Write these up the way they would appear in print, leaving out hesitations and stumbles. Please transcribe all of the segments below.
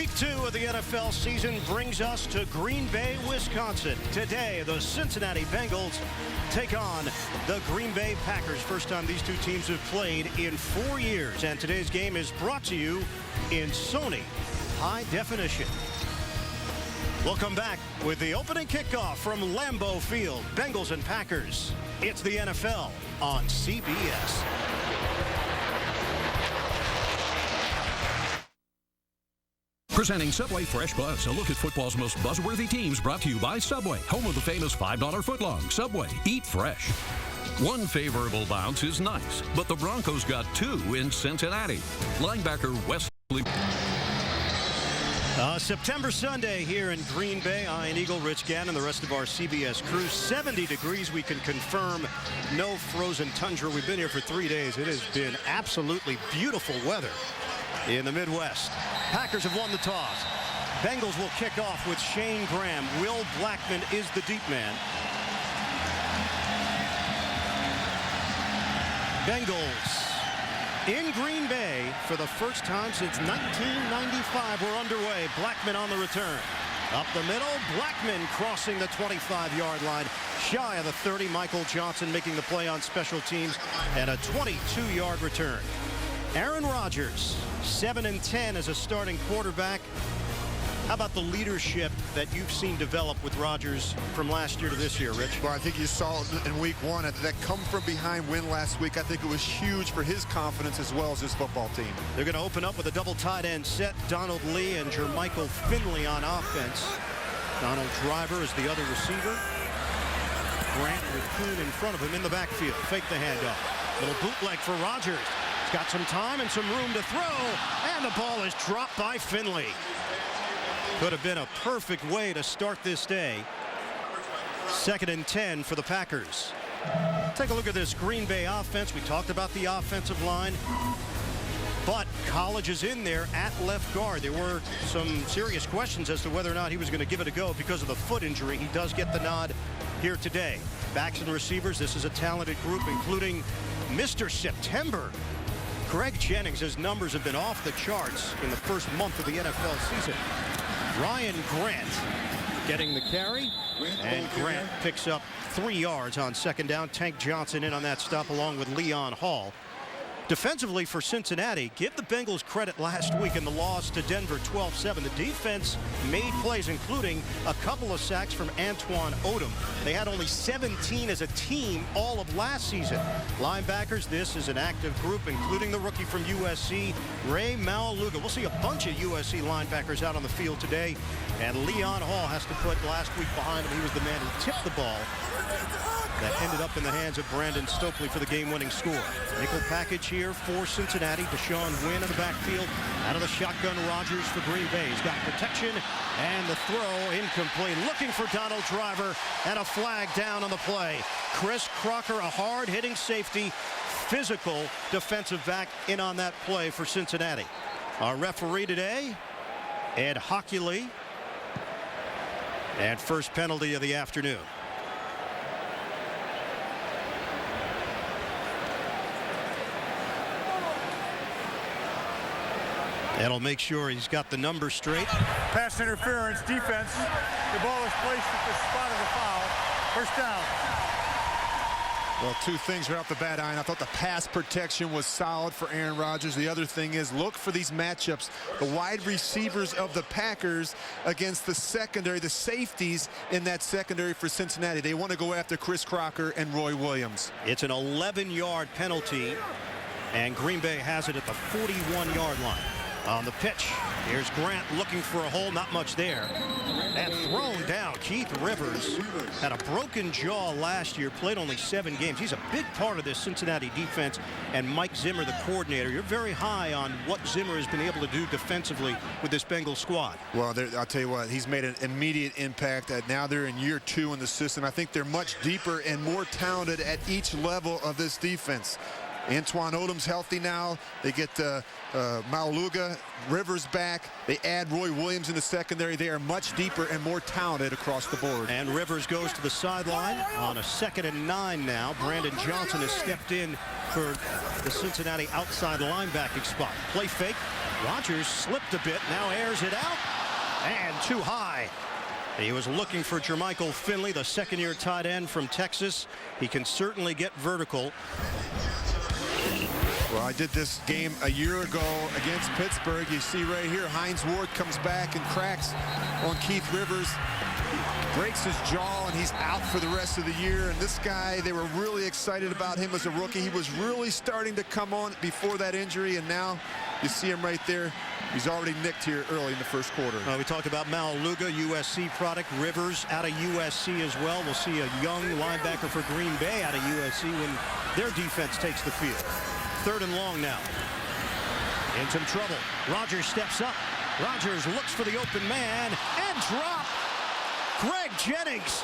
Week 2 of the NFL season brings us to Green Bay, Wisconsin. Today, the Cincinnati Bengals take on the Green Bay Packers. First time these two teams have played in 4 years. And today's game is brought to you in Sony High Definition. We'll come back with the opening kickoff from Lambeau Field. Bengals and Packers. It's the NFL on CBS. Presenting Subway Fresh Buzz, a look at football's most buzzworthy teams, brought to you by Subway, home of the famous $5 footlong. Subway, eat fresh. One favorable bounce is nice, but the Broncos got two in Cincinnati. Linebacker Wesley. September Sunday here in Green Bay. Ian Eagle, Rich Gannon, and the rest of our CBS crew. 70 degrees. We can confirm no frozen tundra. We've been here for 3 days. It has been absolutely beautiful weather in the Midwest. Packers have won the toss. Bengals will kick off with Shane Graham. Will Blackman is the deep man. Bengals in Green Bay for the first time since 1995. We're underway. Blackman on the return. Up the middle, Blackman crossing the 25-yard line. Shy of the 30, Michael Johnson making the play on special teams, and a 22-yard return. Aaron Rodgers, 7-10 as a starting quarterback. How about the leadership that you've seen develop with Rodgers from last year to this year, Rich? Well, I think you saw it in week 1. That come from behind win last week. I think it was huge for his confidence as well as his football team. They're going to open up with a double tight end set. Donald Lee and Jermichael Finley on offense. Donald Driver is the other receiver. Grant with Kuhn in front of him in the backfield. Fake the handoff. Little bootleg for Rodgers. He's got some time and some room to throw. And the ball is dropped by Finley. Could have been a perfect way to start this day. 2nd and 10 for the Packers. Take a look at this Green Bay offense. We talked about the offensive line, but College is in there at left guard. There were some serious questions as to whether or not he was going to give it a go because of the foot injury. He does get the nod here today. Backs and receivers, this is a talented group, including Mr. September. Greg Jennings, his numbers have been off the charts in the first month of the NFL season. Ryan Grant getting the carry, and Grant picks up 3 yards on 2nd down. Tank Johnson in on that stop along with Leon Hall. Defensively for Cincinnati, give the Bengals credit last week in the loss to Denver 12-7. The defense made plays, including a couple of sacks from Antoine Odom. They had only 17 as a team all of last season. Linebackers, this is an active group, including the rookie from USC, Ray Maualuga. We'll see a bunch of USC linebackers out on the field today. And Leon Hall has to put last week behind him. He was the man who tipped the ball. That ended up in the hands of Brandon Stokely for the game-winning score. Nickel package here for Cincinnati. Deshaun Wynn in the backfield. Out of the shotgun, Rodgers for Green Bay. He's got protection, and the throw incomplete. Looking for Donald Driver, and a flag down on the play. Chris Crocker, a hard-hitting safety, physical defensive back in on that play for Cincinnati. Our referee today, Ed Hockley. And first penalty of the afternoon. That'll make sure he's got the number straight. Pass interference, defense. The ball is placed at the spot of the foul. First down. Well, 2 things right off the bat, Ian. I thought the pass protection was solid for Aaron Rodgers. The other thing is, look for these matchups. The wide receivers of the Packers against the secondary, the safeties in that secondary for Cincinnati. They want to go after Chris Crocker and Roy Williams. It's an 11-yard penalty, and Green Bay has it at the 41-yard line. On the pitch, here's Grant looking for a hole, not much there. And thrown down. Keith Rivers had a broken jaw last year, played only 7 games. He's a big part of this Cincinnati defense. And Mike Zimmer, the coordinator, you're very high on what Zimmer has been able to do defensively with this Bengals squad. Well, I'll tell you what, he's made an immediate impact. Now they're in year 2 in the system. I think they're much deeper and more talented at each level of this defense. Antoine Odom's healthy now. They get Maualuga, Rivers back. They add Roy Williams in the secondary. They are much deeper and more talented across the board. And Rivers goes to the sideline on a 2nd and 9 now. Brandon Johnson has stepped in for the Cincinnati outside linebacking spot. Play fake. Rodgers slipped a bit, now airs it out, and too high. He was looking for Jermichael Finley, the second-year tight end from Texas. He can certainly get vertical. Well, I did this game a year ago against Pittsburgh. You see right here, Hines Ward comes back and cracks on Keith Rivers. Breaks his jaw, and he's out for the rest of the year. And this guy, they were really excited about him as a rookie. He was really starting to come on before that injury, and now you see him right there. He's already nicked here early in the first quarter. We talked about Maluga, USC product. Rivers out of USC as well. We'll see a young linebacker for Green Bay out of USC when their defense takes the field. 3rd and long now. In some trouble. Rodgers steps up. Rodgers looks for the open man and drop. Greg Jennings.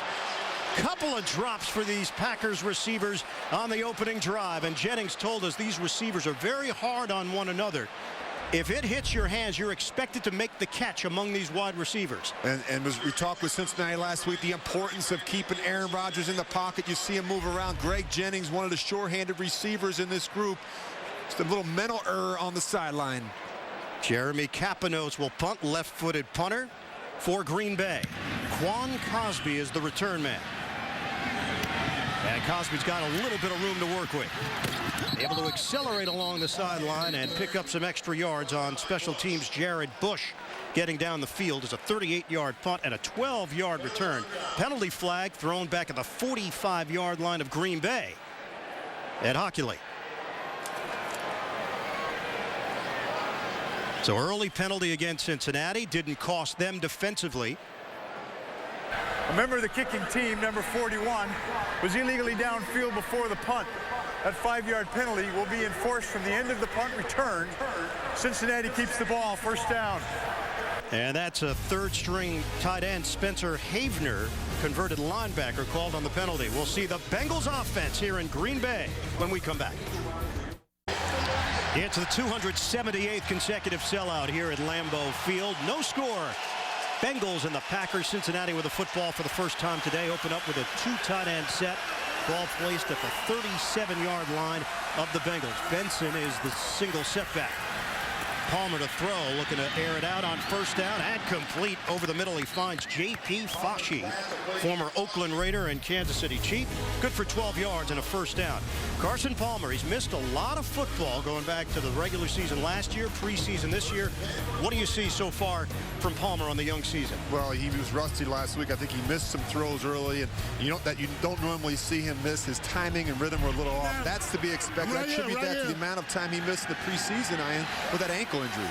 Couple of drops for these Packers receivers on the opening drive. And Jennings told us these receivers are very hard on one another. If it hits your hands, you're expected to make the catch among these wide receivers. And we talked with Cincinnati last week, the importance of keeping Aaron Rodgers in the pocket. You see him move around. Greg Jennings, one of the sure-handed receivers in this group. Just a little mental error on the sideline. Jeremy Kapanos will punt, left-footed punter for Green Bay. Quan Cosby is the return man. And Cosby's got a little bit of room to work with. Able to accelerate along the sideline and pick up some extra yards on special teams. Jared Bush getting down the field is a 38-yard punt and a 12-yard return. Penalty flag thrown back at the 45-yard line of Green Bay. Ed Hockley. So early penalty against Cincinnati didn't cost them defensively. A member of the kicking team, number 41, was illegally downfield before the punt. That 5-yard penalty will be enforced from the end of the punt return. Cincinnati keeps the ball, 1st down. And that's a 3rd-string tight end, Spencer Havener, converted linebacker, called on the penalty. We'll see the Bengals offense here in Green Bay when we come back. It's the 278th consecutive sellout here at Lambeau Field. No score. Bengals and the Packers. Cincinnati with the football for the first time today. Open up with a 2 tight end set. Ball placed at the 37-yard line of the Bengals. Benson is the single setback. Palmer to throw, looking to air it out on 1st down and complete over the middle. He finds J.P. Fauci, former Oakland Raider and Kansas City Chief. Good for 12 yards and a 1st down. Carson Palmer, he's missed a lot of football going back to the regular season last year, preseason this year. What do you see so far from Palmer on the young season? Well, he was rusty last week. I think he missed some throws early, and you don't normally see him miss. His timing and rhythm were a little off. That's to be expected. I attribute that to the amount of time he missed in the preseason, Ian, with that ankle injury.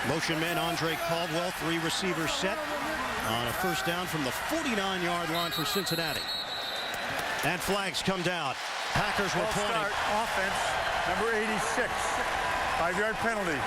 Motion man Andre Caldwell, 3 receivers set on a 1st down from the 49-yard line for Cincinnati. And flags come down. Packers were pointing. Offense, number 86. 5-yard penalty.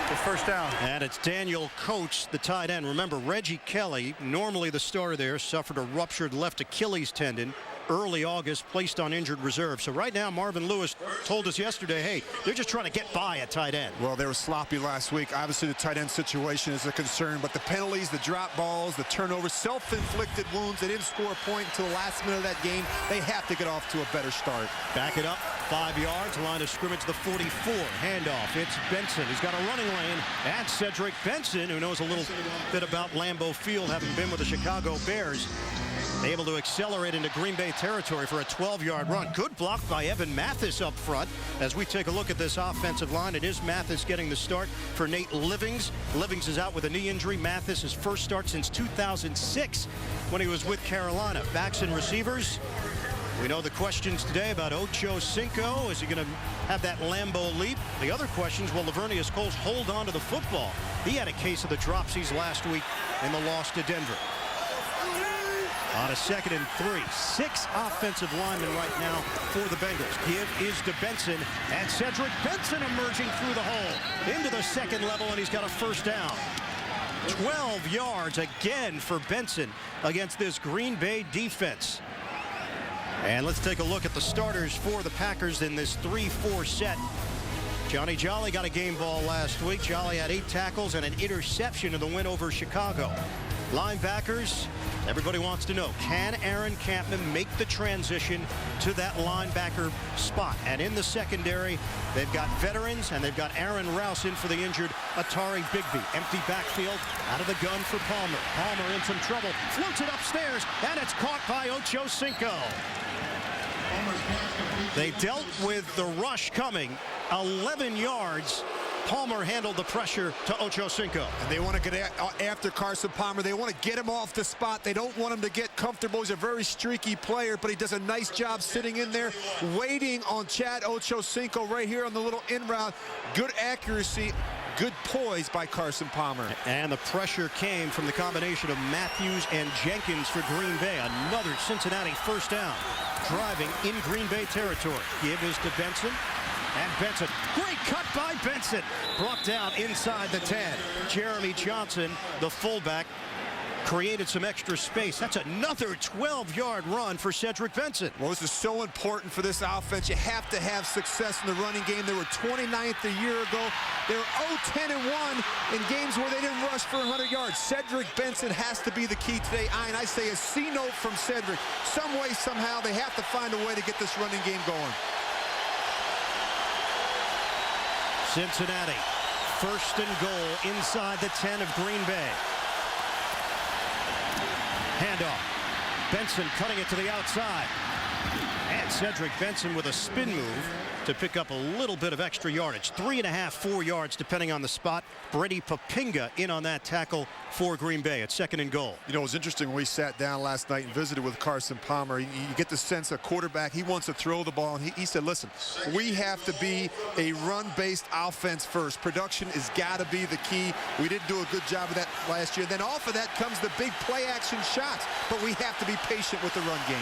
The 1st down. And it's Daniel Coates, the tight end. Remember, Reggie Kelly, normally the starter there, suffered a ruptured left Achilles tendon early August, placed on injured reserve. So right now, Marvin Lewis told us yesterday, hey, they're just trying to get by a tight end. Well, they were sloppy last week. Obviously, the tight end situation is a concern, but the penalties, the drop balls, the turnovers, self-inflicted wounds, they didn't score a point until the last minute of that game. They have to get off to a better start. Back it up, 5 yards, line of scrimmage, the 44. Handoff, it's Benson. He's got a running lane, and Cedric Benson, who knows a little bit about Lambeau Field, having been with the Chicago Bears, able to accelerate into Green Bay territory for a 12-yard run. Good block by Evan Mathis up front. As we take a look at this offensive line, it is Mathis getting the start for Nate Livings. Livings is out with a knee injury. Mathis, his first start since 2006 when he was with Carolina. Backs and receivers. We know the questions today about Ochocinco. Is he going to have that Lambeau leap? The other questions, will Lavernius Coles hold on to the football? He had a case of the dropsies last week in the loss to Denver. On a 2nd and 3, 6 offensive linemen right now for the Bengals. Give is to Benson, and Cedric Benson emerging through the hole into the 2nd level, and he's got a 1st down. 12 yards again for Benson against this Green Bay defense. And let's take a look at the starters for the Packers in this 3-4 set. Johnny Jolly got a game ball last week. Jolly had 8 tackles and an interception in the win over Chicago. Linebackers, everybody wants to know, can Aaron Campman make the transition to that linebacker spot? And in the secondary, they've got veterans, and they've got Aaron Rouse in for the injured Atari Bigby. Empty backfield, out of the gun for Palmer. Palmer in some trouble, floats it upstairs, and it's caught by Ochocinco. They dealt with the rush coming, 11 yards. Palmer handled the pressure to Ochocinco. And they want to get after Carson Palmer. They want to get him off the spot. They don't want him to get comfortable. He's a very streaky player, but he does a nice job sitting in there, waiting on Chad Ochocinco right here on the little in route. Good accuracy, good poise by Carson Palmer. And the pressure came from the combination of Matthews and Jenkins for Green Bay. Another Cincinnati first down. Driving in Green Bay territory. Give is to Benson. And Benson, great cut by Benson. Brought down inside the 10. Jeremy Johnson, the fullback, created some extra space. That's another 12-yard run for Cedric Benson. Well, this is so important for this offense. You have to have success in the running game. They were 29th a year ago. They were 0-10-1 in games where they didn't rush for 100 yards. Cedric Benson has to be the key today. And I say a C note from Cedric. Some way, somehow, they have to find a way to get this running game going. Cincinnati, first and goal inside the 10 of Green Bay. Handoff. Benson cutting it to the outside. And Cedric Benson with a spin move to pick up a little bit of extra yardage. 3.5, 4 yards depending on the spot. Brady Papinga in on that tackle for Green Bay at second and goal. You know, it was interesting when we sat down last night and visited with Carson Palmer. You get the sense a quarterback, he wants to throw the ball. And he said, listen, we have to be a run-based offense first. Production has got to be the key. We didn't do a good job of that last year. Then off of that comes the big play-action shots. But we have to be patient with the run game.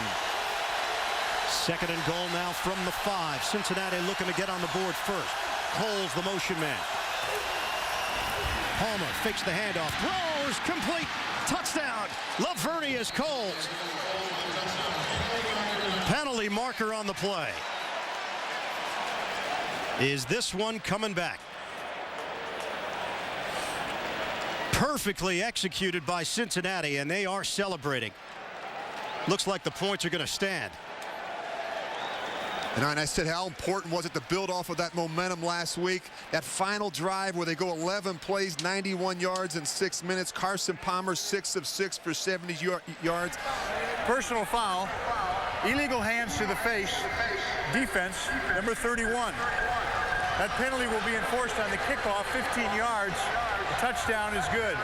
Second and goal now from the 5. Cincinnati looking to get on the board first. Coles, the motion man. Palmer fakes the handoff. Throws complete. Touchdown. Lavernius Coles. Penalty marker on the play. Is this one coming back? Perfectly executed by Cincinnati, and they are celebrating. Looks like the points are going to stand. And I said, how important was it to build off of that momentum last week? That final drive where they go 11 plays, 91 yards in 6 minutes. Carson Palmer, 6 of 6 for 70 yards. Personal foul. Illegal hands to the face. Defense, number 31. That penalty will be enforced on the kickoff, 15 yards. The touchdown is good.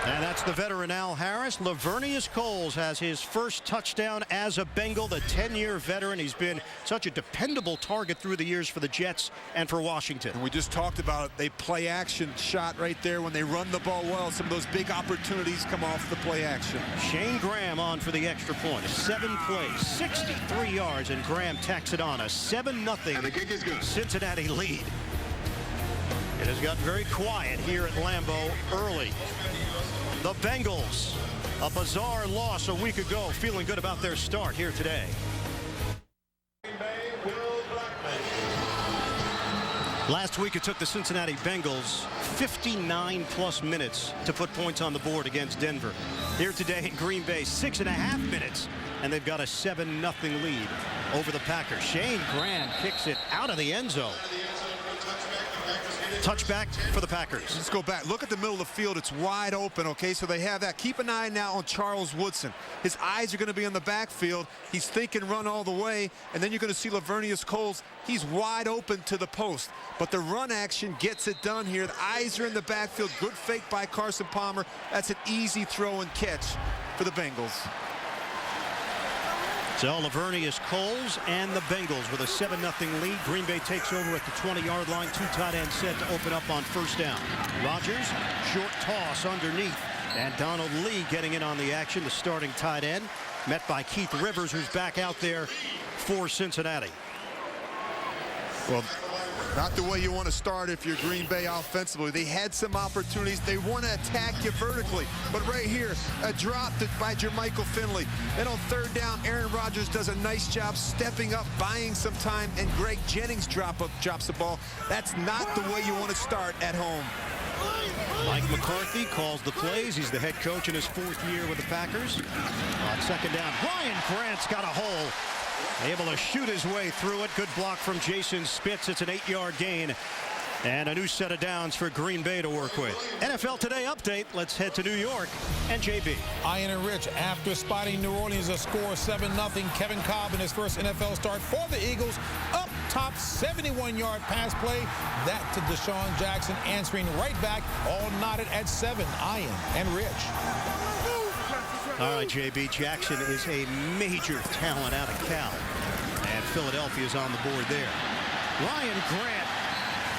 And that's the veteran Al Harris. Lavernius Coles has his first touchdown as a Bengal, the 10-year veteran. He's been such a dependable target through the years for the Jets and for Washington. And we just talked about it. They play action shot right there when they run the ball well. Some of those big opportunities come off the play action. Shane Graham on for the extra point. 7 plays, 63 yards, and Graham tacks it on. A 7-0 Cincinnati lead. It has gotten very quiet here at Lambeau early. The Bengals, a bizarre loss a week ago, feeling good about their start here today. Last week it took the Cincinnati Bengals 59+ minutes to put points on the board against Denver. Here today in Green Bay, 6.5 minutes, and they've got a 7-0 lead over the Packers. Shane Graham kicks it out of the end zone. Touchback for the Packers. Let's go back. Look at the middle of the field. It's wide open, okay? So they have that. Keep an eye now on Charles Woodson. His eyes are going to be on the backfield. He's thinking run all the way. And then you're going to see Lavernius Coles. He's wide open to the post. But the run action gets it done here. The eyes are in the backfield. Good fake by Carson Palmer. That's an easy throw and catch for the Bengals. So Lavernius Coles and the Bengals with a 7-0 lead. Green Bay takes over at the 20-yard line. 2 tight ends set to open up on first down. Rodgers, short toss underneath. And Donald Lee getting in on the action, the starting tight end. Met by Keith Rivers, who's back out there for Cincinnati. Well, Not the way you want to start if you're Green Bay offensively. They had some opportunities. They want to attack you vertically. But right here, a drop by Jermichael Finley. And on third down, Aaron Rodgers does a nice job stepping up, buying some time, and Greg Jennings drops the ball. That's not the way you want to start at home. Mike McCarthy calls the plays. He's the head coach in his 4th year with the Packers. On second down, Ryan Grant's got a hole. Able to shoot his way through it. Good block from Jason Spitz. It's an 8-yard gain. And a new set of downs for Green Bay to work with. NFL Today update. Let's head to New York and JB. Ian and Rich, after spotting New Orleans a score 7-0, Kevin Cobb in his first NFL start for the Eagles. Up top, 71-yard pass play. That to Deshaun Jackson answering right back. All knotted at 7. Ian and Rich. All right, JB, Jackson is a major talent out of Cal. And Philadelphia is on the board there. Ryan Grant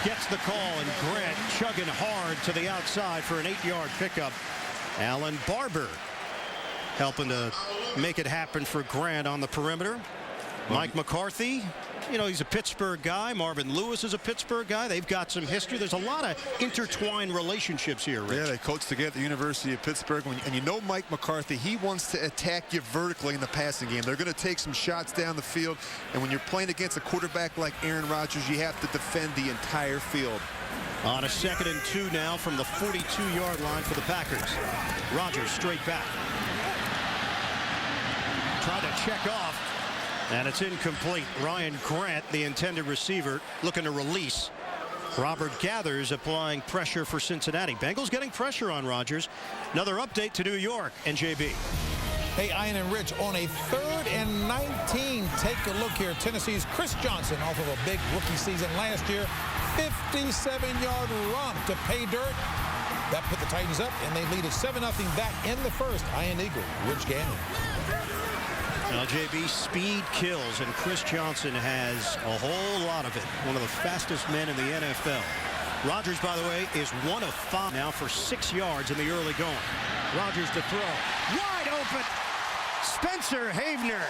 gets the call, and Grant chugging hard to the outside for an 8-yard pickup. Alan Barber helping to make it happen for Grant on the perimeter. Mike McCarthy, you know, he's a Pittsburgh guy. Marvin Lewis is a Pittsburgh guy. They've got some history. There's a lot of intertwined relationships here, Rich. Yeah, they coached together at the University of Pittsburgh. And you know Mike McCarthy, he wants to attack you vertically in the passing game. They're going to take some shots down the field. And when you're playing against a quarterback like Aaron Rodgers, you have to defend the entire field. On a 2nd and 2 now from the 42-yard line for the Packers. Rodgers straight back. Trying to check off. And it's incomplete. Ryan Grant, the intended receiver, looking to release. Robert Gathers applying pressure for Cincinnati. Bengals getting pressure on Rodgers. Another update to New York and JB. Hey, Ian and Rich, on a 3rd and 19, take a look here. Tennessee's Chris Johnson off of a big rookie season last year. 57-yard run to pay dirt. That put the Titans up, and they lead at 7-0 back in the first. Ian Eagle, Rich Gannon. Now, JB, speed kills, and Chris Johnson has a whole lot of it. One of the fastest men in the NFL. Rodgers, by the way, is 1 of 5 now for 6 yards in the early going. Rodgers to throw. Wide open. Spencer Havener.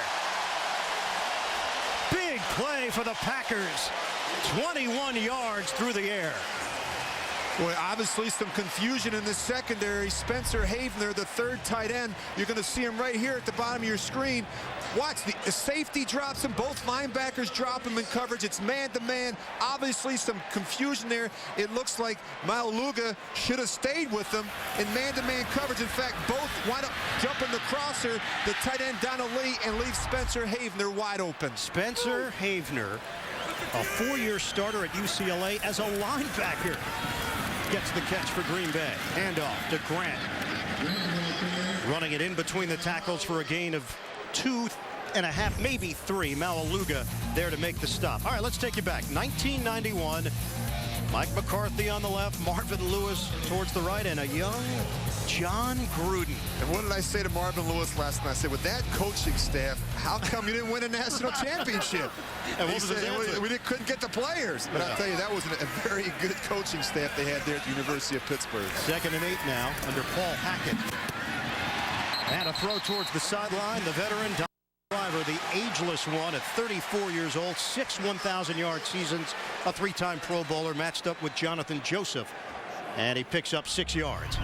Big play for the Packers. 21 yards through the air. Well, obviously some confusion in the secondary. Spencer Havener, the 3rd tight end. You're going to see him right here at the bottom of your screen. Watch, the safety drops him. Both linebackers drop him in coverage. It's man-to-man. Obviously some confusion there. It looks like Maluga should have stayed with him in man-to-man coverage. In fact, both wind up jumping the crosser, the tight end Donald Lee, and leave Spencer Havener wide open. Spencer Havener, a 4-year starter at UCLA as a linebacker. Gets the catch for Green Bay. Handoff to Grant. Running it in between the tackles for a gain of 2.5, maybe 3. Maluga there to make the stop. All right, let's take you back. 1991. Mike McCarthy on the left, Marvin Lewis towards the right, and a young John Gruden. And what did I say to Marvin Lewis last night? I said, with that coaching staff, how come you didn't win a national championship? And what was his answer? We couldn't get the players. But I'll tell you, that was a very good coaching staff they had there at the University of Pittsburgh. 2nd and 8 now under Paul Hackett. And a throw towards the sideline. The veteran driver, the ageless one at 34 years old, 6 1,000-yard seasons, a 3-time Pro Bowler, matched up with Jonathan Joseph. And he picks up 6 yards.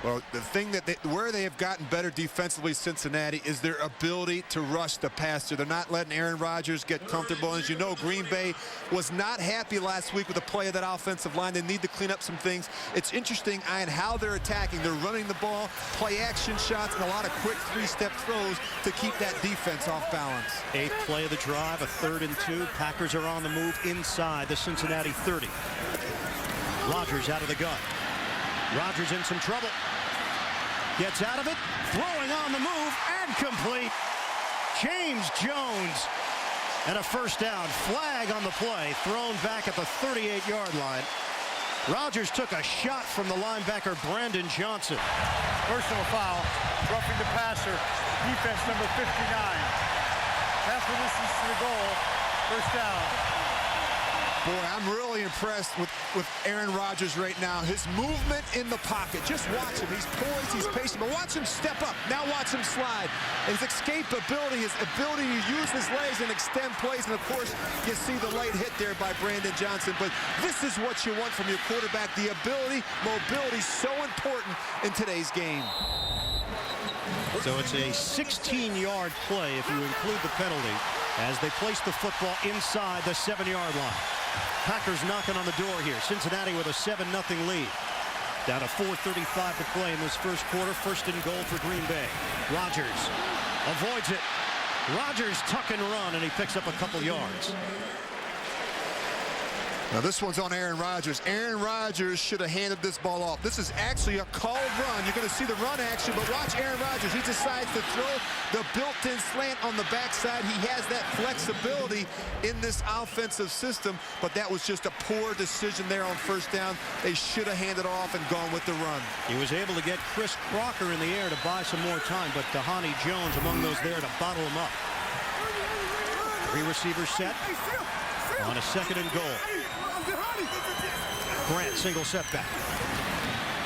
Well, the thing that where they have gotten better defensively, Cincinnati, is their ability to rush the passer. They're not letting Aaron Rodgers get comfortable. And as you know, Green Bay was not happy last week with the play of that offensive line. They need to clean up some things. It's interesting, Ian, how they're attacking. They're running the ball, play action shots, and a lot of quick 3-step throws to keep that defense off balance. 8th play of the drive, a 3rd and 2. Packers are on the move inside the Cincinnati 30. Rodgers out of the gun. Rodgers in some trouble. Gets out of it, throwing on the move, and complete. James Jones. And a first down. Flag on the play, thrown back at the 38-yard line. Rodgers took a shot from the linebacker, Brandon Johnson. Personal foul, roughing the passer, defense number 59. Half the distance to the goal, first down. Boy, I'm really impressed with Aaron Rodgers right now. His movement in the pocket. Just watch him. He's poised, he's patient, but watch him step up. Now watch him slide. His escapability, his ability to use his legs and extend plays. And, of course, you see the late hit there by Brandon Johnson. But this is what you want from your quarterback. The ability, mobility, so important in today's game. So it's a 16-yard play if you include the penalty as they place the football inside the 7-yard line. Packers knocking on the door here. Cincinnati with a 7-0 lead. Down to 4:35 to play in this first quarter. First and goal for Green Bay. Rodgers avoids it. Rodgers tuck and run, and he picks up a couple yards. Now this one's on Aaron Rodgers. Aaron Rodgers should have handed this ball off. This is actually a called run. You're going to see the run action, but watch Aaron Rodgers. He decides to throw the built-in slant on the backside. He has that flexibility in this offensive system, but that was just a poor decision there on first down. They should have handed off and gone with the run. He was able to get Chris Crocker in the air to buy some more time, but Dhani Jones among those there to bottle him up. Three receivers set on a second and goal. Grant single setback.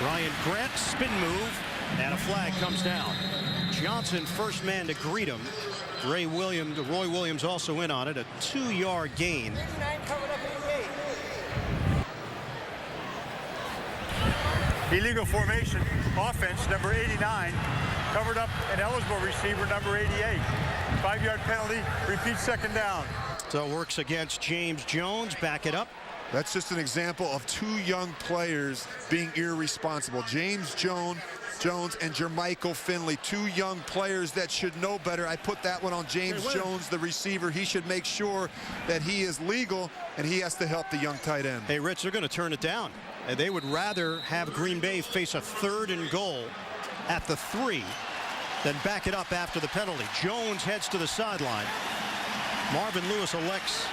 Ryan Grant spin move, and a flag comes down. Johnson first man to greet him. Roy Williams also in on it. A 2-yard gain. Illegal formation offense, number 89, covered up an eligible receiver, number 88. 5-yard penalty, repeat second down. So it works against James Jones. Back it up. That's just an example of two young players being irresponsible. James Jones and Jermichael Finley, two young players that should know better. I put that one on James Jones, the receiver. He should make sure that he is legal, and he has to help the young tight end. Hey, Rich, they're going to turn it down. They would rather have Green Bay face a 3rd and goal at the 3 than back it up after the penalty. Jones heads to the sideline. Marvin Lewis elects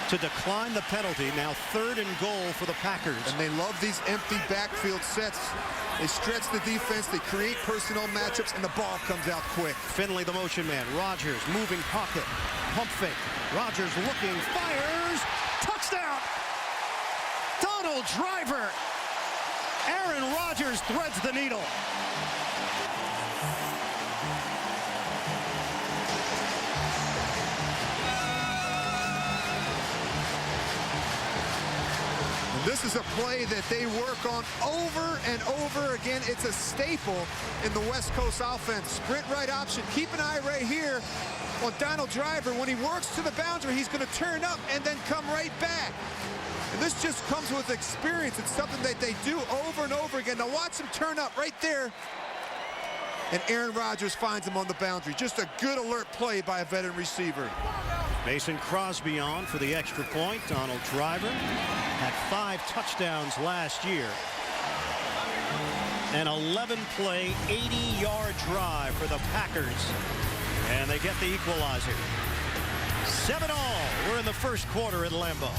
to decline the penalty. Now 3rd and goal for the Packers. And they love these empty backfield sets. They stretch the defense, they create personnel matchups, and the ball comes out quick. Finley, the motion man. Rodgers, moving pocket. Pump fake. Rodgers looking, fires. Touchdown! Donald Driver. Aaron Rodgers threads the needle. This is a play that they work on over and over again. It's a staple in the West Coast offense. Sprint right option. Keep an eye right here on Donald Driver. When he works to the boundary, he's going to turn up and then come right back. And this just comes with experience. It's something that they do over and over again. Now watch him turn up right there. And Aaron Rodgers finds him on the boundary. Just a good alert play by a veteran receiver. Mason Crosby on for the extra point. Donald Driver had 5 touchdowns last year. An 11-play, 80-yard drive for the Packers. And they get the equalizer. 7-all. We're in the first quarter at Lambeau.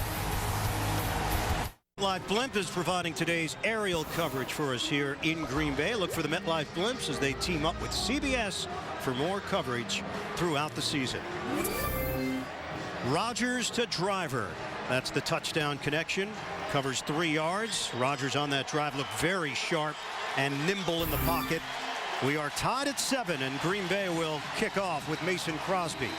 MetLife Blimp is providing today's aerial coverage for us here in Green Bay. Look for the MetLife Blimps as they team up with CBS for more coverage throughout the season. Rodgers to Driver. That's the touchdown connection. Covers 3 yards. Rodgers on that drive looked very sharp and nimble in the pocket. We are tied at 7, and Green Bay will kick off with Mason Crosby.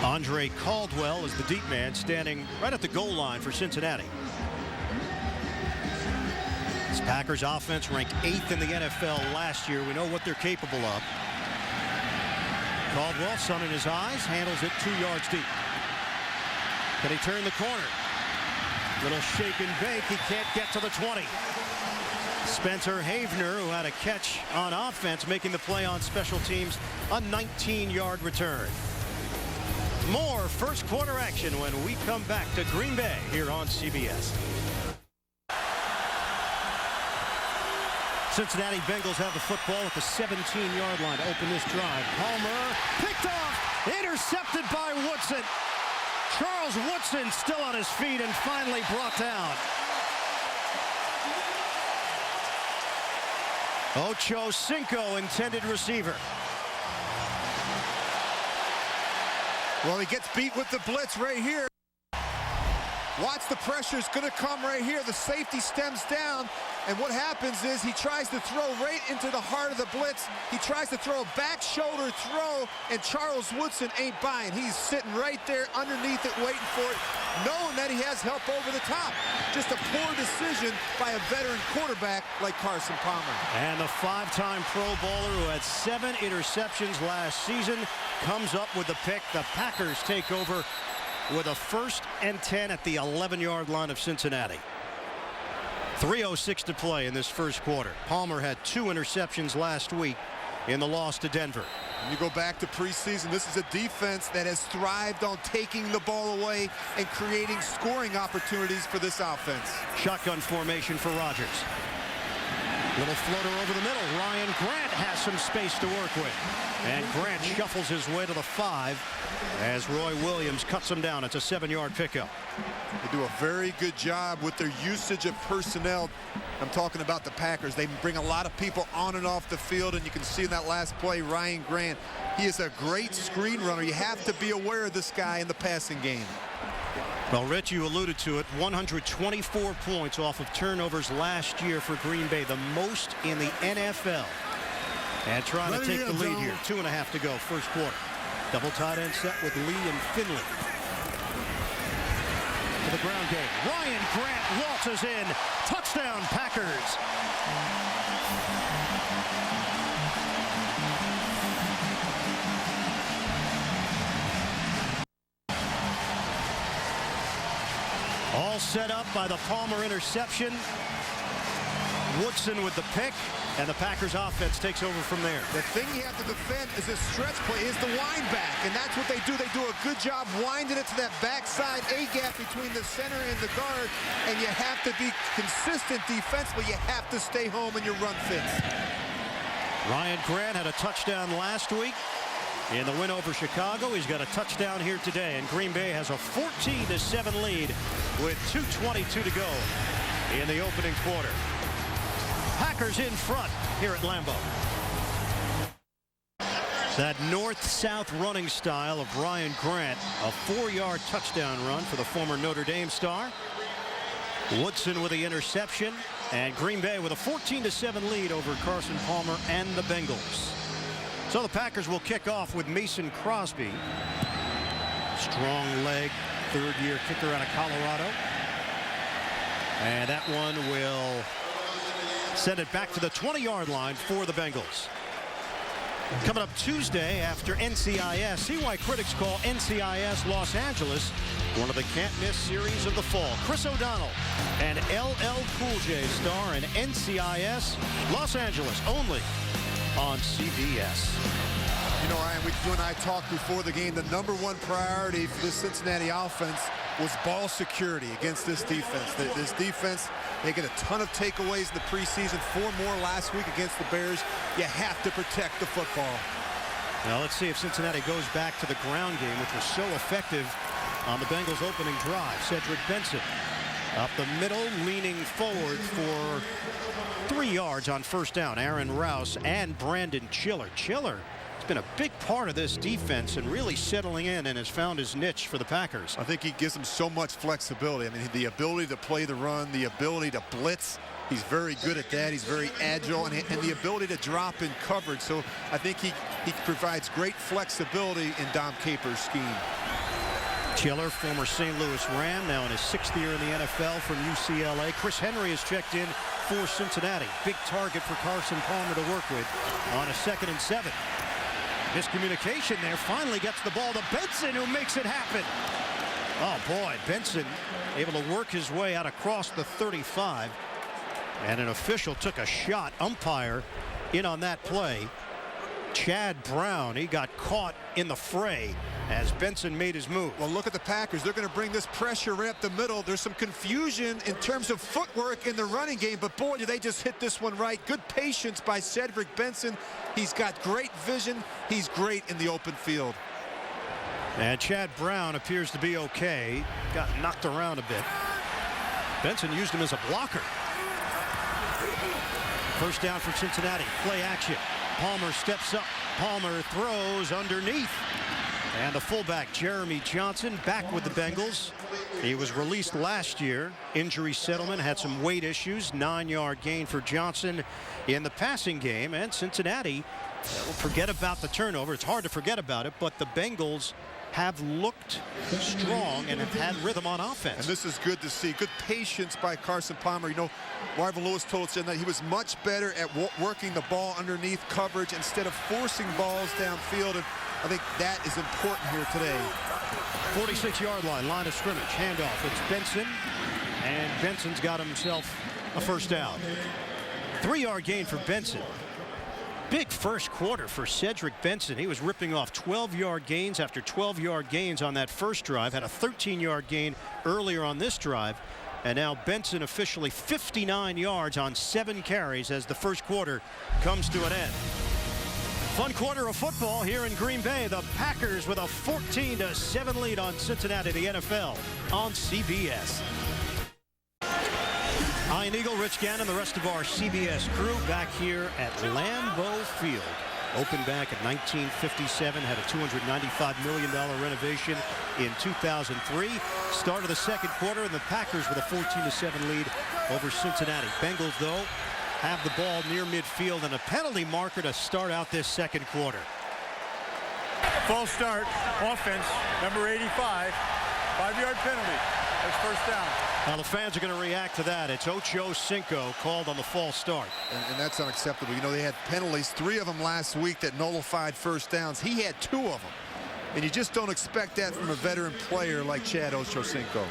Andre Caldwell is the deep man standing right at the goal line for Cincinnati. This Packers offense ranked 8th in the NFL last year. We know what they're capable of. Caldwell, sun in his eyes, handles it 2 yards deep. Can he turn the corner? Little shake and bake. He can't get to the 20. Spencer Havener, who had a catch on offense, making the play on special teams, a 19-yard return. More first quarter action when we come back to Green Bay here on CBS. Cincinnati Bengals have the football at the 17-yard line to open this drive. Palmer picked off, intercepted by Woodson. Charles Woodson still on his feet and finally brought down. Ochocinco, intended receiver. Well, he gets beat with the blitz right here. Watch, the pressure's going to come right here. The safety stems down, and what happens is he tries to throw right into the heart of the blitz. He tries to throw a back shoulder throw, and Charles Woodson ain't buying. He's sitting right there underneath it waiting for it, knowing that he has help over the top. Just a poor decision by a veteran quarterback like Carson Palmer. And the 5-time Pro Bowler who had 7 interceptions last season comes up with the pick. The Packers take over with a 1st and 10 at the 11-yard line of Cincinnati. 3:06 to play in this first quarter. Palmer had 2 interceptions last week in the loss to Denver. When you go back to preseason, this is a defense that has thrived on taking the ball away and creating scoring opportunities for this offense. Shotgun formation for Rodgers. Little floater over the middle. Ryan Grant has some space to work with. And Grant shuffles his way to the 5 as Roy Williams cuts him down. It's a 7-yard pickup. They do a very good job with their usage of personnel. I'm talking about the Packers. They bring a lot of people on and off the field, and you can see in that last play, Ryan Grant. He is a great screen runner. You have to be aware of this guy in the passing game. Well, Rich, you alluded to it. 124 points off of turnovers last year for Green Bay, the most in the NFL. And trying to take the lead here. 2.5 to go, first quarter. Double tight end set with Lee and Finley. To the ground game. Ryan Grant waltzes in. Touchdown, Packers. All set up by the Palmer interception. Woodson with the pick, and the Packers offense takes over from there. The thing you have to defend is a stretch play, is the wind back, and that's what they do. They do a good job winding it to that backside A-gap between the center and the guard, and you have to be consistent defensively. You have to stay home in your run fits. Ryan Grant had a touchdown last week in the win over Chicago. He's got a touchdown here today, and Green Bay has a 14-7 lead with 2:22 to go in the opening quarter. Packers in front here at Lambeau. That north-south running style of Ryan Grant, a 4-yard touchdown run for the former Notre Dame star. Woodson with the interception, and Green Bay with a 14-7 lead over Carson Palmer and the Bengals. So the Packers will kick off with Mason Crosby. Strong leg, 3rd-year kicker out of Colorado. And that one will send it back to the 20-yard line for the Bengals. Coming up Tuesday after NCIS. See why critics call NCIS Los Angeles one of the can't-miss series of the fall. Chris O'Donnell and LL Cool J star in NCIS Los Angeles, only on CBS. You know, Ryan, you and I talked before the game. The #1 priority for this Cincinnati offense was ball security against this defense. This defense, they get a ton of takeaways in the preseason, 4 more last week against the Bears. You have to protect the football. Now let's see if Cincinnati goes back to the ground game, which was so effective on the Bengals opening drive. Cedric Benson up the middle, leaning forward for 3 yards on first down. Aaron Rouse and Brandon Chiller. Chiller has been a big part of this defense and really settling in and has found his niche for the Packers. I think he gives them so much flexibility. I mean, the ability to play the run, the ability to blitz. He's very good at that. He's very agile, and the ability to drop in coverage. So I think he provides great flexibility in Dom Capers' scheme. Chiller, former St. Louis Ram, now in his 6th year in the NFL from UCLA. Chris Henry has checked in for Cincinnati. Big target for Carson Palmer to work with on a 2nd and 7. Miscommunication there. Finally gets the ball to Benson, who makes it happen. Oh boy, Benson able to work his way out across the 35. And an official took a shot. Umpire in on that play. Chad Brown, he got caught in the fray as Benson made his move. Well, look at the Packers. They're going to bring this pressure right up the middle. There's some confusion in terms of footwork in the running game, but boy, did they just hit this one right. Good patience by Cedric Benson. He's got great vision. He's great in the open field. And Chad Brown appears to be okay. Got knocked around a bit. Benson used him as a blocker. First down for Cincinnati. Play action. Palmer steps up. Palmer throws underneath. And the fullback, Jeremy Johnson, back with the Bengals. He was released last year. Injury settlement, had some weight issues. 9-yard gain for Johnson in the passing game. And Cincinnati will forget about the turnover. It's hard to forget about it, but the Bengals have looked strong and have had rhythm on offense. And this is good to see. Good patience by Carson Palmer. You know, Marvin Lewis told us that he was much better at working the ball underneath coverage instead of forcing balls downfield. And I think that is important here today. 46-yard line of scrimmage. Handoff. It's Benson. And Benson's got himself a first down. 3-yard gain for Benson. Big first quarter for Cedric Benson. He was ripping off 12-yard gains after 12-yard gains on that first drive. Had a 13-yard gain earlier on this drive. And now Benson officially 59 yards on 7 carries as the first quarter comes to an end. Fun quarter of football here in Green Bay. The Packers with a 14-7 lead on Cincinnati, the NFL, on CBS. Ian Eagle, Rich Gannon, the rest of our CBS crew back here at Lambeau Field. Opened back in 1957, had a $295 million renovation in 2003. Start of the second quarter, and the Packers with a 14-7 lead over Cincinnati. Bengals, though, have the ball near midfield and a penalty marker to start out this second quarter. False start, offense, number 85, 5-yard penalty. That's first down. Now the fans are going to react to that. It's Ochocinco called on the false start. And that's unacceptable. You know, they had penalties, 3 of them last week that nullified first downs. He had 2 of them. And you just don't expect that from a veteran player like Chad Ochocinco.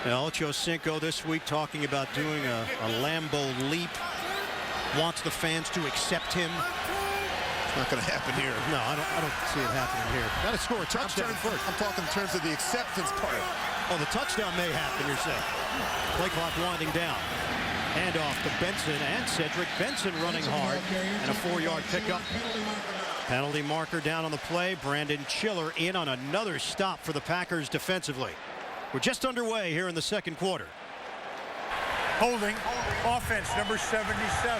Now, Ochocinco this week talking about doing a Lambeau leap. Wants the fans to accept him. It's not going to happen here. No, I don't see it happening here. Got to score a touchdown first. I'm talking in terms of the acceptance part. Oh, the touchdown may happen, you're saying. Play clock winding down. Handoff to Benson, and Cedric Benson running hard. And a 4-yard pickup. Penalty marker down on the play. Brandon Chiller in on another stop for the Packers defensively. We're just underway here in the second quarter. Holding, offense, number 77.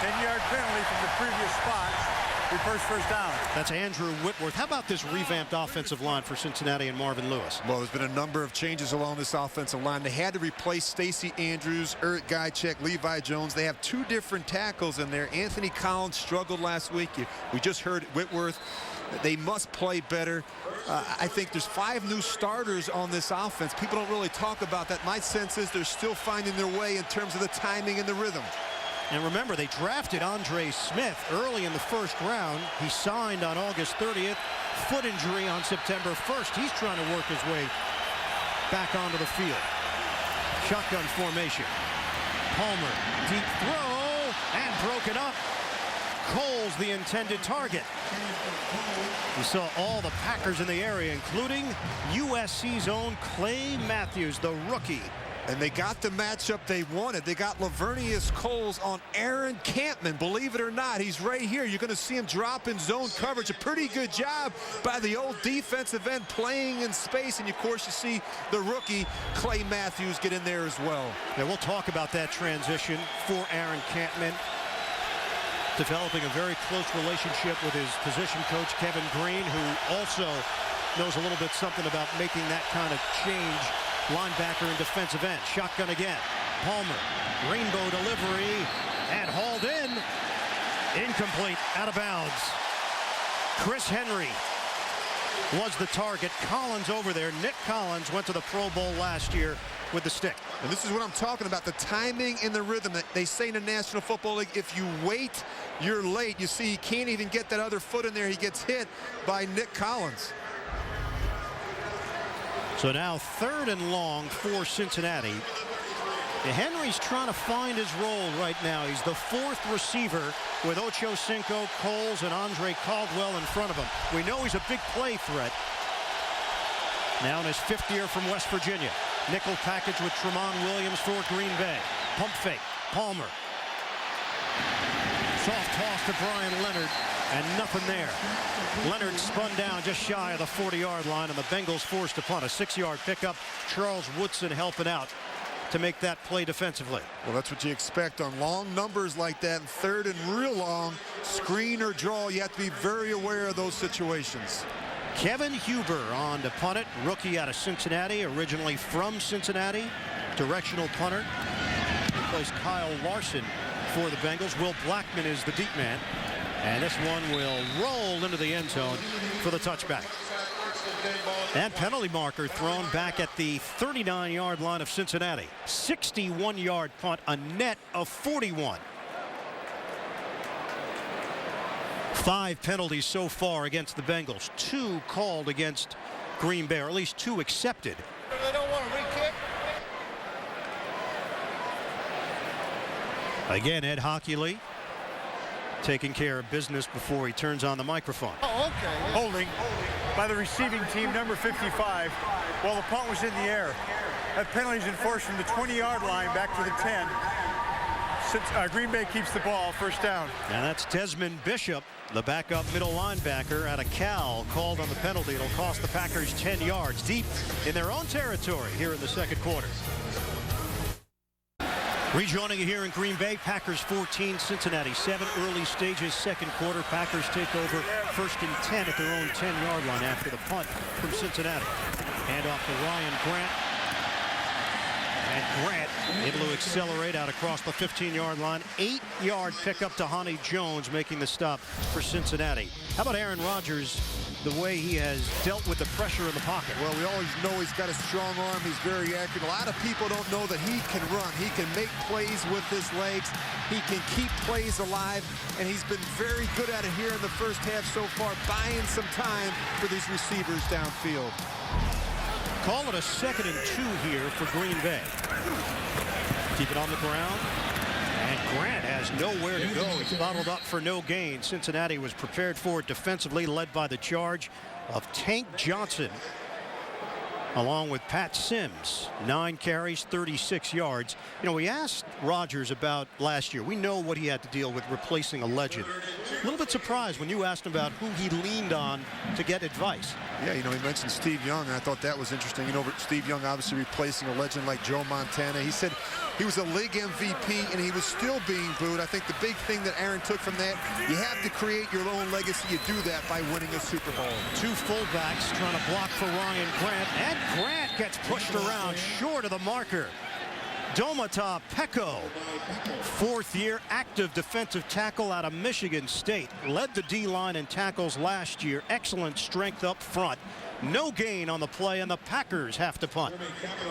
10-yard penalty from the previous spot. First down. That's Andrew Whitworth. How about this revamped offensive line for Cincinnati and Marvin Lewis? Well, there's been a number of changes along this offensive line. They had to replace Stacey Andrews, Eric Guychek, Levi Jones. They have 2 different tackles in there. Anthony Collins struggled last week. We just heard Whitworth. They must play better. I think there's 5 new starters on this offense. People don't really talk about that. My sense is they're still finding their way in terms of the timing and the rhythm. And remember, they drafted Andre Smith early in the first round. He signed on August 30th. Foot injury on September 1st. He's trying to work his way back onto the field. Shotgun formation. Palmer, deep throw, and broken up. Cole's the intended target. We saw all the Packers in the area, including USC's own Clay Matthews, the rookie. And they got the matchup they wanted. They got Lavernius Coles on Aaron Campman. Believe it or not, he's right here. You're going to see him drop in zone coverage. A pretty good job by the old defensive end playing in space. And, of course, you see the rookie, Clay Matthews, get in there as well. Yeah, we'll talk about that transition for Aaron Campman. Developing a very close relationship with his position coach, Kevin Green, who also knows a little bit something about making that kind of change. Linebacker and defensive end. Shotgun again. Palmer. Rainbow delivery. And hauled in. Incomplete. Out of bounds. Chris Henry was the target. Collins over there. Nick Collins went to the Pro Bowl last year with the stick. And this is what I'm talking about. The timing and the rhythm. They say in the National Football League, if you wait, you're late. You see, he can't even get that other foot in there. He gets hit by Nick Collins. So now 3rd and long for Cincinnati. Henry's trying to find his role right now. He's the 4th receiver with Ochocinco, Coles, and Andre Caldwell in front of him. We know he's a big play threat. Now in his 5th year from West Virginia. Nickel package with Tramon Williams for Green Bay. Pump fake. Palmer. Soft toss to Brian Leonard. And nothing there. Leonard spun down just shy of the 40-yard line, and the Bengals forced to punt. A 6-yard pickup. Charles Woodson helping out to make that play defensively. Well, that's what you expect on long numbers like that. And 3rd and real long, screen or draw, you have to be very aware of those situations. Kevin Huber on to punt it. Rookie out of Cincinnati, originally from Cincinnati. Directional punter. Replaced Kyle Larson for the Bengals. Will Blackman is the deep man. And this one will roll into the end zone for the touchback. And penalty marker thrown back at the 39-yard line of Cincinnati. 61-yard punt, a net of 41. 5 penalties so far against the Bengals. 2 called against Green Bay, or at least 2 accepted. They don't want to re-kick. Again, Ed Hockley taking care of business before he turns on the microphone. Oh, okay. Holding by the receiving team, number 55, while the punt was in the air. That penalty is enforced from the 20-yard line back to the 10. Since Green Bay keeps the ball, first down. And that's Desmond Bishop, the backup middle linebacker out of Cal, called on the penalty. It'll cost the Packers 10 yards deep in their own territory here in the second quarter. Rejoining you here in Green Bay, Packers 14, Cincinnati 7, early stages, second quarter. Packers take over first and 10 at their own 10-yard line after the punt from Cincinnati. Hand off to Ryan Grant. And Grant able to accelerate out across the 15-yard line. 8-yard pickup to Honey Jones, making the stop for Cincinnati. How about Aaron Rodgers, the way he has dealt with the pressure in the pocket? Well, we always know he's got a strong arm. He's very accurate. A lot of people don't know that he can run. He can make plays with his legs. He can keep plays alive, and he's been very good at it here in the first half so far, buying some time for these receivers downfield. Call it a 2nd and 2 here for Green Bay. Keep it on the ground. And Grant has nowhere to go. He's bottled up for no gain. Cincinnati was prepared for it defensively, led by the charge of Tank Johnson, along with Pat Sims. 9 carries, 36 yards. You know, we asked Rodgers about last year. We know what he had to deal with replacing a legend. A little bit surprised when you asked him about who he leaned on to get advice. Yeah, you know, he mentioned Steve Young, and I thought that was interesting. You know, Steve Young obviously replacing a legend like Joe Montana. He said he was a league MVP, and he was still being booed. I think the big thing that Aaron took from that, you have to create your own legacy. You do that by winning a Super Bowl. 2 fullbacks trying to block for Ryan Grant, and Grant gets pushed around short of the marker. Domata Peko, 4th-year active defensive tackle out of Michigan State. Led the D-line in tackles last year. Excellent strength up front. No gain on the play, and the Packers have to punt.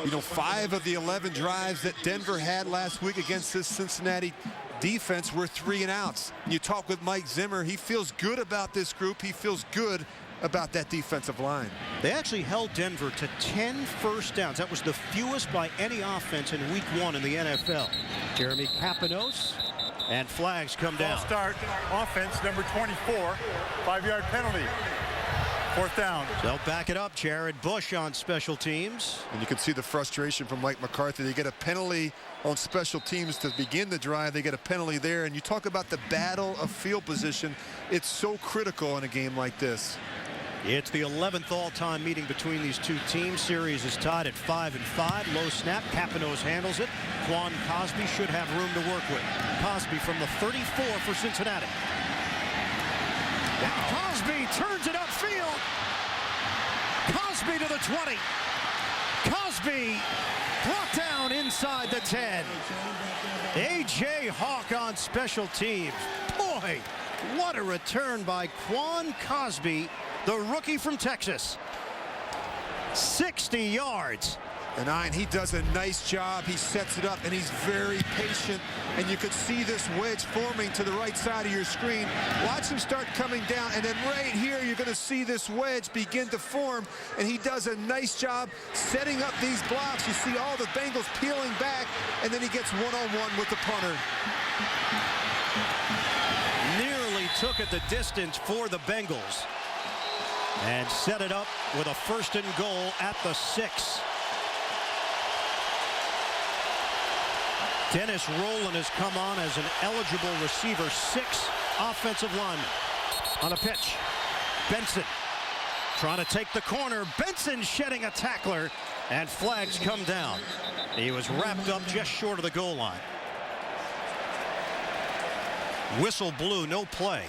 You know, 5 of the 11 drives that Denver had last week against this Cincinnati defense were 3-and-outs. You talk with Mike Zimmer, he feels good about this group. He feels good about that defensive line. They actually held Denver to 10 first downs. That was the fewest by any offense in week 1 in the NFL. Jeremy Kapanos, and flags come down. Start offense, number 24, 5-yard penalty. 4th down. They'll back it up. Jared Bush on special teams. And you can see the frustration from Mike McCarthy. They get a penalty on special teams to begin the drive. They get a penalty there. And you talk about the battle of field position. It's so critical in a game like this. It's the 11th all-time meeting between these two teams. Series is tied at 5-5. Low snap. Kapanos handles it. Quan Cosby should have room to work with. Cosby from the 34 for Cincinnati. And Cosby turns it upfield. Cosby to the 20. Cosby brought down inside the 10. A.J. Hawk on special teams. Boy, what a return by Quan Cosby, the rookie from Texas. 60 yards. And he does a nice job. He sets it up, and he's very patient. And you can see this wedge forming to the right side of your screen. Watch him start coming down, and then right here you're going to see this wedge begin to form. And he does a nice job setting up these blocks. You see all the Bengals peeling back, and then he gets one-on-one with the punter. Nearly took it the distance for the Bengals. And set it up with a 1st and goal at the 6. Dennis Rowland has come on as an eligible receiver. 6 offensive linemen on a pitch. Benson trying to take the corner. Benson shedding a tackler, and flags come down. He was wrapped up just short of the goal line. Whistle blew, no play.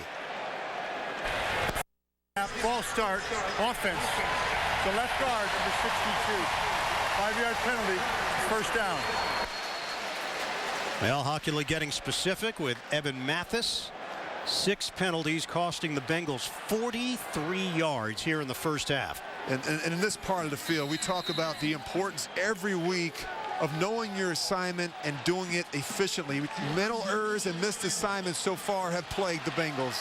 False start, offense. The left guard, number 62. 5-yard penalty, first down. Well, Hockley getting specific with Evan Mathis. 6 penalties costing the Bengals 43 yards here in the first half. And in this part of the field, we talk about the importance every week of knowing your assignment and doing it efficiently. Mental errors and missed assignments so far have plagued the Bengals.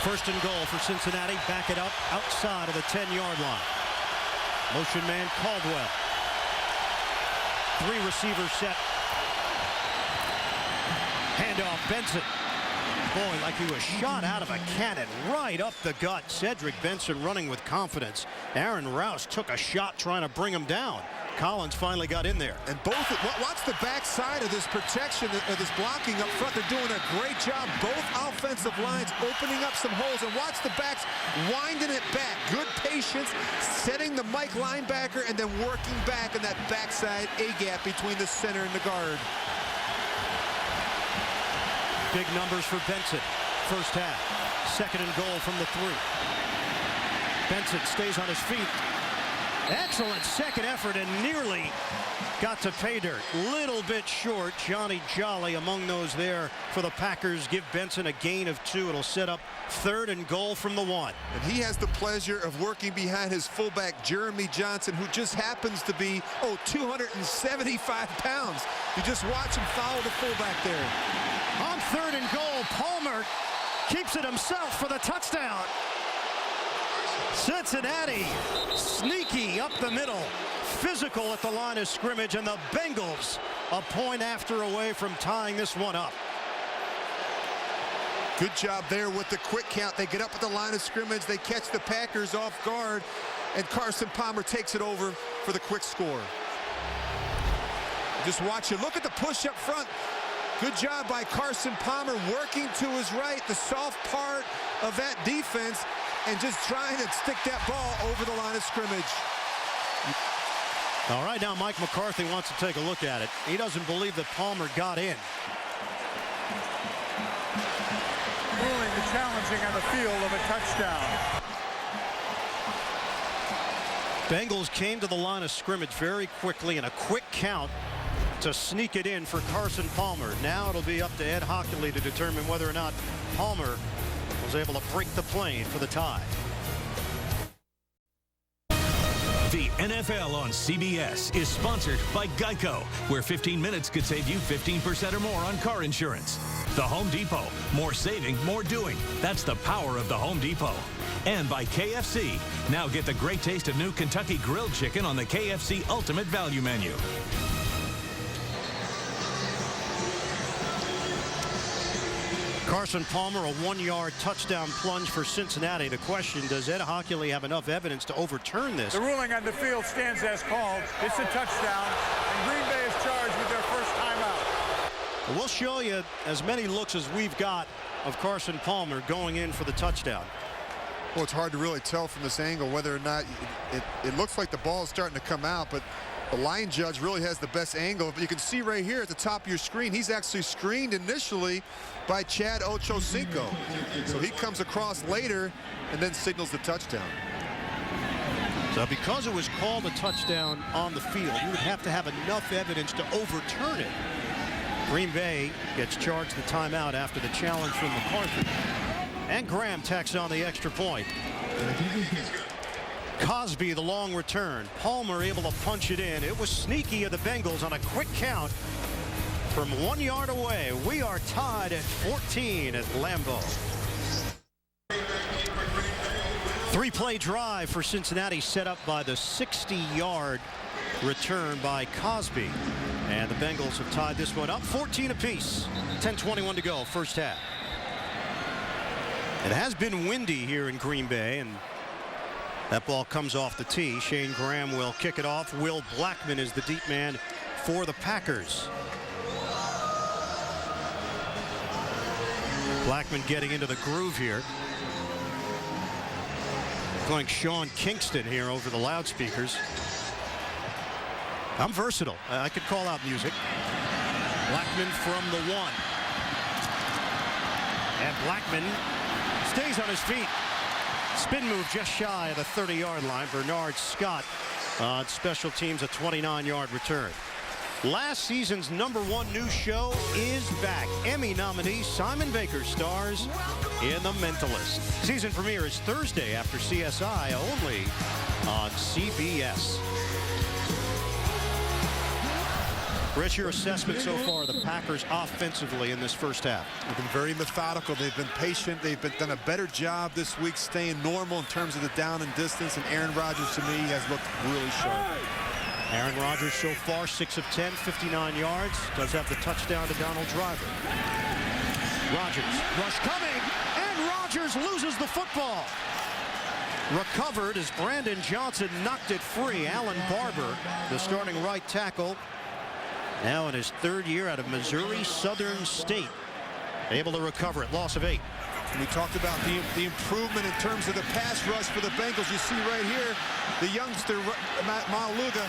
First and goal for Cincinnati. Back it up outside of the 10-yard line. Motion man Caldwell. 3 receivers set. Handoff Benson. Boy, like he was shot out of a cannon right up the gut. Cedric Benson running with confidence. Aaron Rouse took a shot trying to bring him down. Collins finally got in there. And both, watch the backside of this protection, of this blocking up front. They're doing a great job. Both offensive lines opening up some holes. And watch the backs winding it back. Good patience, setting the Mike linebacker and then working back in that backside A-gap between the center and the guard. Big numbers for Benson. First half. Second and goal from the 3. Benson stays on his feet. Excellent second effort and nearly got to pay dirt. Little bit short. Johnny Jolly among those there for the Packers. Give Benson a gain of 2. It'll set up third and goal from the 1. And he has the pleasure of working behind his fullback, Jeremy Johnson, who just happens to be, 275 pounds. You just watch him follow the fullback there. On third and goal, Palmer keeps it himself for the touchdown. Cincinnati sneaky up the middle, physical at the line of scrimmage, and the Bengals a point after away from tying this one up. Good job there with the quick count. They get up at the line of scrimmage, they catch the Packers off guard, and Carson Palmer takes it over for the quick score. Just watch it. Look at the push up front. Good job by Carson Palmer working to his right, the soft part of that defense, and just trying to stick that ball over the line of scrimmage. All right, now Mike McCarthy wants to take a look at it. He doesn't believe that Palmer got in. Ruling the challenging on the field of a touchdown. Bengals came to the line of scrimmage very quickly in a quick count to sneak it in for Carson Palmer. Now it'll be up to Ed Hockley to determine whether or not Palmer was able to break the plane for the tie. The NFL on CBS is sponsored by Geico, where 15 minutes could save you 15% or more on car insurance. The Home Depot, more saving, more doing. That's the power of the Home Depot. And by KFC. Now get the great taste of new Kentucky Grilled Chicken on the KFC Ultimate Value Menu. Carson Palmer, a 1-yard touchdown plunge for Cincinnati. The question, does Ed Hockley have enough evidence to overturn this? The ruling on the field stands as called. It's a touchdown, and Green Bay is charged with their first timeout. We'll show you as many looks as we've got of Carson Palmer going in for the touchdown. Well, it's hard to really tell from this angle whether or not it looks like the ball is starting to come out, but the line judge really has the best angle. But you can see right here at the top of your screen, he's actually screened initially by Chad Ochocinco. So he comes across later and then signals the touchdown. So because it was called a touchdown on the field, you would have to have enough evidence to overturn it. Green Bay gets charged the timeout after the challenge from McCarthy. And Graham tacks on the extra point. Cosby, the long return. Palmer able to punch it in. It was sneaky of the Bengals on a quick count from 1 yard away. We are tied at 14 at Lambeau. 3-play drive for Cincinnati set up by the 60-yard return by Cosby. And the Bengals have tied this one up 14 apiece. 10:21 to go, first half. It has been windy here in Green Bay, and that ball comes off the tee. Shane Graham will kick it off. Will Blackman is the deep man for the Packers. Blackman getting into the groove here. Going Sean Kingston here over the loudspeakers. I'm versatile. I could call out music. Blackman from the 1. And Blackman stays on his feet. Spin move just shy of the 30-yard line. Bernard Scott on special teams, a 29-yard return. Last season's #1 news show is back. Emmy nominee Simon Baker stars in The Mentalist. Season premiere is Thursday after CSI, only on CBS. Rich, your assessment so far of the Packers offensively in this first half? They've been very methodical. They've been patient. They've done a better job this week staying normal in terms of the down and distance. And Aaron Rodgers, to me, has looked really sharp. Aaron Rodgers so far 6 of 10, 59 yards. Does have the touchdown to Donald Driver. Rodgers, rush coming, and Rodgers loses the football. Recovered as Brandon Johnson knocked it free. Alan Barber, the starting right tackle, now in his 3rd year out of Missouri Southern State, able to recover it. Loss of 8. And we talked about the improvement in terms of the pass rush for the Bengals. You see right here, the youngster Maluga.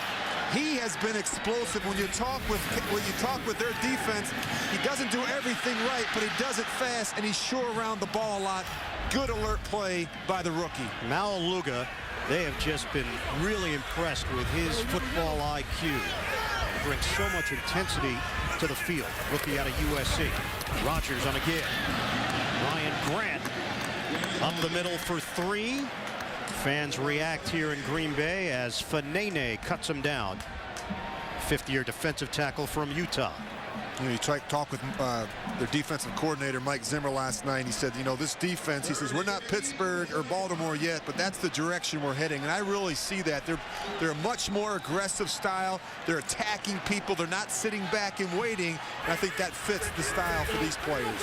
He has been explosive. When you talk with their defense, he doesn't do everything right, but he does it fast, and he's sure around the ball a lot. Good alert play by the rookie. Maluga, they have just been really impressed with his football IQ. He brings so much intensity to the field. Rookie out of USC. Rodgers on a give. Ryan Grant up the middle for 3. Fans react here in Green Bay as Fanene cuts him down. 5th-year defensive tackle from Utah. You know, you talk with their defensive coordinator, Mike Zimmer, last night. He said, you know, this defense, he says, we're not Pittsburgh or Baltimore yet, but that's the direction we're heading. And I really see that. They're a much more aggressive style. They're attacking people. They're not sitting back and waiting. And I think that fits the style for these players.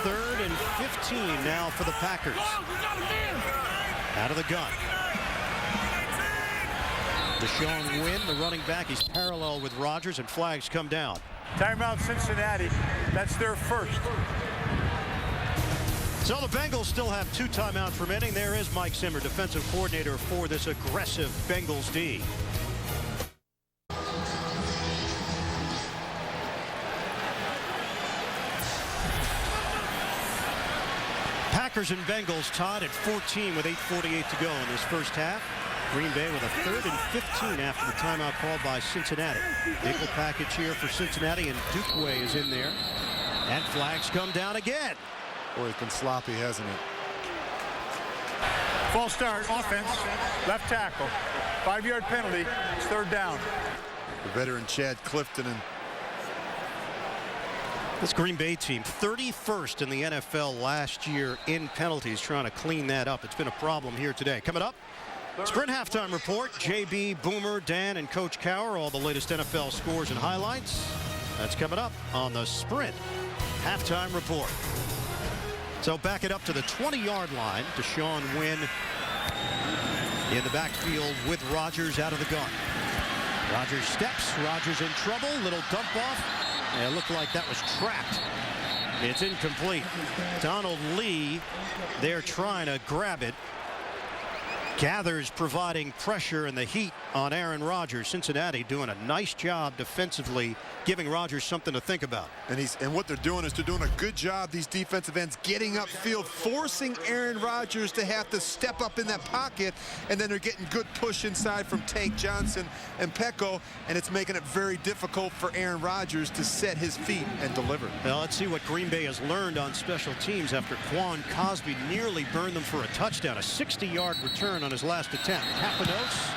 3rd and 15 now for the Packers. Out of the gun. Deshaun Wynn, the running back, he's parallel with Rodgers, and flags come down. Timeout Cincinnati. That's their first. So the Bengals still have 2 timeouts remaining. There is Mike Zimmer, defensive coordinator for this aggressive Bengals D. Packers and Bengals tied at 14 with 8:48 to go in this first half. Green Bay with a 3rd and 15 after the timeout called by Cincinnati. Nickel package here for Cincinnati, and Dukeway is in there. And flags come down again. Boy, it's been sloppy, hasn't it? False start, offense, left tackle. 5-yard penalty, it's 3rd down. The veteran Chad Clifton. And this Green Bay team, 31st in the NFL last year in penalties, trying to clean that up. It's been a problem here today. Coming up, Sprint halftime report. JB, Boomer, Dan, and Coach Cowher, all the latest NFL scores and highlights. That's coming up on the Sprint halftime report. So back it up to the 20-yard line. Deshaun Wynn in the backfield with Rodgers out of the gun. Rodgers steps. Rodgers in trouble. Little dump off. And it looked like that was trapped. It's incomplete. Donald Lee, they're trying to grab it. Gathers providing pressure and the heat on Aaron Rodgers. Cincinnati doing a nice job defensively, giving Rodgers something to think about. And what they're doing is they're doing a good job, these defensive ends, getting upfield, forcing Aaron Rodgers to have to step up in that pocket, and then they're getting good push inside from Tank Johnson and Pecco, and it's making it very difficult for Aaron Rodgers to set his feet and deliver. Well, let's see what Green Bay has learned on special teams after Quan Cosby nearly burned them for a touchdown. A 60-yard return on his last attempt. Kapanos,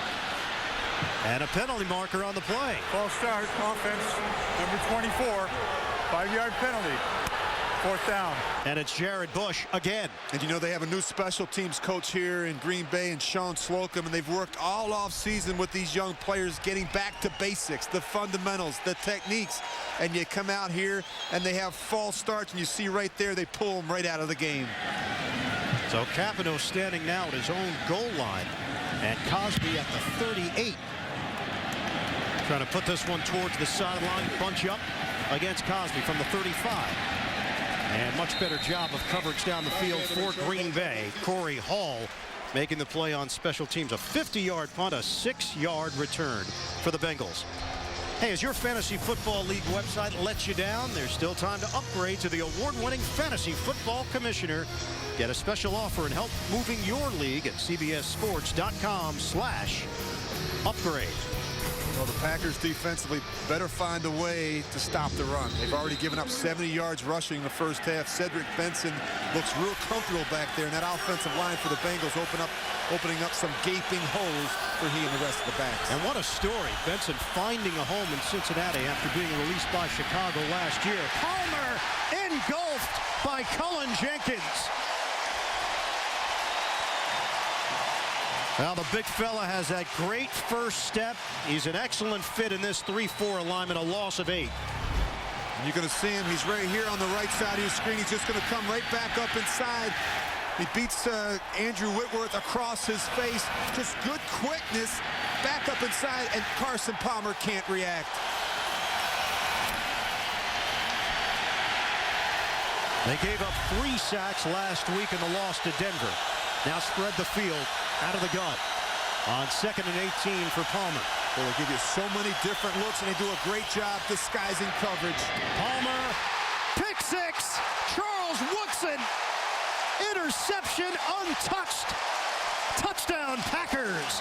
and a penalty marker on the play. False start, offense, number 24, 5-yard penalty, 4th down. And it's Jared Bush again. And you know, they have a new special teams coach here in Green Bay, and Sean Slocum, and they've worked all off season with these young players, getting back to basics, the fundamentals, the techniques. And you come out here and they have false starts, and you see right there, they pull them right out of the game. So Kapanos standing now at his own goal line, and Cosby at the 38. Trying to put this one towards the sideline, bunch up against Cosby from the 35. And much better job of coverage down the field for Green Bay. Corey Hall making the play on special teams. A 50-yard punt, a 6-yard return for the Bengals. Hey, as your fantasy football league website lets you down, there's still time to upgrade to the award-winning Fantasy Football Commissioner. Get a special offer and help moving your league at cbssports.com/upgrade. Well, the Packers defensively better find a way to stop the run. They've already given up 70 yards rushing in the first half. Cedric Benson looks real comfortable back there, and that offensive line for the Bengals opening up some gaping holes for he and the rest of the backs. And what a story. Benson finding a home in Cincinnati after being released by Chicago last year. Palmer engulfed by Cullen Jenkins. Well, the big fella has that great first step. He's an excellent fit in this 3-4 alignment, a loss of 8. You're going to see him. He's right here on the right side of your screen. He's just going to come right back up inside. He beats Andrew Whitworth across his face. Just good quickness. Back up inside, and Carson Palmer can't react. They gave up 3 sacks last week in the loss to Denver. Now spread the field out of the gun on 2nd and 18 for Palmer. Well, they give you so many different looks, and they do a great job disguising coverage. Palmer, pick 6. Charles Woodson, interception untouched. Touchdown, Packers.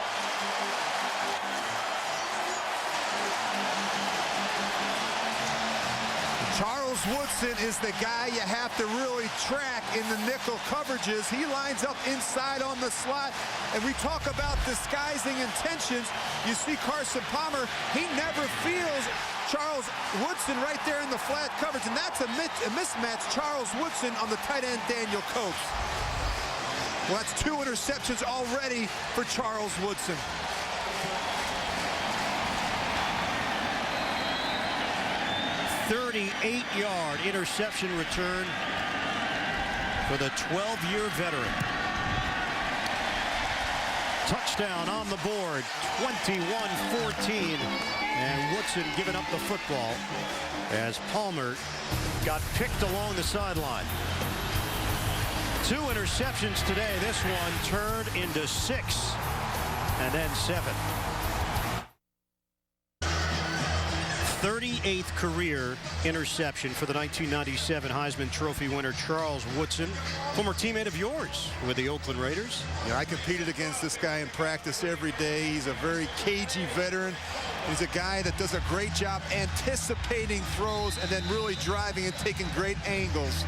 Charles Woodson is the guy you have to really track in the nickel coverages. He lines up inside on the slot, and we talk about disguising intentions. You see Carson Palmer, he never feels Charles Woodson right there in the flat coverage, and that's a mismatch. Charles Woodson on the tight end, Daniel Coates. Well, that's 2 interceptions already for Charles Woodson. 38-yard interception return for the 12-year veteran. Touchdown on the board, 21-14, and Woodson giving up the football as Palmer got picked along the sideline. 2 interceptions today. This one turned into 6 and then 7. 38th career interception for the 1997 Heisman Trophy winner Charles Woodson, former teammate of yours with the Oakland Raiders. Yeah, I competed against this guy in practice every day. He's a very cagey veteran. He's a guy that does a great job anticipating throws and then really driving and taking great angles.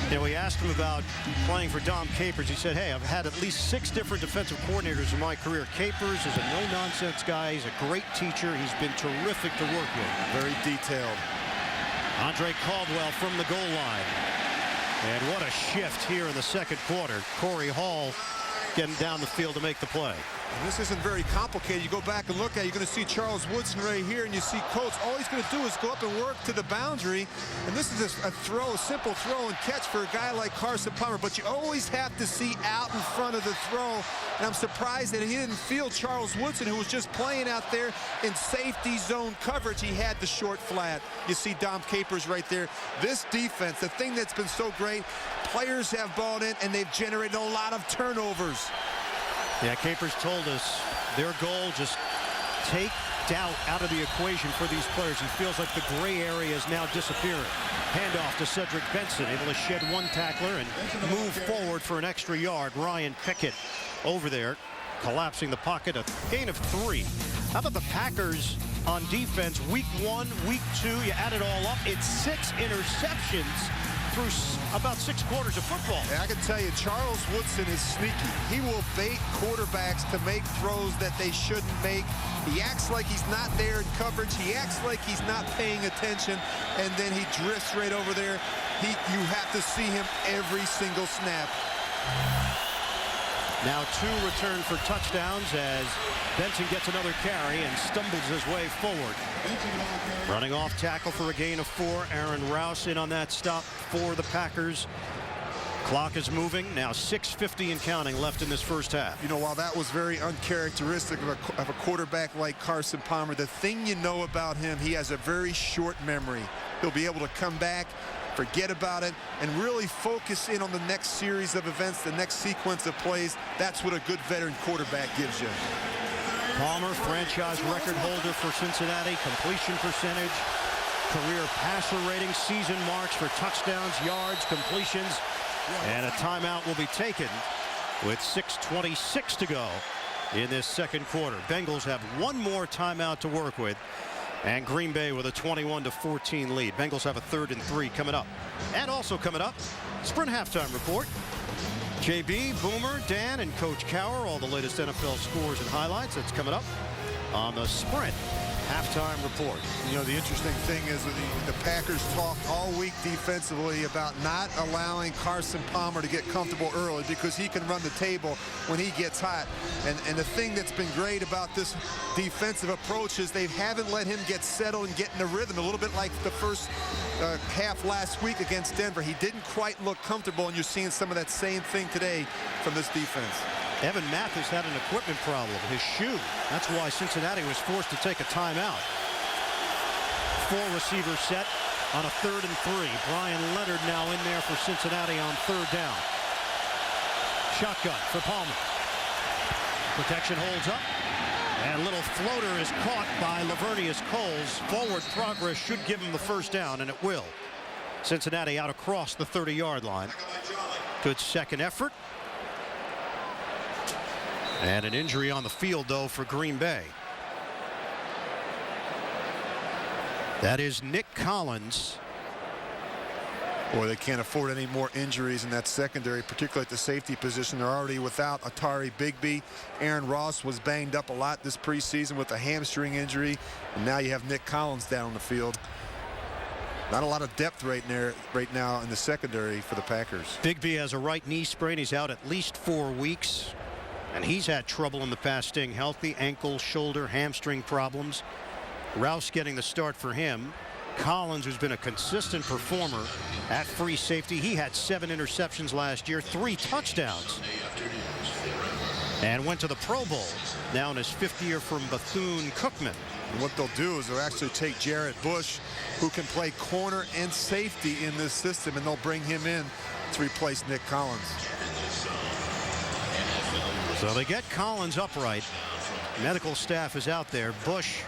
You know, we asked him about playing for Dom Capers. He said, hey, I've had at least 6 different defensive coordinators in my career. Capers is a no-nonsense guy. He's a great teacher. He's been terrific to work with. Very detailed. Andre Caldwell from the goal line. And what a shift here in the second quarter. Corey Hall getting down the field to make the play. And this isn't very complicated. You go back and look at it, you're going to see Charles Woodson right here, and you see Coates. All he's going to do is go up and work to the boundary. And this is a throw, a simple throw and catch for a guy like Carson Palmer. But you always have to see out in front of the throw. And I'm surprised that he didn't feel Charles Woodson, who was just playing out there in safety zone coverage. He had the short flat. You see Dom Capers right there. This defense, the thing that's been so great, players have bought in, and they've generated a lot of turnovers. Yeah, Capers told us their goal, just take doubt out of the equation for these players. He feels like the gray area is now disappearing. Handoff to Cedric Benson, able to shed 1 tackler and move forward for an extra yard. Ryan Pickett over there, collapsing the pocket, a gain of 3. How about the Packers on defense? Week 1, week 2, you add it all up, it's 6 interceptions through about 6 quarters of football. Yeah, I can tell you, Charles Woodson is sneaky. He will bait quarterbacks to make throws that they shouldn't make. He acts like he's not there in coverage. He acts like he's not paying attention, and then he drifts right over there. You have to see him every single snap. Now 2 return for touchdowns as Benson gets another carry and stumbles his way forward. Running off tackle for a gain of 4. Aaron Rouse in on that stop for the Packers. Clock is moving. Now 6:50 and counting left in this first half. You know, while that was very uncharacteristic of a quarterback like Carson Palmer, the thing you know about him, he has a very short memory. He'll be able to come back, forget about it, and really focus in on the next series of events, the next sequence of plays. That's what a good veteran quarterback gives you. Palmer, franchise record holder for Cincinnati, completion percentage, career passer rating, season marks for touchdowns, yards, completions, and a timeout will be taken with 6:26 to go in this second quarter. Bengals have one more timeout to work with, and Green Bay with a 21-14 lead. Bengals have a 3rd and 3 coming up. And also coming up, Sprint halftime report. JB, Boomer, Dan, and Coach Cowher, all the latest NFL scores and highlights. That's coming up on the Sprint halftime report. You know, the interesting thing is the Packers talked all week defensively about not allowing Carson Palmer to get comfortable early because he can run the table when he gets hot. And the thing that's been great about this defensive approach is they haven't let him get settled and get in the rhythm, a little bit like the first half last week against Denver. He didn't quite look comfortable, and you're seeing some of that same thing today from this defense. Evan Mathis had an equipment problem, his shoe. That's why Cincinnati was forced to take a timeout. 4 receivers set on a 3rd and 3. Brian Leonard now in there for Cincinnati on 3rd down. Shotgun for Palmer. Protection holds up. And a little floater is caught by Lavernius Coles. Forward progress should give him the 1st down, and it will. Cincinnati out across the 30-yard line. Good second effort. And an injury on the field, though, for Green Bay. That is Nick Collins. Boy, they can't afford any more injuries in that secondary, particularly at the safety position. They're already without Atari Bigby. Aaron Ross was banged up a lot this preseason with a hamstring injury. And now you have Nick Collins down on the field. Not a lot of depth right now in the secondary for the Packers. Bigby has a right knee sprain. He's out at least 4 weeks. And he's had trouble in the past staying healthy. Ankle, shoulder, hamstring problems. Rouse getting the start for him. Collins, who's been a consistent performer at free safety. He had 7 interceptions last year, 3 touchdowns. And went to the Pro Bowl. Now in his 5th year from Bethune-Cookman. And what they'll do is they'll actually take Jarrett Bush, who can play corner and safety in this system, and they'll bring him in to replace Nick Collins. So they get Collins upright. Medical staff is out there. Bush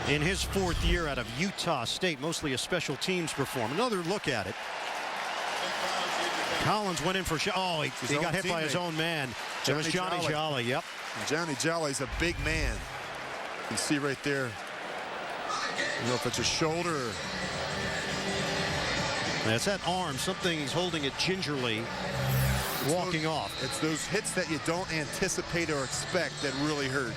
in his 4th year out of Utah State, mostly a special teams performer. Another look at it. Collins went in for he got hit by his own man. It was Johnny Jolly. Yep. And Johnny Jolly's a big man. You can see right there. You know if it's a shoulder. That's that arm. Something's holding it gingerly. Walking off. It's those hits that you don't anticipate or expect that really hurt.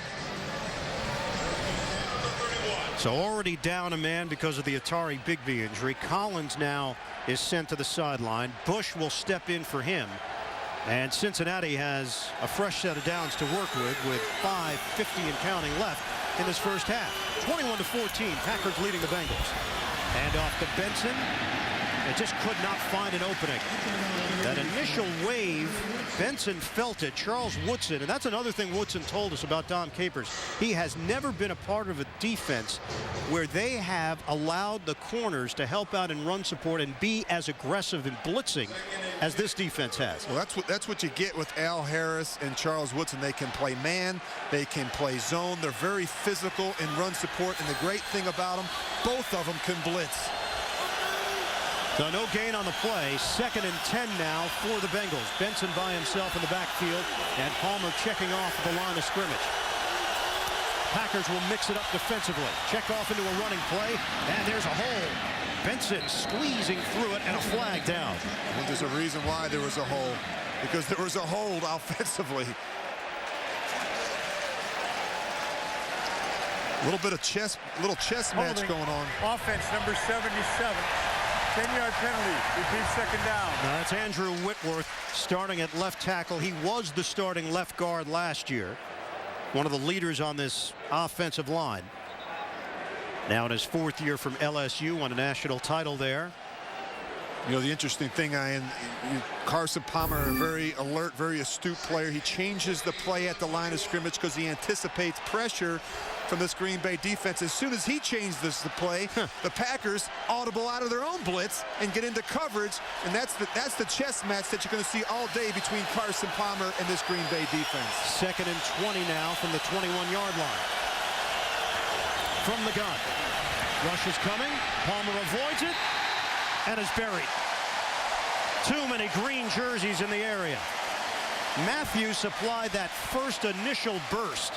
So already down a man because of the Atari Bigby injury. Collins now is sent to the sideline. Bush will step in for him. And Cincinnati has a fresh set of downs to work with 5:50 and counting left in this first half. 21-14, Packers leading the Bengals. And off to Benson. It just could not find an opening. That initial wave, Benson felt it. Charles Woodson, and that's another thing Woodson told us about Dom Capers. He has never been a part of a defense where they have allowed the corners to help out in run support and be as aggressive in blitzing as this defense has. Well, that's what you get with Al Harris and Charles Woodson. They can play man, they can play zone. They're very physical in run support, and the great thing about them, both of them can blitz. So no gain on the play. 2nd and 10 now for the Bengals. Benson by himself in the backfield, and Palmer checking off the line of scrimmage. Packers will mix it up defensively. Check off into a running play, and there's a hole. Benson squeezing through it, and a flag down. I think there's a reason why there was a hole, because there was a hold offensively. A little bit of chess match going on. Offense number 77. 10-yard penalty. Repeat 2nd down. Now that's Andrew Whitworth starting at left tackle. He was the starting left guard last year. One of the leaders on this offensive line. Now in his 4th year from LSU, won a national title there. You know, the interesting thing, Ian, Carson Palmer, a very alert, very astute player. He changes the play at the line of scrimmage because he anticipates pressure from this Green Bay defense. As soon as he changed the play, the Packers audible out of their own blitz and get into coverage, and that's the chess match that you're going to see all day between Carson Palmer and this Green Bay defense. 2nd and 20 now from the 21-yard line. From the gun. Rush is coming. Palmer avoids it and is buried. Too many green jerseys in the area. Matthews supplied that first initial burst.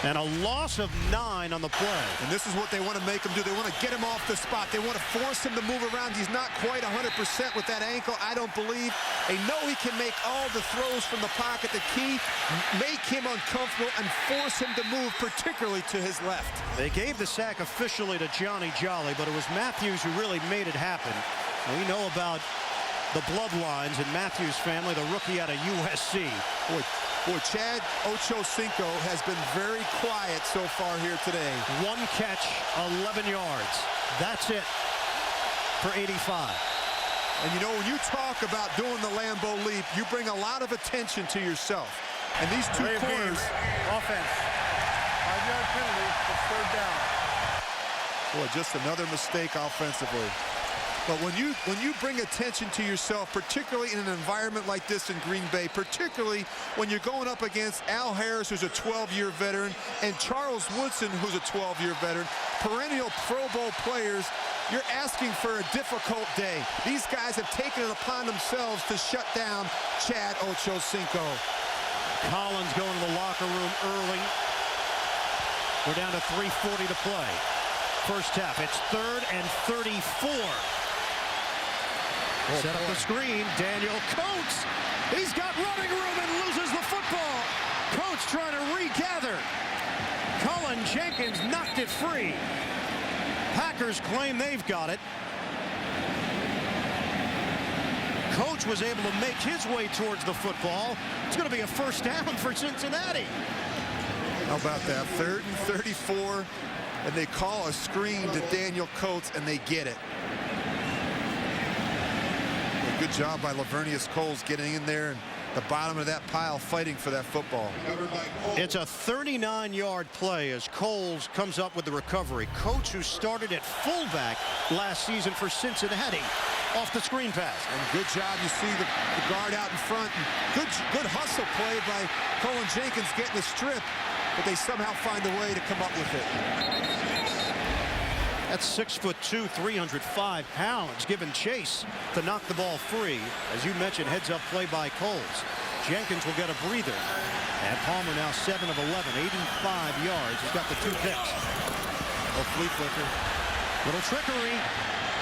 And a loss of 9 on the play. And this is what they want to make him do. They want to get him off the spot. They want to force him to move around. He's not quite 100% with that ankle, I don't believe. They know he can make all the throws from the pocket. The key, make him uncomfortable and force him to move, particularly to his left. They gave the sack officially to Johnny Jolly, but it was Matthews who really made it happen. We know about the bloodlines in Matthews' family, the rookie out of USC. Boy, Chad Ochocinco has been very quiet so far here today. 1 catch, 11 yards. That's it for 85. And you know, when you talk about doing the Lambeau leap, you bring a lot of attention to yourself. And these two corners. Offense. 5-yard penalty, it's 3rd down. Boy, just another mistake offensively. But when you bring attention to yourself, particularly in an environment like this in Green Bay, particularly when you're going up against Al Harris, who's a 12-year veteran, and Charles Woodson, who's a 12-year veteran, perennial Pro Bowl players, you're asking for a difficult day. These guys have taken it upon themselves to shut down Chad Ochocinco. Collins going to the locker room early. We're down to 3:40 to play. First half, it's 3rd and 34. Set up the screen, Daniel Coates. He's got running room and loses the football. Coates trying to regather. Cullen Jenkins knocked it free. Packers claim they've got it. Coates was able to make his way towards the football. It's going to be a first down for Cincinnati. How about that? 3rd and 34, and they call a screen to Daniel Coates, and they get it. Good job by Lavernius Coles getting in there and the bottom of that pile fighting for that football. It's a 39-yard play as Coles comes up with the recovery. Coates, who started at fullback last season for Cincinnati, off the screen pass. And good job. You see the guard out in front. And good hustle play by Cullen Jenkins getting the strip, but they somehow find a way to come up with it. That's 6'2", 305 pounds, giving chase to knock the ball free. As you mentioned, heads-up play by Coles. Jenkins will get a breather. And Palmer now 7 of 11, 85 yards. He's got the 2 picks. Oh, flea flicker. Little trickery.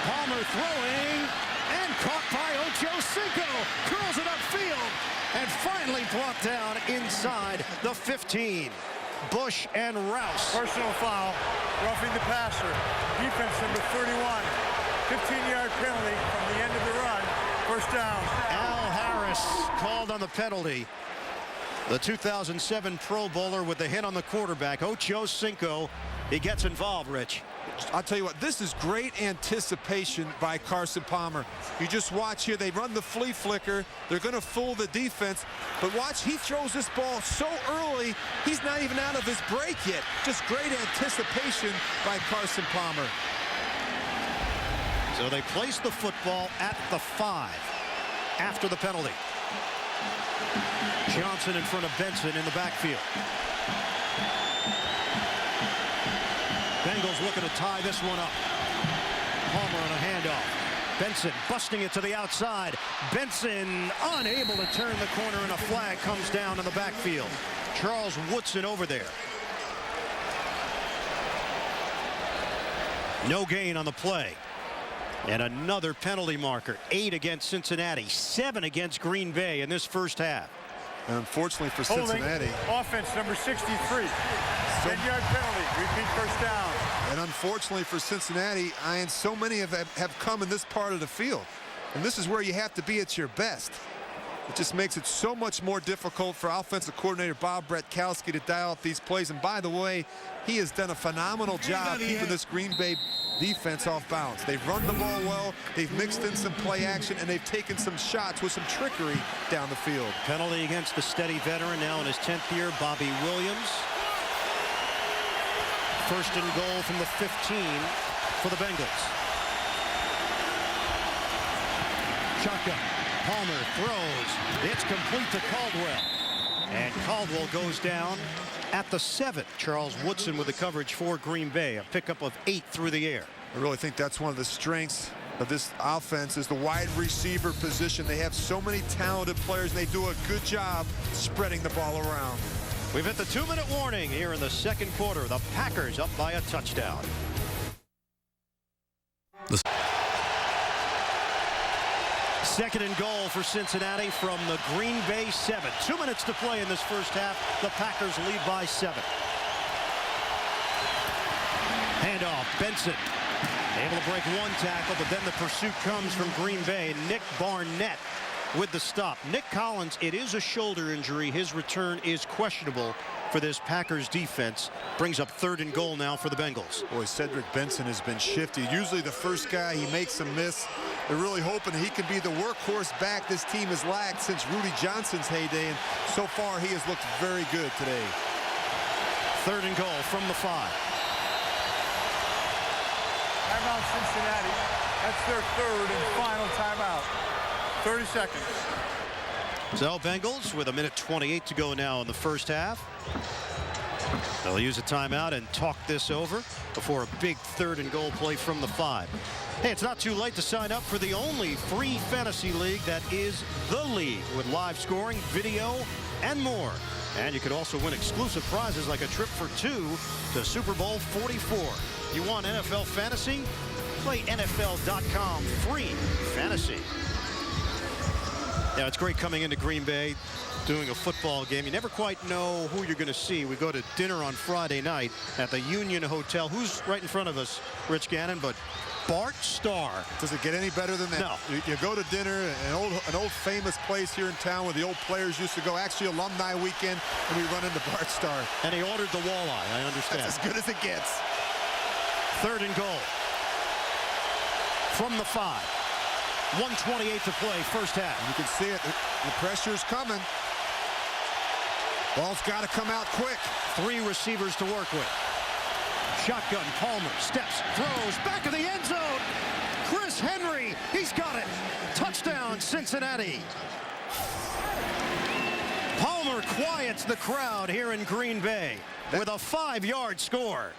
Palmer throwing, and caught by Ochocinco. Curls it upfield, and finally brought down inside the 15. Bush and Rouse. Personal foul, roughing the passer. Defense number 31. 15-yard penalty from the end of the run. First down. Al Harris called on the penalty. The 2007 Pro Bowler with the hit on the quarterback. Ochocinco, he gets involved, Rich. I'll tell you what, this is great anticipation by Carson Palmer. You just watch here, they run the flea flicker. They're going to fool the defense. But watch, he throws this ball so early, he's not even out of his break yet. Just great anticipation by Carson Palmer. So they place the football at the 5 after the penalty. Johnson in front of Benson in the backfield. Bengals looking to tie this one up. Palmer on a handoff. Benson busting it to the outside. Benson unable to turn the corner, and a flag comes down in the backfield. Charles Woodson over there. No gain on the play. And another penalty marker. 8 against Cincinnati, 7 against Green Bay in this first half. And unfortunately for Cincinnati. Offense number 63. 10-yard penalty. Repeat first down. And unfortunately for Cincinnati, Ian, so many have come in this part of the field. And this is where you have to be at your best. It just makes it so much more difficult for offensive coordinator Bob Bretkowski to dial up these plays. And by the way, he has done a phenomenal job keeping this Green Bay defense off bounds. They've run the ball well, they've mixed in some play action, and they've taken some shots with some trickery down the field. Penalty against the steady veteran now in his 10th year, Bobby Williams. First and goal from the 15 for the Bengals. Shotgun. Palmer throws. It's complete to Caldwell. And Caldwell goes down at the 7. Charles Woodson with the coverage for Green Bay. A pickup of 8 through the air. I really think that's one of the strengths of this offense is the wide receiver position. They have so many talented players, and they do a good job spreading the ball around. We've hit the 2-minute warning here in the second quarter. The Packers up by a touchdown. Second and goal for Cincinnati from the Green Bay 7. 2 minutes to play in this first half. The Packers lead by 7. Handoff, Benson. Able to break one tackle, but then the pursuit comes from Green Bay. Nick Barnett with the stop. Nick Collins, it is a shoulder injury. His return is questionable for this Packers defense. Brings up 3rd and goal now for the Bengals. Boy, Cedric Benson has been shifty. Usually the first guy, he makes a miss. They're really hoping he can be the workhorse back this team has lacked since Rudy Johnson's heyday, and so far he has looked very good today. 3rd and goal from the 5. Timeout Cincinnati. That's their 3rd and final timeout. 30 seconds. So Bengals with 1:28 to go now in the first half. They'll use a timeout and talk this over before a big 3rd and goal play from the 5. Hey, it's not too late to sign up for the only free fantasy league that is The League, with live scoring, video, and more. And you could also win exclusive prizes like a trip for 2 to Super Bowl 44. You want NFL fantasy? Play NFL.com free fantasy. Yeah, it's great coming into Green Bay, doing a football game. You never quite know who you're going to see. We go to dinner on Friday night at the Union Hotel. Who's right in front of us, Rich Gannon? But Bart Starr. Does it get any better than that? No. You go to dinner, an old famous place here in town where the old players used to go, actually alumni weekend, and we run into Bart Starr. And he ordered the walleye, I understand. That's as good as it gets. 3rd and goal from the 5. 1:28 to play, first half. You can see it. The pressure's coming. Ball's got to come out quick. 3 receivers to work with. Shotgun, Palmer, steps, throws, back of the end zone. Chris Henry, he's got it. Touchdown, Cincinnati. Palmer quiets the crowd here in Green Bay with a 5-yard score.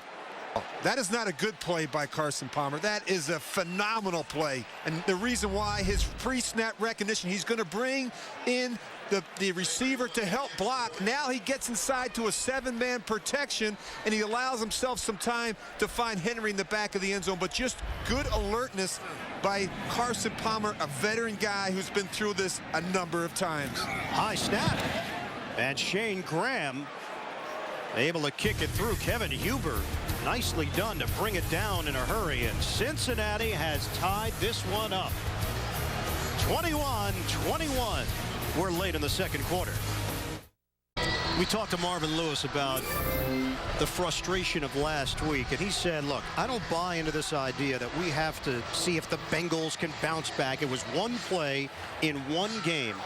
That is not a good play by Carson Palmer. That is a phenomenal play. And the reason why, his pre-snap recognition, he's going to bring in the receiver to help block. Now he gets inside to a 7-man protection, and he allows himself some time to find Henry in the back of the end zone. But just good alertness by Carson Palmer, a veteran guy who's been through this a number of times. High snap. And Shane Graham able to kick it through. Kevin Huber, nicely done to bring it down in a hurry. And Cincinnati has tied this one up. 21-21. We're late in the second quarter. We talked to Marvin Lewis about the frustration of last week, and he said, look, I don't buy into this idea that we have to see if the Bengals can bounce back. It was one play in one game.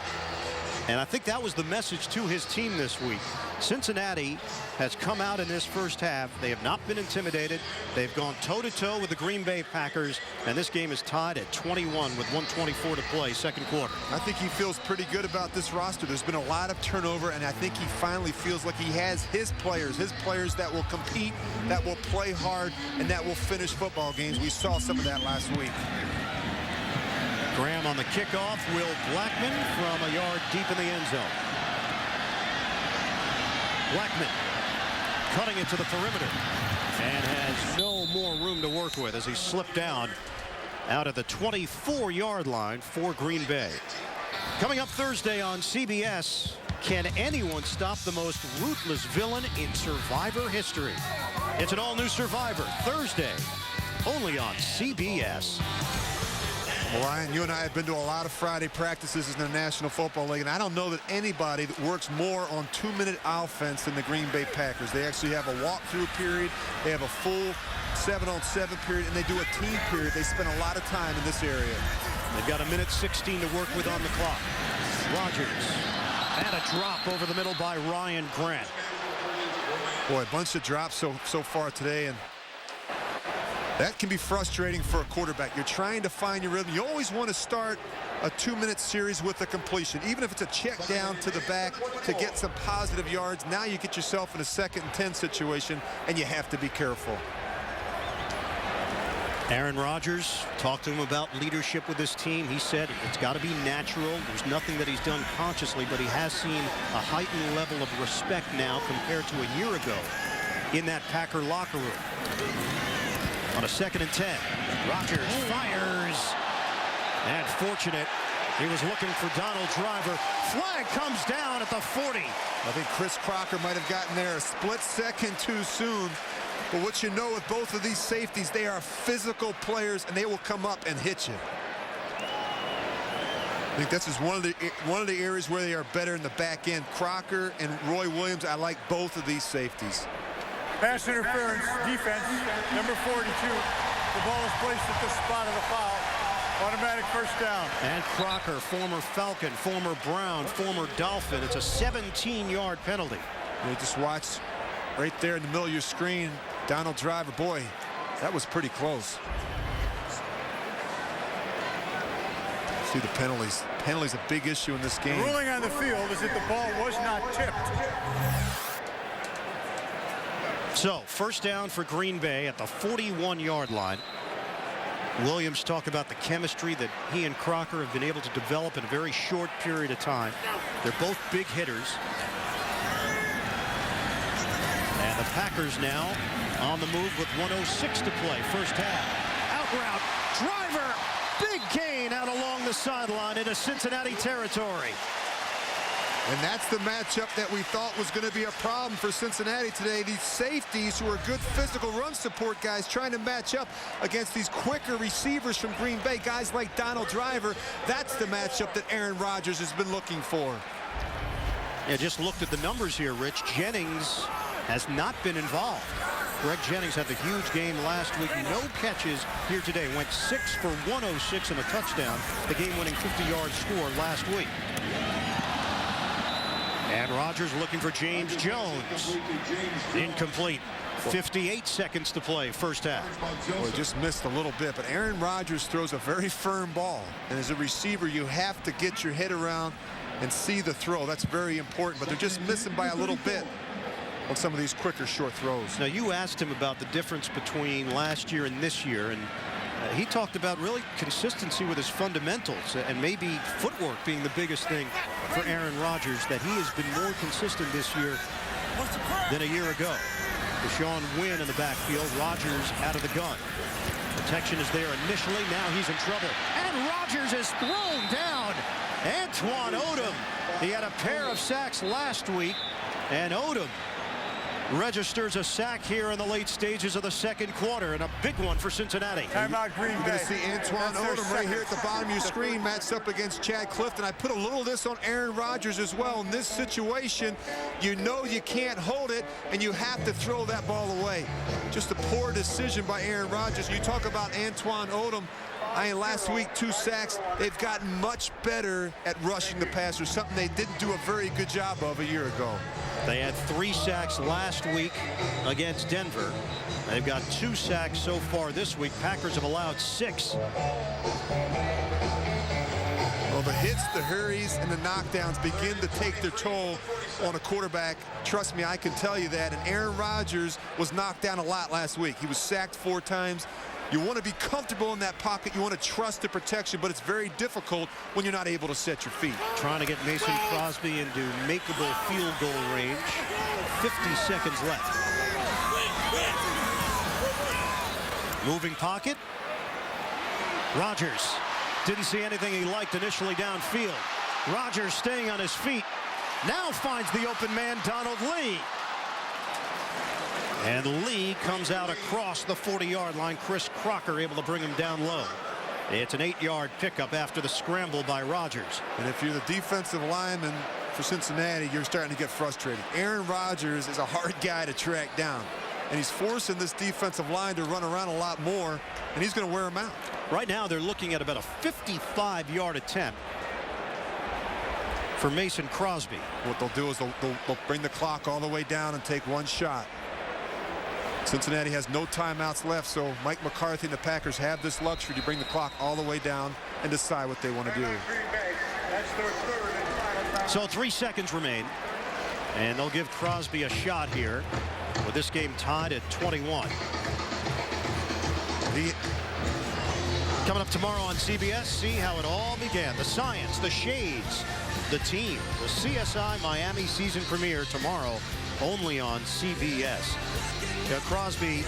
And I think that was the message to his team this week. Cincinnati has come out in this first half. They have not been intimidated. They've gone toe-to-toe with the Green Bay Packers, and this game is tied at 21 with 1:24 to play, second quarter. I think he feels pretty good about this roster. There's been a lot of turnover, and I think he finally feels like he has his players that will compete, that will play hard, and that will finish football games. We saw some of that last week. Graham on the kickoff. Will Blackman from a yard deep in the end zone. Blackman cutting it to the perimeter and has no more room to work with as he slipped down out at the 24-yard line for Green Bay. Coming up Thursday on CBS, can anyone stop the most ruthless villain in Survivor history? It's an all-new Survivor Thursday, only on CBS. Well, Ryan, you and I have been to a lot of Friday practices in the National Football League, and I don't know that anybody that works more on 2-minute offense than the Green Bay Packers. They actually have a walkthrough period. They have a full 7-on-7 period, and they do a team period. They spend a lot of time in this area. They've got 1:16 to work with on the clock. Rodgers, and a drop over the middle by Ryan Grant. Boy, a bunch of drops so far today, and that can be frustrating for a quarterback. You're trying to find your rhythm. You always want to start a 2-minute series with a completion, even if it's a check down to the back to get some positive yards. Now you get yourself in a 2nd and 10 situation, and you have to be careful. Aaron Rodgers talked to him about leadership with this team. He said it's got to be natural. There's nothing that he's done consciously, but he has seen a heightened level of respect now compared to a year ago in that Packer locker room. On a 2nd and 10, Rodgers fires. And fortunate, he was looking for Donald Driver. Flag comes down at the 40. I think Chris Crocker might have gotten there a split second too soon. But what you know with both of these safeties, they are physical players, and they will come up and hit you. I think this is one of the areas where they are better in the back end. Crocker and Roy Williams, I like both of these safeties. Pass interference, defense, number 42. The ball is placed at the spot of the foul. Automatic first down. And Crocker, former Falcon, former Brown, former Dolphin. It's a 17-yard penalty. You just watch right there in the middle of your screen, Donald Driver. Boy, that was pretty close. See the penalties. Penalties a big issue in this game. The ruling on the field is that the ball was not tipped. So, first down for Green Bay at the 41-yard line. Williams talked about the chemistry that he and Crocker have been able to develop in a very short period of time. They're both big hitters. And the Packers now on the move with 1:06 to play. First half. Out route. Driver. Big gain out along the sideline into Cincinnati territory. And that's the matchup that we thought was going to be a problem for Cincinnati today. These safeties who are good physical run support guys trying to match up against these quicker receivers from Green Bay, guys like Donald Driver. That's the matchup that Aaron Rodgers has been looking for. Yeah, just looked at the numbers here, Rich. Jennings has not been involved. Greg Jennings had the huge game last week. No catches here today. Went 6 for 106 and a touchdown. The game-winning 50-yard score last week. And Rodgers looking for James Jones. Incomplete. 58 seconds to play, first half. Boy, just missed a little bit, but Aaron Rodgers throws a very firm ball. And as a receiver, you have to get your head around and see the throw. That's very important, but they're just missing by a little bit on some of these quicker short throws. Now, you asked him about the difference between last year and this year, and he talked about really consistency with his fundamentals and maybe footwork being the biggest thing for Aaron Rodgers, that he has been more consistent this year than a year ago. Deshaun Wynn in the backfield, Rodgers out of the gun. Protection is there initially, now he's in trouble. And Rodgers is thrown down. Antoine Odom, he had a pair of sacks last week, and Odom registers a sack here in the late stages of the second quarter, and a big one for Cincinnati. Timeout, Green Bay. You're going to see Antoine Odom right here at the bottom of your screen matched up against Chad Clifton. I put a little of this on Aaron Rodgers as well. In this situation, you know you can't hold it, and you have to throw that ball away. Just a poor decision by Aaron Rodgers. You talk about Antoine Odom. Last week, 2 sacks. They've gotten much better at rushing the passer, something they didn't do a very good job of a year ago. They had 3 sacks last week against Denver. They've got 2 sacks so far this week. Packers have allowed 6. Well, the hits, the hurries, and the knockdowns begin to take their toll on a quarterback. Trust me, I can tell you that. And Aaron Rodgers was knocked down a lot last week. He was sacked 4 times. You want to be comfortable in that pocket. You want to trust the protection, but it's very difficult when you're not able to set your feet. Trying to get Mason Crosby into makeable field goal range. 50 seconds left. Moving pocket. Rodgers didn't see anything he liked initially downfield. Rodgers staying on his feet. Now finds the open man, Donald Lee. And Lee comes out across the 40-yard line. Chris Crocker able to bring him down low. It's an 8-yard pickup after the scramble by Rodgers. And if you're the defensive lineman for Cincinnati, you're starting to get frustrated. Aaron Rodgers is a hard guy to track down, and he's forcing this defensive line to run around a lot more, and he's going to wear him out. Right now they're looking at about a 55-yard attempt for Mason Crosby. What they'll do is they'll bring the clock all the way down and take one shot. Cincinnati has no timeouts left, so Mike McCarthy and the Packers have this luxury to bring the clock all the way down and decide what they want to do. So 3 seconds remain, and they'll give Crosby a shot here with this game tied at 21. Coming up tomorrow on CBS, see how it all began. The science, the shades, the team, the CSI Miami season premiere tomorrow only on CBS. Crosby,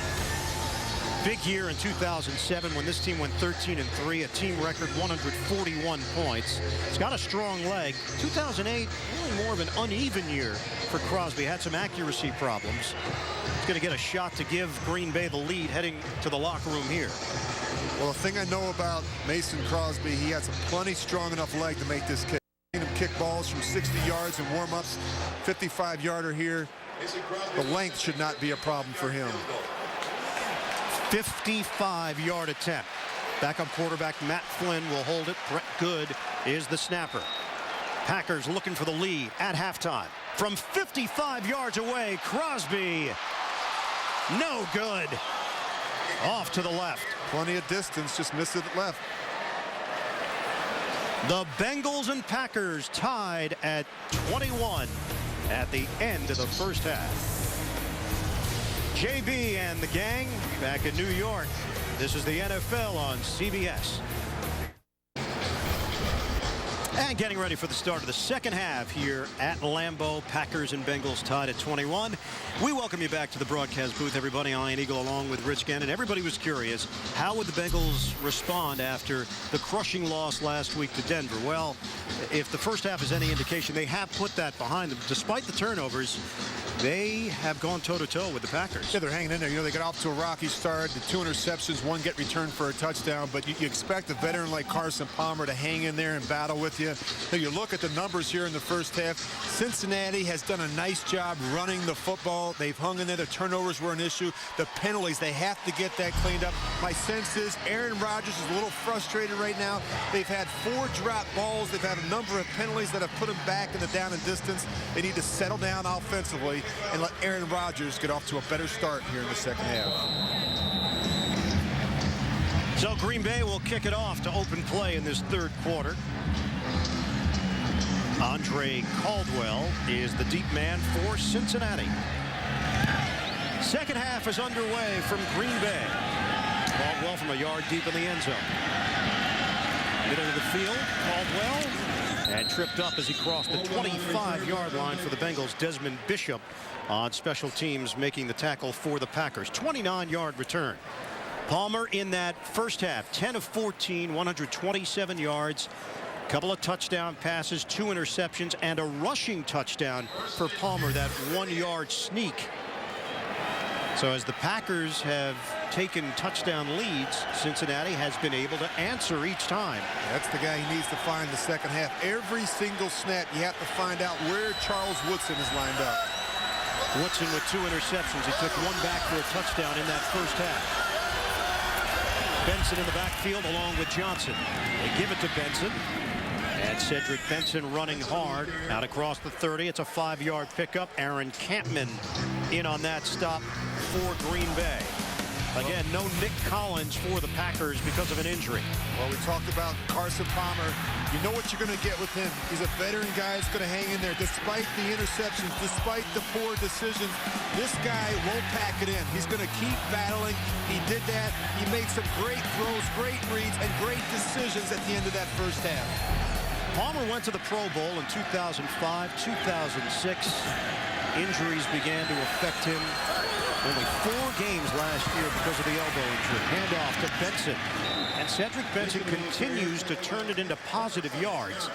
big year in 2007 when this team went 13-3, a team record 141 points. He's got a strong leg. 2008, really more of an uneven year for Crosby. Had some accuracy problems. He's going to get a shot to give Green Bay the lead heading to the locker room here. Well, the thing I know about Mason Crosby, he has a plenty strong enough leg to make this kick. Seen him kick balls from 60 yards in warm-ups, 55-yarder here. The length should not be a problem for him. 55-yard attempt. Backup quarterback Matt Flynn will hold it. Brett Good is the snapper. Packers looking for the lead at halftime. From 55 yards away, Crosby, no good. Off to the left. Plenty of distance, just missed it left. The Bengals and Packers tied at 21 at the end of the first half. JB and the gang back in New York. This is the NFL on CBS. And getting ready for the start of the second half here at Lambeau. Packers and Bengals tied at 21. We welcome you back to the broadcast booth, everybody. Ian Eagle along with Rich Gannon. Everybody was curious, how would the Bengals respond after the crushing loss last week to Denver? Well, if the first half is any indication, they have put that behind them. Despite the turnovers, they have gone toe-to-toe with the Packers. Yeah, they're hanging in there. You know, they got off to a rocky start. The 2 interceptions, 1 get returned for a touchdown. But you expect a veteran like Carson Palmer to hang in there and battle with you. Now, you look at the numbers here in the first half. Cincinnati has done a nice job running the football. They've hung in there. The turnovers were an issue. The penalties, they have to get that cleaned up. My sense is Aaron Rodgers is a little frustrated right now. They've had 4 drop balls. They've had a number of penalties that have put them back in the down and distance. They need to settle down offensively and let Aaron Rodgers get off to a better start here in the second half. So Green Bay will kick it off to open play in this third quarter. Andre Caldwell is the deep man for Cincinnati. Second half is underway from Green Bay. Caldwell from a yard deep in the end zone. Middle of the field, Caldwell, and tripped up as he crossed the 25-yard line for the Bengals. Desmond Bishop on special teams making the tackle for the Packers. 29-yard return. Palmer in that first half, 10 of 14, 127 yards. Couple of touchdown passes, 2 interceptions, and a rushing touchdown for Palmer, that 1-yard sneak. So as the Packers have taken touchdown leads, Cincinnati has been able to answer each time. That's the guy he needs to find the second half. Every single snap, you have to find out where Charles Woodson is lined up. Woodson with 2 interceptions. He took 1 back for a touchdown in that first half. Benson in the backfield along with Johnson. They give it to Benson. And Cedric Benson running hard out across the 30. It's a 5-yard pickup. Aaron Campman in on that stop for Green Bay. Again, no Nick Collins for the Packers because of an injury. Well, we talked about Carson Palmer. You know what you're going to get with him. He's a veteran guy that's going to hang in there. Despite the interceptions, despite the poor decisions, this guy won't pack it in. He's going to keep battling. He did that. He made some great throws, great reads, and great decisions at the end of that first half. Palmer went to the Pro Bowl in 2005, 2006. Injuries began to affect him. Only 4 games last year because of the elbow injury. Handoff to Benson. And Cedric Benson continues to turn it into positive yards.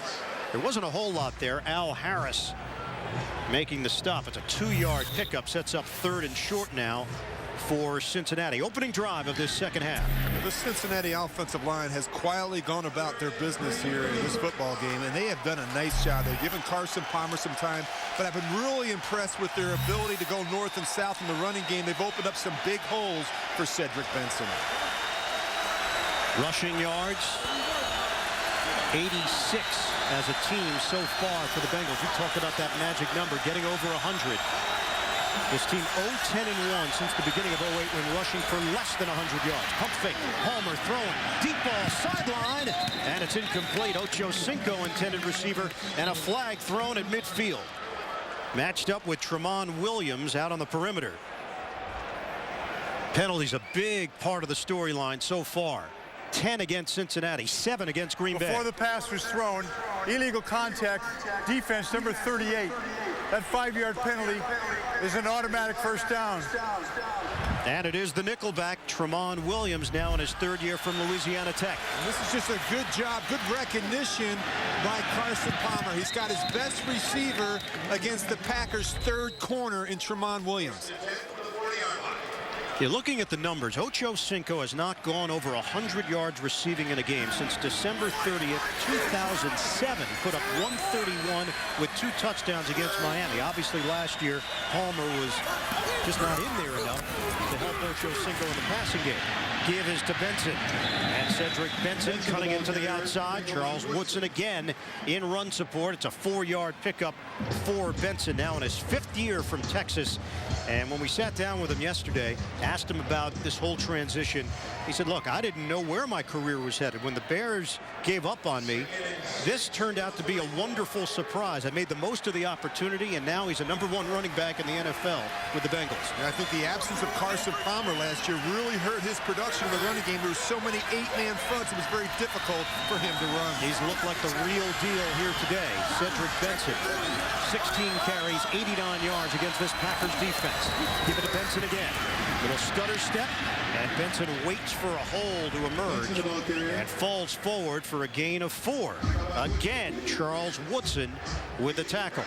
There wasn't a whole lot there. Al Harris making the stop. It's a 2-yard pickup. Sets up 3rd and short now for Cincinnati. Opening drive of this second half. The Cincinnati offensive line has quietly gone about their business here in this football game, and they have done a nice job. They've given Carson Palmer some time, but I've been really impressed with their ability to go north and south in the running game. They've opened up some big holes for Cedric Benson. Rushing yards, 86 as a team so far for the Bengals. We talked about that magic number, getting over 100. This team 0-10-1 since the beginning of 08 when rushing for less than 100 yards. Pump fake, Palmer throwing, deep ball, sideline, and it's incomplete. Ochocinco intended receiver, and a flag thrown at midfield. Matched up with Tramon Williams out on the perimeter. Penalties a big part of the storyline so far. 10 against Cincinnati, 7 against Green Bay. Before the pass was thrown, illegal contact, defense number 38. That 5-yard penalty is an automatic first down. And it is the nickelback, Tramon Williams, now in his 3rd year from Louisiana Tech. And this is just a good job, good recognition by Carson Palmer. He's got his best receiver against the Packers' 3rd corner in Tramon Williams. You're looking at the numbers. Ochocinco has not gone over 100 yards receiving in a game since December 30th, 2007. Put up 131 with 2 touchdowns against Miami. Obviously, last year, Palmer was just not in there enough to help Ochocinco in the passing game. Give is to Benson. And Cedric Benson cutting into the outside. Charles Woodson again in run support. It's a 4-yard pickup for Benson, now in his 5th year from Texas. And when we sat down with him yesterday, asked him about this whole transition, he said, look, I didn't know where my career was headed. When the Bears gave up on me, this turned out to be a wonderful surprise. I made the most of the opportunity, and now he's a #1 running back in the NFL with the Bengals. And I think the absence of Carson Palmer last year really hurt his production in the running game. There were so many 8-man fronts, it was very difficult for him to run. He's looked like the real deal here today. Cedric Benson, 16 carries, 89 yards against this Packers defense. Give it to Benson again. Little stutter step, and Benson waits for a hole to emerge and falls forward for a gain of 4. Again, Charles Woodson with the tackle.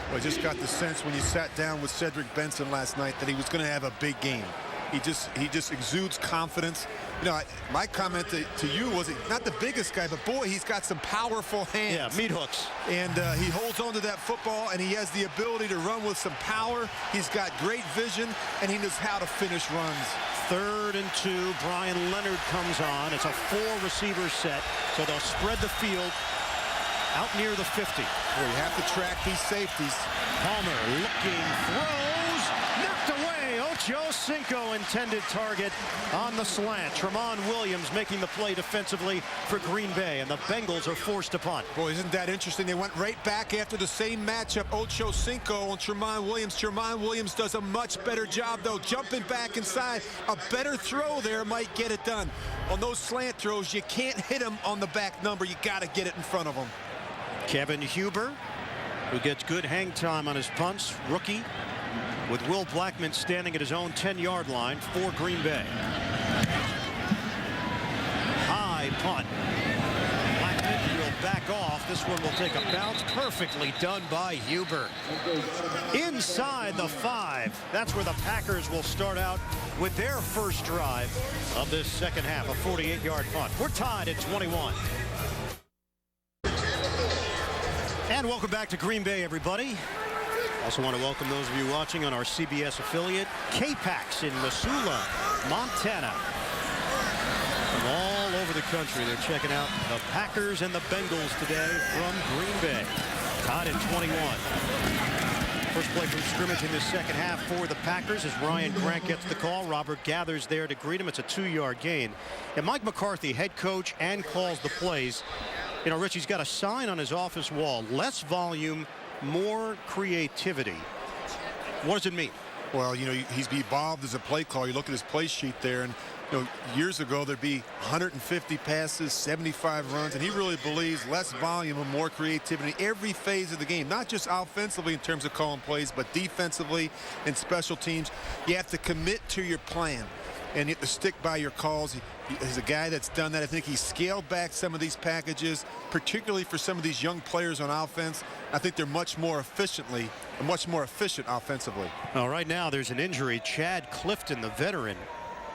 Well, I just got the sense when you sat down with Cedric Benson last night that he was going to have a big game. He just exudes confidence. You know, my comment to you was not the biggest guy, but boy, he's got some powerful hands. Yeah, meat hooks. And he holds on to that football, and he has the ability to run with some power. He's got great vision, and he knows how to finish runs. 3rd and 2. Brian Leonard comes on. It's a 4-receiver set, so they'll spread the field out near the 50. Well, you have to track these safeties. Palmer looking, throws, knocked away. Ochocinco intended target on the slant. Tramon Williams making the play defensively for Green Bay, and the Bengals are forced to punt. Boy, isn't that interesting? They went right back after the same matchup, Ochocinco and Tramon Williams. Tramon Williams does a much better job, though, jumping back inside. A better throw there might get it done. On those slant throws, you can't hit him on the back number. You got to get it in front of him. Kevin Huber, who gets good hang time on his punts, rookie, with Will Blackman standing at his own 10-yard line for Green Bay. High punt. Blackman will back off. This one will take a bounce. Perfectly done by Huber. Inside the 5. That's where the Packers will start out with their first drive of this second half, a 48-yard punt. We're tied at 21. And welcome back to Green Bay, everybody. Also want to welcome those of you watching on our CBS affiliate, K-Pax in Missoula, Montana. From all over the country, they're checking out the Packers and the Bengals today from Green Bay. Tied at 21. First play from scrimmage in the second half for the Packers as Ryan Grant gets the call. Robert Gathers there to greet him. It's a 2-yard gain. And Mike McCarthy, head coach, and calls the plays. You know, Rich, he's got a sign on his office wall. Less volume, more creativity. What does it mean? Well, you know, he's evolved as a play caller. You look at his play sheet there, and you know, years ago there'd be 150 passes, 75 runs, and he really believes less volume and more creativity every phase of the game, not just offensively in terms of calling plays, but defensively and special teams. You have to commit to your plan. and you have to stick by your calls. He's a guy that's done that. I think he scaled back some of these packages, particularly for some of these young players on offense. I think they're much more efficient offensively. Well, right now there's an injury. Chad Clifton, the veteran,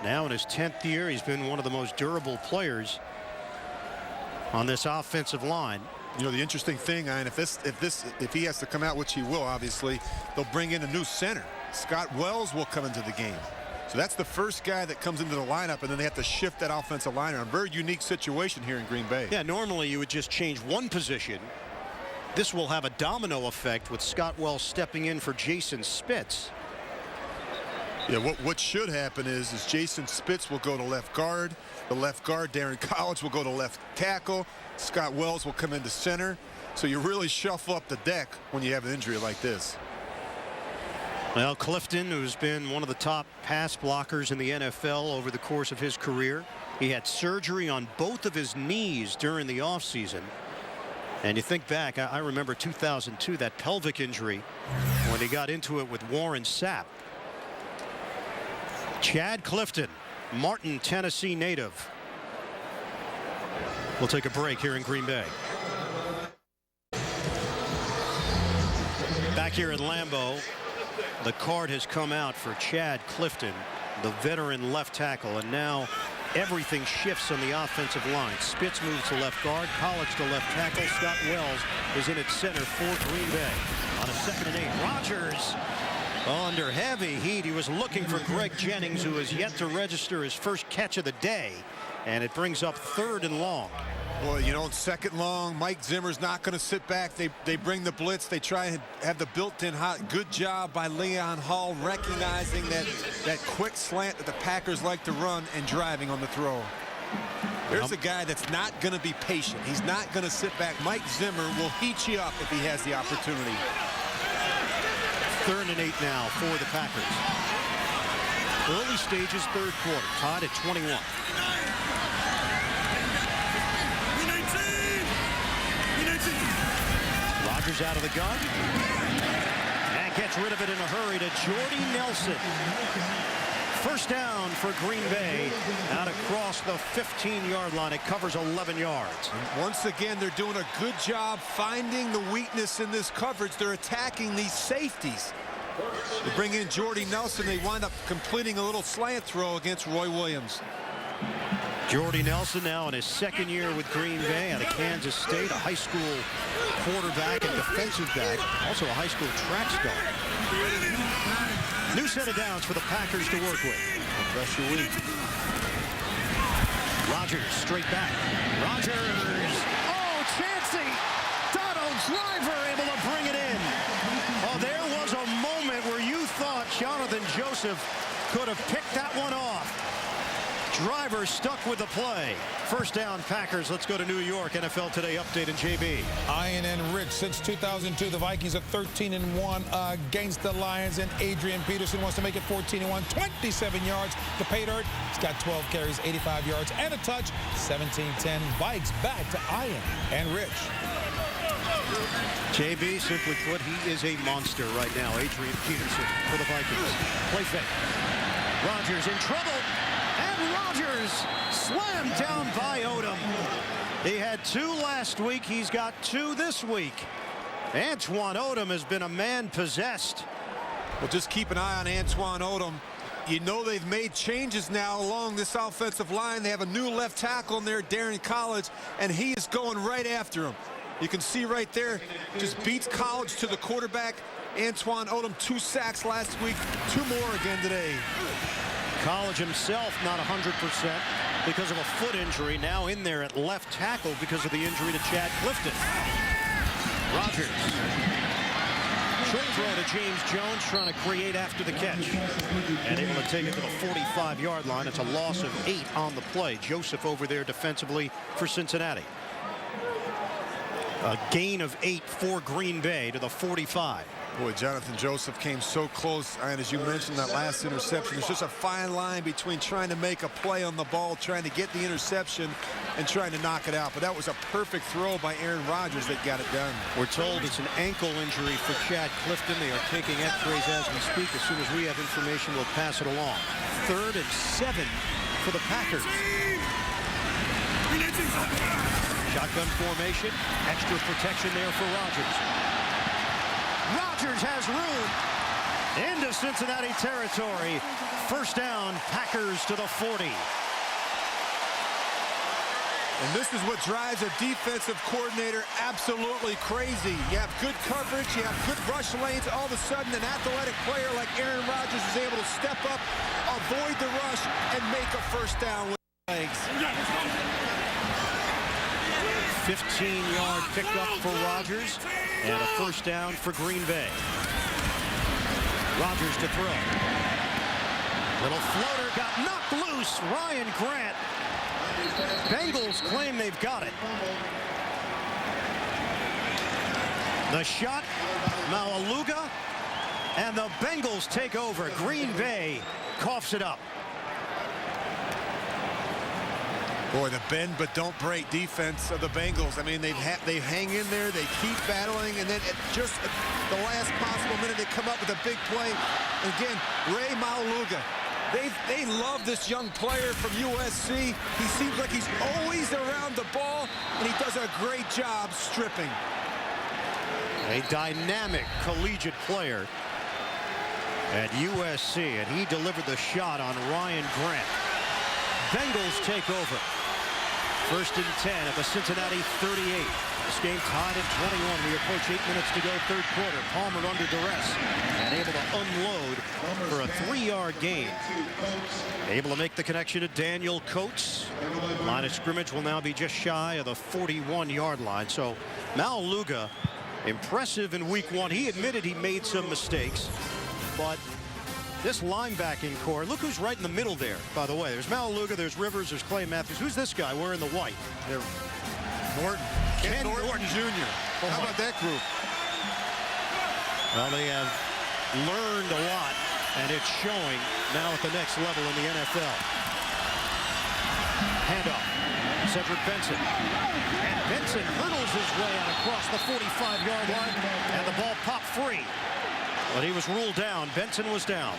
now in his 10th year. He's been one of the most durable players on this offensive line. You know, the interesting thing, Ian, if he has to come out, which he will, obviously, they'll bring in a new center. Scott Wells will come into the game. So that's the first guy that comes into the lineup, and then they have to shift that offensive line around. A very unique situation here in Green Bay. Yeah, normally you would just change one position. This will have a domino effect with Scott Wells stepping in for Jason Spitz. Yeah, what should happen is Jason Spitz will go to left guard. The left guard, Darren College, will go to left tackle. Scott Wells will come into center. So you really shuffle up the deck when you have an injury like this. Well, Clifton, who's been one of the top pass blockers in the NFL over the course of his career, he had surgery on both of his knees during the offseason. And you think back, I remember 2002, that pelvic injury when he got into it with Warren Sapp. Chad Clifton, Martin, Tennessee native. We'll take a break here in Green Bay. Back here at Lambeau, the card has come out for Chad Clifton, the veteran left tackle, and now everything shifts on the offensive line. Spitz moves to left guard, College to left tackle. Scott Wells is in at center for Green Bay. On a 2nd and 8, Rodgers under heavy heat. He was looking for Greg Jennings, who has yet to register his first catch of the day, and it brings up 3rd and long. Well, you know, 2nd long, Mike Zimmer's not going to sit back. They bring the blitz. They try and have the built-in hot. Good job by Leon Hall recognizing that quick slant that the Packers like to run and driving on the throw. There's a guy that's not going to be patient. He's not going to sit back. Mike Zimmer will heat you up if he has the opportunity. 3rd and 8 now for the Packers. Early stages, 3rd quarter, tied at 21. Rodgers out of the gun and gets rid of it in a hurry to Jordy Nelson. 1st down for Green Bay out across the 15-yard line. It covers 11 yards. And once again, they're doing a good job finding the weakness in this coverage. They're attacking these safeties. They bring in Jordy Nelson. They wind up completing a little slant throw against Roy Williams. Jordy Nelson now in his 2nd year with Green Bay out of Kansas State, a high school quarterback and defensive back, also a high school track star. New set of downs for the Packers to work with. Pressure week. Rodgers straight back. Rodgers. Oh, Chancey. Donald Driver able to bring it in. Oh, there was a moment where you thought Jonathan Joseph could have picked that one off. Driver stuck with the play. 1st down Packers. Let's go to New York. NFL Today update and JB. Ian and Rich, since 2002, the Vikings are 13-1 against the Lions, and Adrian Peterson wants to make it 14-1, 27 yards to pay dirt. He's got 12 carries, 85 yards, and a touch. 17-10. Vikes back to Ian and Rich. JB, simply put, he is a monster right now. Adrian Peterson for the Vikings. Play fake. Rodgers in trouble. And Rodgers slammed down by Odom. He had 2 last week. He's got 2 this week. Antoine Odom has been a man possessed. Well, just keep an eye on Antoine Odom. You know they've made changes now along this offensive line. They have a new left tackle in there, Darren College, and he is going right after him. You can see right there, just beats College to the quarterback. Antoine Odom, 2 sacks last week, 2 more again today. College himself not 100% because of a foot injury. Now in there at left tackle because of the injury to Chad Clifton. Rodgers. Short throw to James Jones, trying to create after the catch. And able to take it to the 45-yard line. It's a loss of 8 on the play. Joseph over there defensively for Cincinnati. A gain of 8 for Green Bay to the 45. Boy, Jonathan Joseph came so close, and as you mentioned, that last interception. There's just a fine line between trying to make a play on the ball, trying to get the interception, and trying to knock it out. But that was a perfect throw by Aaron Rodgers that got it done. We're told it's an ankle injury for Chad Clifton. They are taking x-rays as we speak. As soon as we have information, we'll pass it along. 3rd and 7 for the Packers. Shotgun formation. Extra protection there for Rodgers. Rodgers has room into Cincinnati territory. First down, Packers to the 40. And this is what drives a defensive coordinator absolutely crazy. You have good coverage, you have good rush lanes. All of a sudden, an athletic player like Aaron Rodgers is able to step up, avoid the rush, and make a first down with legs. 15-yard pickup for Rodgers, and a first down for Green Bay. Rodgers to throw. Little floater got knocked loose. Ryan Grant. Bengals claim they've got it. The shot, Maualuga, and the Bengals take over. Green Bay coughs it up. Boy, the bend but don't break defense of the Bengals. I mean, they hang in there, they keep battling, and then at just the last possible minute, they come up with a big play. Again, Ray Maualuga. They love this young player from USC. He seems like he's always around the ball, and he does a great job stripping. A dynamic collegiate player at USC, and he delivered the shot on Ryan Grant. Bengals take over. 1st and 10 at the Cincinnati 38. This game tied at 21. We approach 8 minutes to go, 3rd quarter. Palmer under duress and able to unload for a 3-yard gain. Able to make the connection to Daniel Coates. Line of scrimmage will now be just shy of the 41-yard line. So Maualuga, impressive in week 1. He admitted he made some mistakes, but this linebacking core, look who's right in the middle there, by the way. There's Maualuga, there's Rivers, there's Clay Matthews. Who's this guy wearing the white? They're Norton. Ken Norton Jr. How about that group? Well, they have learned a lot, and it's showing now at the next level in the NFL. Handoff. Cedric Benson. And Benson hurdles his way out across the 45-yard line, and the ball popped free. But he was ruled down. Benson was down.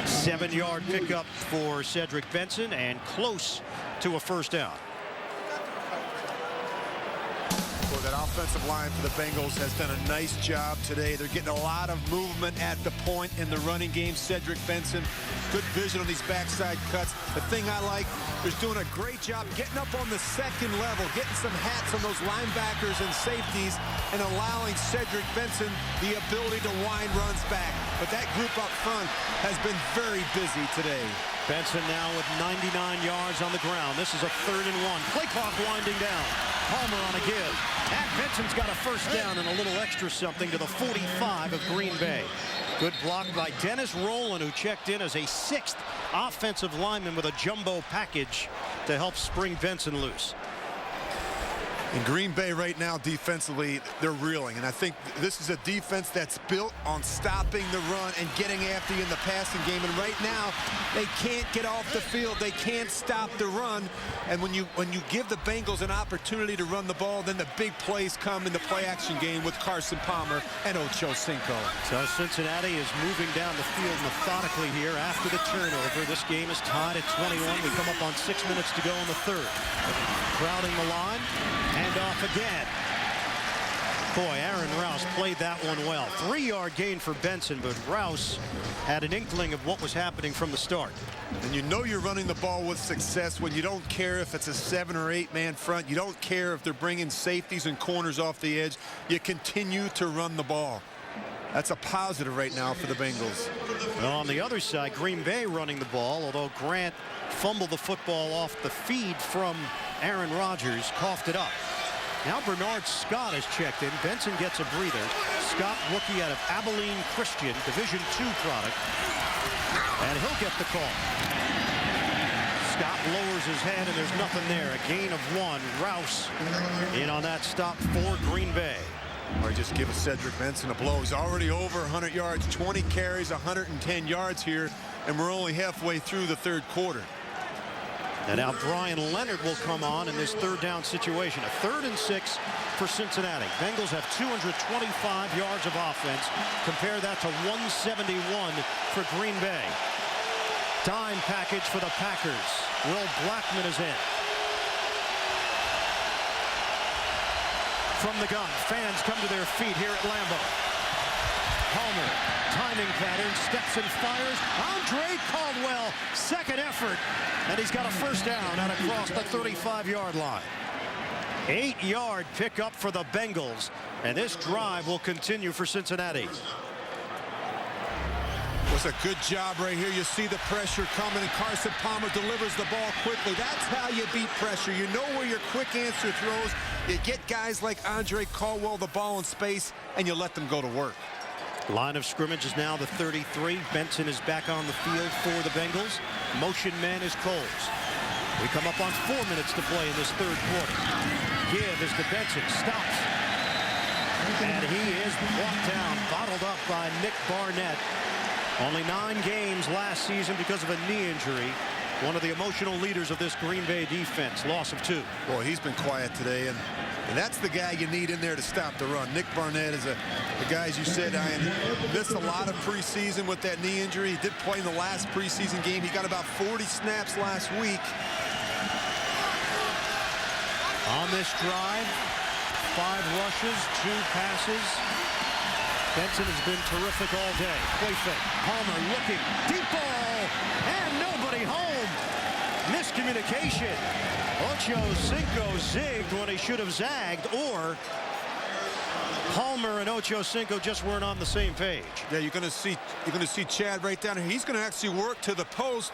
7-yard pickup for Cedric Benson, and close to a first down. Well, that offensive line for the Bengals has done a nice job today. They're getting a lot of movement at the point in the running game. Cedric Benson, good vision on these backside cuts. The thing I like, they're doing a great job getting up on the second level, getting some hats on those linebackers and safeties, and allowing Cedric Benson the ability to wind runs back. But that group up front has been very busy today. Benson now with 99 yards on the ground. This is a 3rd and 1. Play clock winding down. Palmer on a give. And Benson's got a first down and a little extra something to the 45 of Green Bay. Good block by Dennis Rowland, who checked in as a 6th offensive lineman with a jumbo package to help spring Benson loose. In Green Bay right now, defensively, they're reeling. And I think this is a defense that's built on stopping the run and getting after you in the passing game. And right now, they can't get off the field. They can't stop the run. And when you give the Bengals an opportunity to run the ball, then the big plays come in the play-action game with Carson Palmer and Ochocinco. So Cincinnati is moving down the field methodically here after the turnover. This game is tied at 21. We come up on 6 minutes to go in the 3rd. Crowding the line. Hand off again. Boy, Aaron Rouse played that one well. 3-yard gain for Benson, but Rouse had an inkling of what was happening from the start. And you know you're running the ball with success when you don't care if it's a 7- or 8-man front. You don't care if they're bringing safeties and corners off the edge. You continue to run the ball. That's a positive right now for the Bengals. Well, on the other side, Green Bay running the ball, although Grant fumbled the football off the feed from Aaron Rodgers, coughed it up. Now Bernard Scott has checked in. Benson gets a breather. Scott, rookie out of Abilene Christian, Division II product. And he'll get the call. Scott lowers his head, and there's nothing there. A gain of 1. Rouse in on that stop for Green Bay. Or just give Cedric Benson a blow. He's already over 100 yards, 20 carries, 110 yards here, and we're only halfway through the 3rd quarter. And now Brian Leonard will come on in this 3rd down situation. A 3rd and 6 for Cincinnati. Bengals have 225 yards of offense. Compare that to 171 for Green Bay. Dime package for the Packers. Will Blackman is in. From the gun, fans come to their feet here at Lambeau. Palmer, timing pattern, steps and fires. Andre Caldwell, second effort, and he's got a first down out across the 35-yard line. 8-yard pickup for the Bengals, and this drive will continue for Cincinnati. Was a good job right here. You see the pressure coming, and Carson Palmer delivers the ball quickly. That's how you beat pressure. You know where your quick answer throws. You get guys like Andre Caldwell the ball in space, and you let them go to work. Line of scrimmage is now the 33. Benson is back on the field for the Bengals. Motion man is Coles. We come up on 4 minutes to play in this third quarter. Give is to Benson. Stops. And he is brought down, bottled up by Nick Barnett. Only 9 games last season because of a knee injury. One of the emotional leaders of this Green Bay defense. Loss of 2. Boy, he's been quiet today, and that's the guy you need in there to stop the run. Nick Barnett is the guy, as you said, Ian, missed a lot of preseason with that knee injury. He did play in the last preseason game. He got about 40 snaps last week. On this drive, 5 rushes, 2 passes. Benson has been terrific all day. Play fake. Palmer looking. Deep ball. And nobody home. Miscommunication. Ochocinco zigged when he should have zagged, or Palmer and Ochocinco just weren't on the same page. Yeah, you're going to see Chad right down here. He's going to actually work to the post,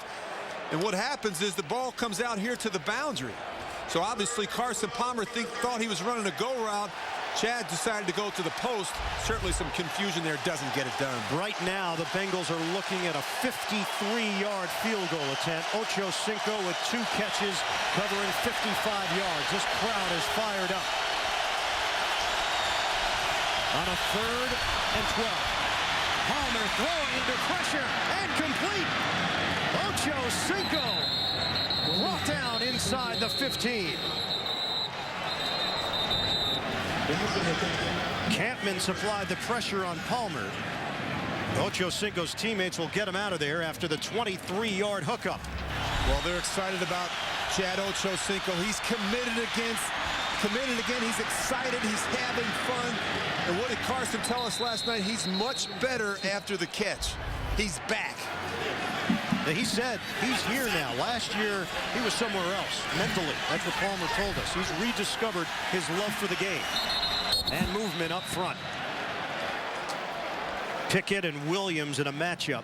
and what happens is the ball comes out here to the boundary. So obviously Carson Palmer thought he was running a go route. Chad decided to go to the post. Certainly some confusion there, doesn't get it done. Right now, the Bengals are looking at a 53-yard field goal attempt. Ochocinco with 2 catches, covering 55 yards. This crowd is fired up. On a 3rd and 12. Palmer throwing under pressure and complete. Ochocinco brought down inside the 15. Campman supplied the pressure on Palmer. Ochocinco's teammates will get him out of there after the 23-yard hookup. Well, they're excited about Chad Ochocinco. He's committed again. He's excited. He's having fun. And what did Carson tell us last night? He's much better after the catch. He's back. He said he's here now. Last year, he was somewhere else mentally. That's what Palmer told us. He's rediscovered his love for the game. And movement up front. Pickett and Williams in a matchup.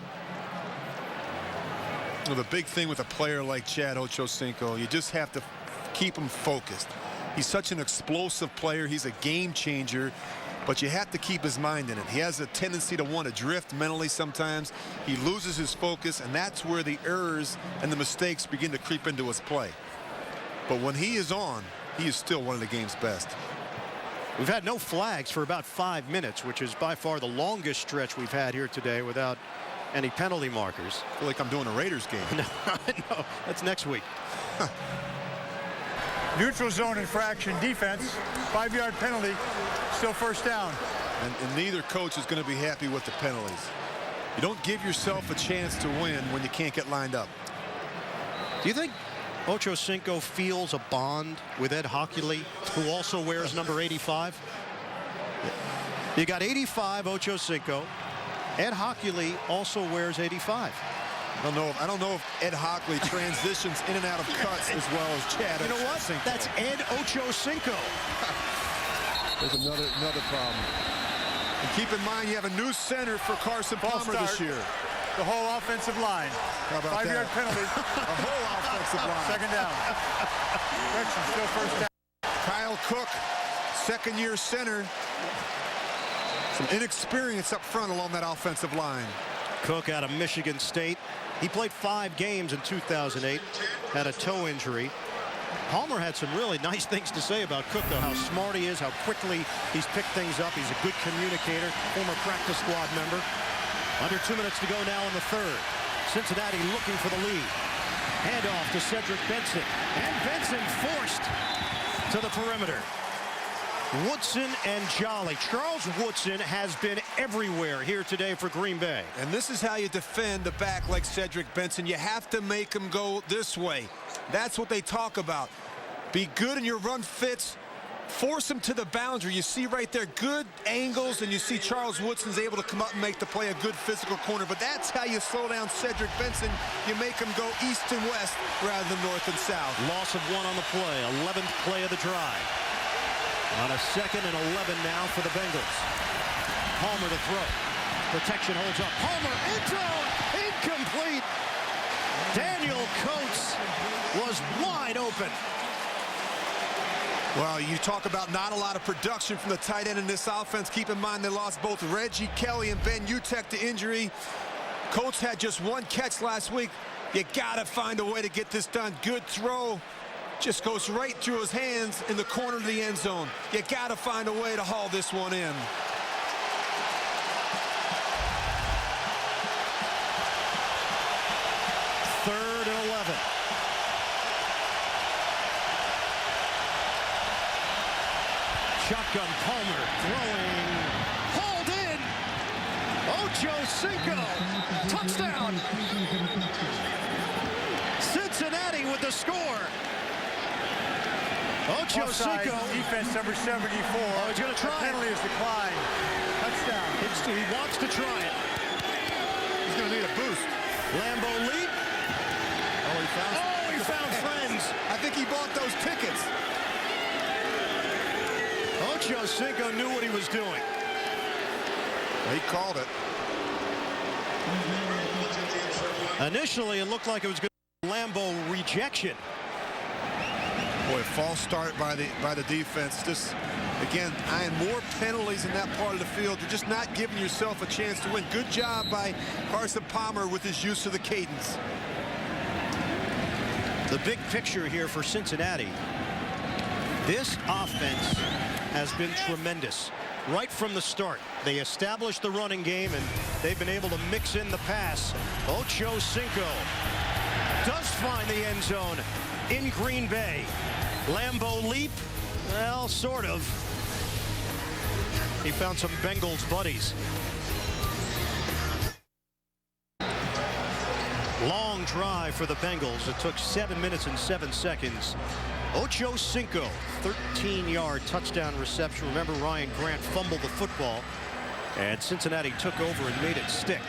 Well, the big thing with a player like Chad Ochocinco, you just have to keep him focused. He's such an explosive player. He's a game changer. But you have to keep his mind in it. He has a tendency to want to drift mentally sometimes. He loses his focus, and that's where the errors and the mistakes begin to creep into his play. But when he is on, he is still one of the game's best. We've had no flags for about 5 minutes, which is by far the longest stretch we've had here today without any penalty markers. I feel like I'm doing a Raiders game. No, that's next week. Neutral zone infraction, defense, 5-yard penalty, still first down. And neither coach is going to be happy with the penalties. You don't give yourself a chance to win when you can't get lined up. Do you think Ochocinco feels a bond with Ed Hockley, who also wears number 85? You got 85, Ochocinco. Ed Hockley also wears 85. I don't know if Ed Hockley transitions in and out of cuts as well as Chad. You know what? That's Ed Ochocinco. There's another problem. And keep in mind, you have a new center for Carson Palmer this year. The whole offensive line. How about 5-yard that? penalty. A whole offensive line. Second down. Correction, still first down. Kyle Cook, second-year center. Some inexperience up front along that offensive line. Cook out of Michigan State. He played 5 games in 2008, had a toe injury. Palmer had some really nice things to say about Cook, though, how smart he is, how quickly he's picked things up. He's a good communicator, former practice squad member. Under 2 minutes to go now in the 3rd. Cincinnati looking for the lead. Handoff to Cedric Benson. And Benson forced to the perimeter. Woodson and Jolly. Charles Woodson has been everywhere here today for Green Bay. And this is how you defend the back like Cedric Benson. You have to make him go this way. That's what they talk about. Be good in your run fits. Force him to the boundary. You see right there good angles, and you see Charles Woodson's able to come up and make the play a good physical corner. But that's how you slow down Cedric Benson. You make him go east and west rather than north and south. Loss of 1 on the play. 11th play of the drive. On a 2nd and 11 now for the Bengals. Palmer to throw. Protection holds up. Palmer, end zone, incomplete. Daniel Coates was wide open. Well, you talk about not a lot of production from the tight end in this offense. Keep in mind they lost both Reggie Kelly and Ben Utek to injury. Coates had just 1 catch last week. You got to find a way to get this done. Good throw. Just goes right through his hands in the corner of the end zone. You got to find a way to haul this one in. Third and 11. Shotgun, Palmer throwing, hauled in. Ochocinco, touchdown. Cincinnati with the score. Ochocinco. Defense number 74. Oh, he's going to try. Penalty is declined. Touchdown. He wants to try it. He's going to need a boost. Lambeau leap. Oh, He found friends. I think he bought those tickets. Ochocinco knew what he was doing. He called it. Initially, it looked like it was going to be Lambeau rejection. Boy, false start by the defense. Just, again, eyeing more penalties in that part of the field. You're just not giving yourself a chance to win. Good job by Carson Palmer with his use of the cadence. The big picture here for Cincinnati. This offense has been tremendous right from the start. They established the running game, and they've been able to mix in the pass. Ochocinco does find the end zone in Green Bay. Lambeau leap, well, sort of. He found some Bengals buddies. Long drive for the Bengals. It took 7 minutes and 7 seconds. Ochocinco, 13-yard touchdown reception. Remember, Ryan Grant fumbled the football, and Cincinnati took over and made it stick.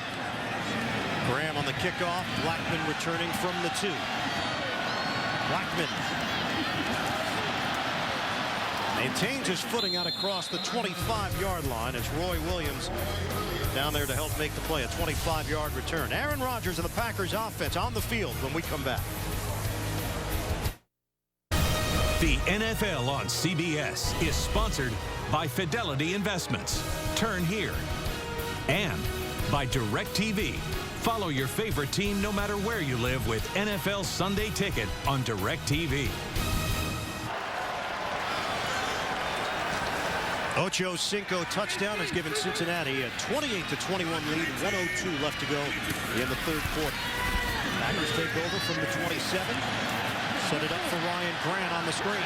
Graham on the kickoff. Blackman returning from the 2. Blackman maintains his footing out across the 25-yard line as Roy Williams down there to help make the play. A 25-yard return. Aaron Rodgers and the Packers offense on the field when we come back. The NFL on CBS is sponsored by Fidelity Investments. Turn here. And by DirecTV. Follow your favorite team no matter where you live with NFL Sunday Ticket on DirecTV. Ochocinco touchdown has given Cincinnati a 28-21 lead. 1:02 left to go in the third quarter. Packers take over from the 27. Set it up for Ryan Grant on the screen.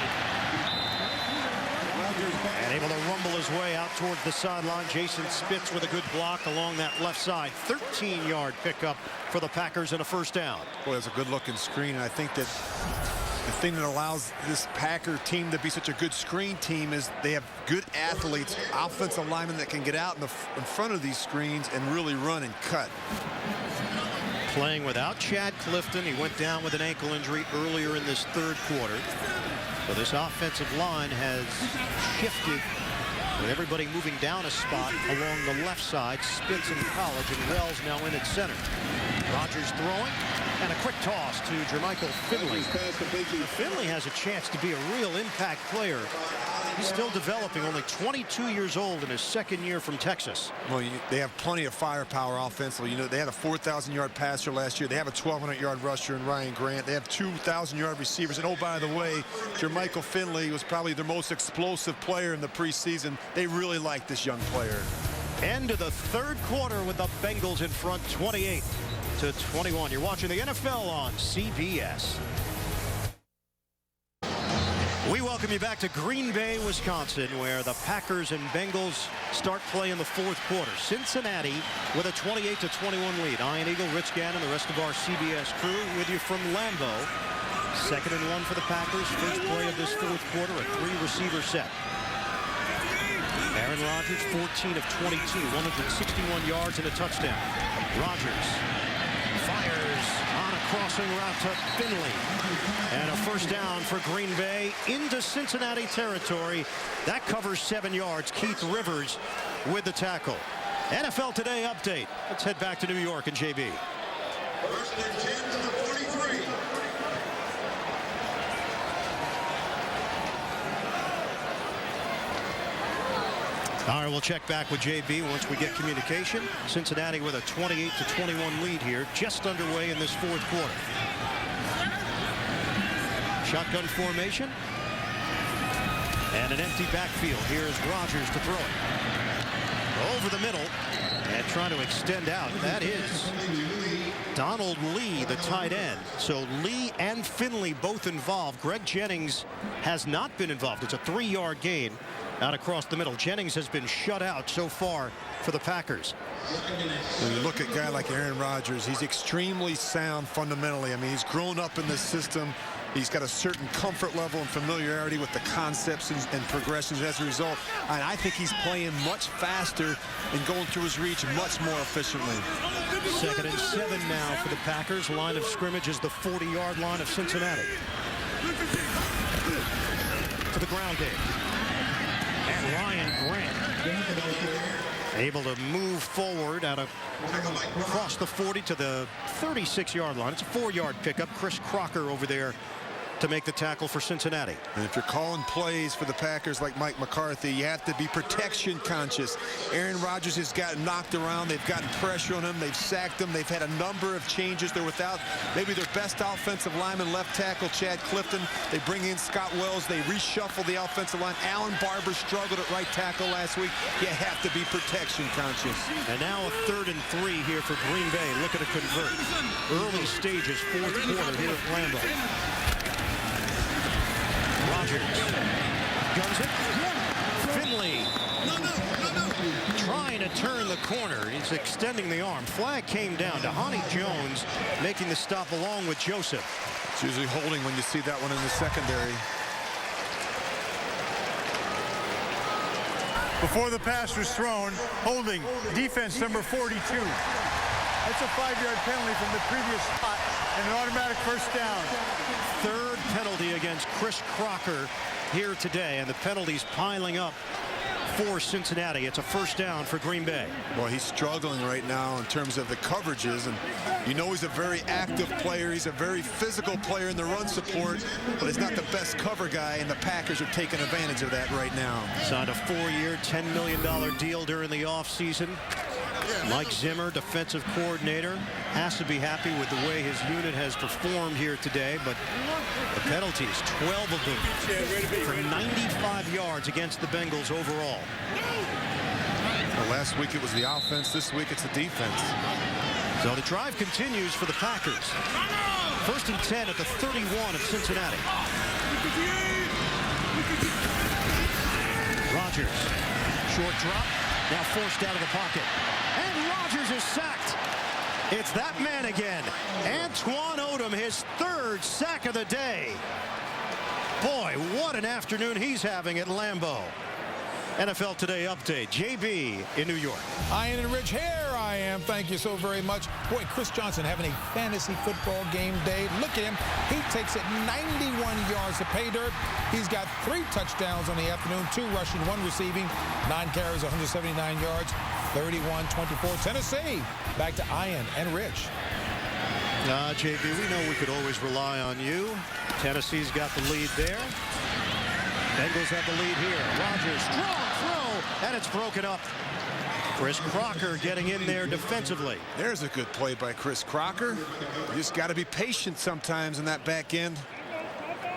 And able to rumble his way out towards the sideline. Jason Spitz with a good block along that left side. 13-yard pickup for the Packers and a first down. Boy, that's a good-looking screen, and I think that the thing that allows this Packer team to be such a good screen team is they have good athletes, offensive linemen that can get out in front of these screens and really run and cut. Playing without Chad Clifton. He went down with an ankle injury earlier in this third quarter. So this offensive line has shifted with everybody moving down a spot along the left side. Spitz in college and Wells now in at center. Rodgers throwing, and a quick toss to Jermichael Finley. Finley has a chance to be a real impact player. He's still developing, only 22 years old in his second year from Texas. Well, they have plenty of firepower offensively. You know, they had a 4,000-yard passer last year. They have a 1,200-yard rusher in Ryan Grant. They have 2,000-yard receivers. And, oh, by the way, Jermichael Finley was probably their most explosive player in the preseason. They really like this young player. End of the third quarter with the Bengals in front, 28-21. You're watching the NFL on CBS. We welcome you back to Green Bay, Wisconsin, where the Packers and Bengals start play in the fourth quarter. Cincinnati with a 28-21 lead. Ian Eagle, Rich Gannon, the rest of our CBS crew with you from Lambeau. 2nd and 1 for the Packers. First play of this fourth quarter, a 3-receiver set. Aaron Rodgers, 14 of 22, 161 yards and a touchdown. Rodgers fires on a crossing route to Finley. And a first down for Green Bay into Cincinnati territory. That covers 7 yards. Keith Rivers with the tackle. NFL Today update. Let's head back to New York and JB. First and 10 to the 43. All right, we'll check back with JB once we get communication. Cincinnati with a 28-21 lead here, just underway in this fourth quarter. Shotgun formation. And an empty backfield. Here's Rodgers to throw it. Over the middle. And trying to extend out. That is Donald Lee, the tight end. So Lee and Finley both involved. Greg Jennings has not been involved. It's a 3-yard gain out across the middle. Jennings has been shut out so far for the Packers. When you look at a guy like Aaron Rodgers, he's extremely sound fundamentally. I mean, he's grown up in this system. He's got a certain comfort level and familiarity with the concepts and progressions as a result. And I think he's playing much faster and going through his reach much more efficiently. 2nd and 7 now for the Packers. Line of scrimmage is the 40-yard line of Cincinnati. To the ground game. And Ryan Grant able to move forward across the 40 to the 36-yard line. It's a 4-yard pickup. Chris Crocker over there to make the tackle for Cincinnati. And if you're calling plays for the Packers like Mike McCarthy, you have to be protection conscious. Aaron Rodgers has gotten knocked around. They've gotten pressure on him. They've sacked him. They've had a number of changes. They're without maybe their best offensive lineman, left tackle Chad Clifton. They bring in Scott Wells. They reshuffle the offensive line. Alan Barber struggled at right tackle last week. You have to be protection conscious. And now a 3rd and 3 here for Green Bay. Looking to convert. Early stages, fourth quarter here at Lambeau. Rodgers guns it. Finley trying to turn the corner. He's extending the arm. Flag came down. Dhani Jones making the stop along with Joseph. It's usually holding when you see that one in the secondary. Before the pass was thrown, holding defense number 42. That's a 5-yard penalty from the previous spot and an automatic first down. 3rd penalty against Chris Crocker here today, and the penalties piling up for Cincinnati. It's a first down for Green Bay. Well, he's struggling right now in terms of the coverages, and you know he's a very active player. He's a very physical player in the run support, but he's not the best cover guy, and the Packers are taking advantage of that right now. Signed a 4-year, $10 million deal during the offseason. Mike Zimmer, defensive coordinator, has to be happy with the way his unit has performed here today, but the penalties, 12 of them for 95 yards against the Bengals overall. Well, last week it was the offense. This week it's the defense. So the drive continues for the Packers. 1st and 10 at the 31 of Cincinnati. Rodgers, short drop, now forced out of the pocket. And Rodgers is sacked. It's that man again. Antoine Odom, his 3rd sack of the day. Boy, what an afternoon he's having at Lambeau. NFL Today update. JB in New York. Ian and Rich, here I am. Thank you so very much. Boy, Chris Johnson having a fantasy football game day. Look at him. He takes it 91 yards to pay dirt. He's got 3 touchdowns on the afternoon, 2 rushing, 1 receiving, 9 carries, 179 yards, 31-24. Tennessee. Back to Ian and Rich. JB, we know we could always rely on you. Tennessee's got the lead there. Bengals have the lead here. Rodgers, strong throw, and it's broken up. Chris Crocker getting in there defensively. There's a good play by Chris Crocker. You just got to be patient sometimes in that back end.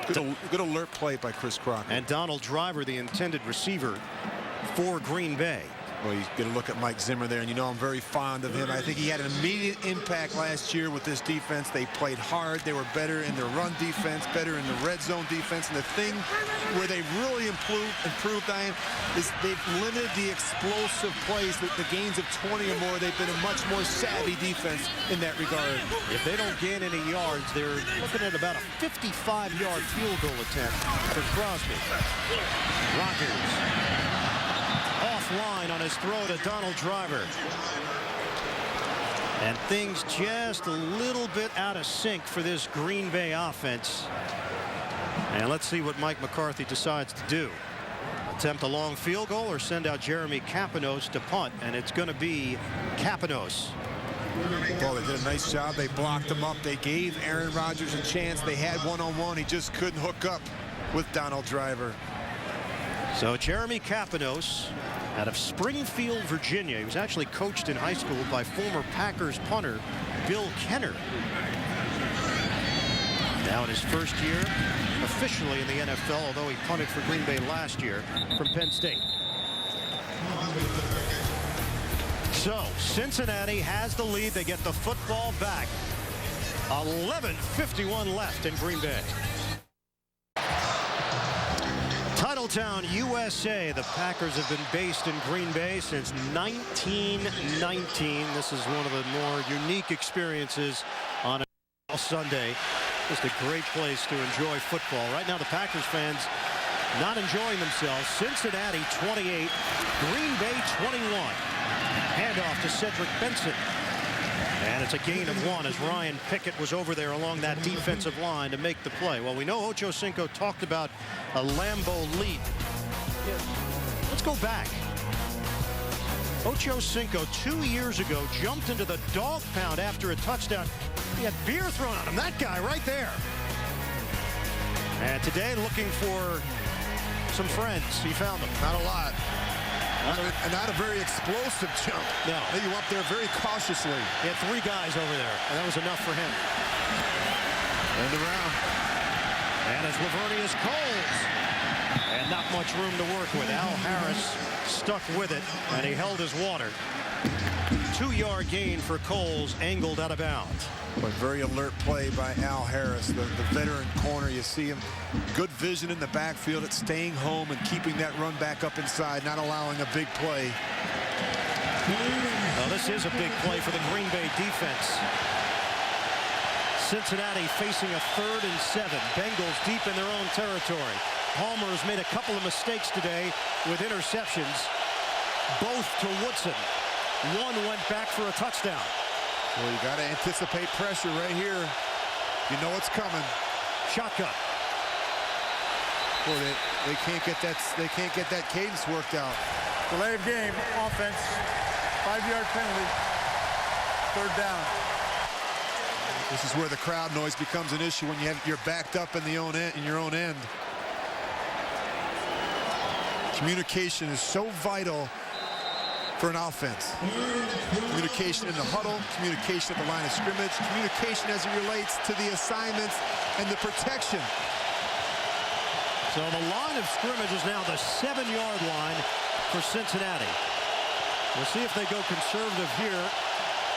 Good alert play by Chris Crocker. And Donald Driver, the intended receiver for Green Bay. Well, you get a look at Mike Zimmer there, and you know I'm very fond of him. I think he had an immediate impact last year with this defense. They played hard. They were better in their run defense, better in the red zone defense. And the thing where they really improved, Diane, is they've limited the explosive plays, the gains of 20 or more. They've been a much more savvy defense in that regard. If they don't gain any yards, they're looking at about a 55-yard field goal attempt for Crosby. Rodgers offline on his throw to Donald Driver. And things just a little bit out of sync for this Green Bay offense. And let's see what Mike McCarthy decides to do. Attempt a long field goal or send out Jeremy Kapanos to punt, and it's going to be Kapanos. Well, they did a nice job. They blocked him up. They gave Aaron Rodgers a chance. They had one-on-one. He just couldn't hook up with Donald Driver. So Jeremy Kapanos out of Springfield, Virginia. He was actually coached in high school by former Packers punter Bill Kenner. Now in his first year officially in the NFL, although he punted for Green Bay last year from Penn State. So Cincinnati has the lead. They get the football back. 11:51 left in Green Bay. Titletown, USA. The Packers have been based in Green Bay since 1919. This is one of the more unique experiences on a Sunday. Just a great place to enjoy football. Right now, the Packers fans not enjoying themselves. Cincinnati 28, Green Bay 21. Handoff to Cedric Benson. And it's a gain of 1 as Ryan Pickett was over there along that defensive line to make the play. Well, we know Ochocinco talked about a Lambeau lead. Let's go back. Ochocinco 2 years ago jumped into the dog pound after a touchdown. He had beer thrown on him. That guy right there. And today looking for some friends. He found them. Not a lot. Not a very explosive jump. No. He went up there very cautiously. He had 3 guys over there, and that was enough for him. And around. And it's Lavernius Coles. And not much room to work with. Al Harris stuck with it, and he held his water. 2-yard gain for Coles, angled out of bounds. But very alert play by Al Harris, the veteran corner. You see him, good vision in the backfield at staying home and keeping that run back up inside, not allowing a big play. Well, this is a big play for the Green Bay defense. Cincinnati facing a 3rd and 7. Bengals deep in their own territory. Palmer has made a couple of mistakes today with interceptions, both to Woodson. One went back for a touchdown. Well, you got to anticipate pressure right here. You know it's coming. Shotgun. Boy, they can't get that cadence worked out. Delay of game, offense, 5-yard penalty, 3rd down. This is where the crowd noise becomes an issue when you're backed up in your own end. Communication is so vital for an offense. Communication in the huddle, communication at the line of scrimmage, communication as it relates to the assignments and the protection. So the line of scrimmage is now the 7-yard line for Cincinnati. We'll see if they go conservative here,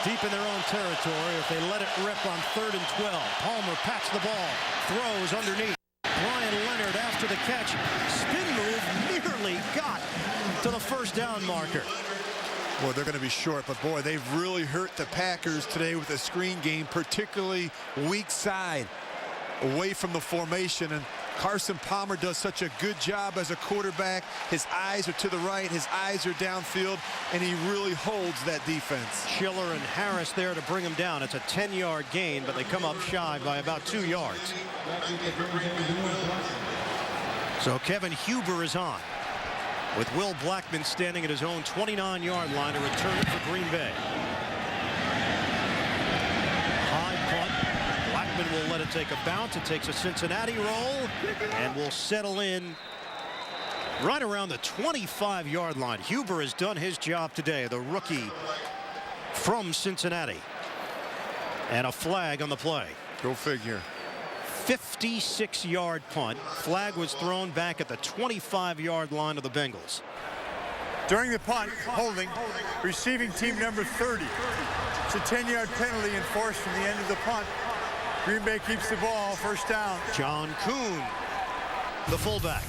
deep in their own territory, if they let it rip on 3rd and 12. Palmer pats the ball, throws underneath. Brian Leonard after the catch. Spin move, nearly got to the 1st down marker. Well, they're going to be short, but boy, they've really hurt the Packers today with the screen game, particularly weak side, away from the formation. And Carson Palmer does such a good job as a quarterback. His eyes are to the right, his eyes are downfield, and he really holds that defense. Schiller and Harris there to bring him down. It's a 10-yard gain, but they come up shy by about 2 yards. So Kevin Huber is on, with Will Blackman standing at his own 29-yard line to return it for Green Bay. High punt. Blackman will let it take a bounce. It takes a Cincinnati roll and will settle in right around the 25-yard line. Huber has done his job today, the rookie from Cincinnati. And a flag on the play. Go figure. 56-yard punt. Flag was thrown back at the 25-yard line of the Bengals. During the punt, holding, receiving team number 30. It's a 10-yard penalty enforced from the end of the punt. Green Bay keeps the ball, first down. John Kuhn, the fullback.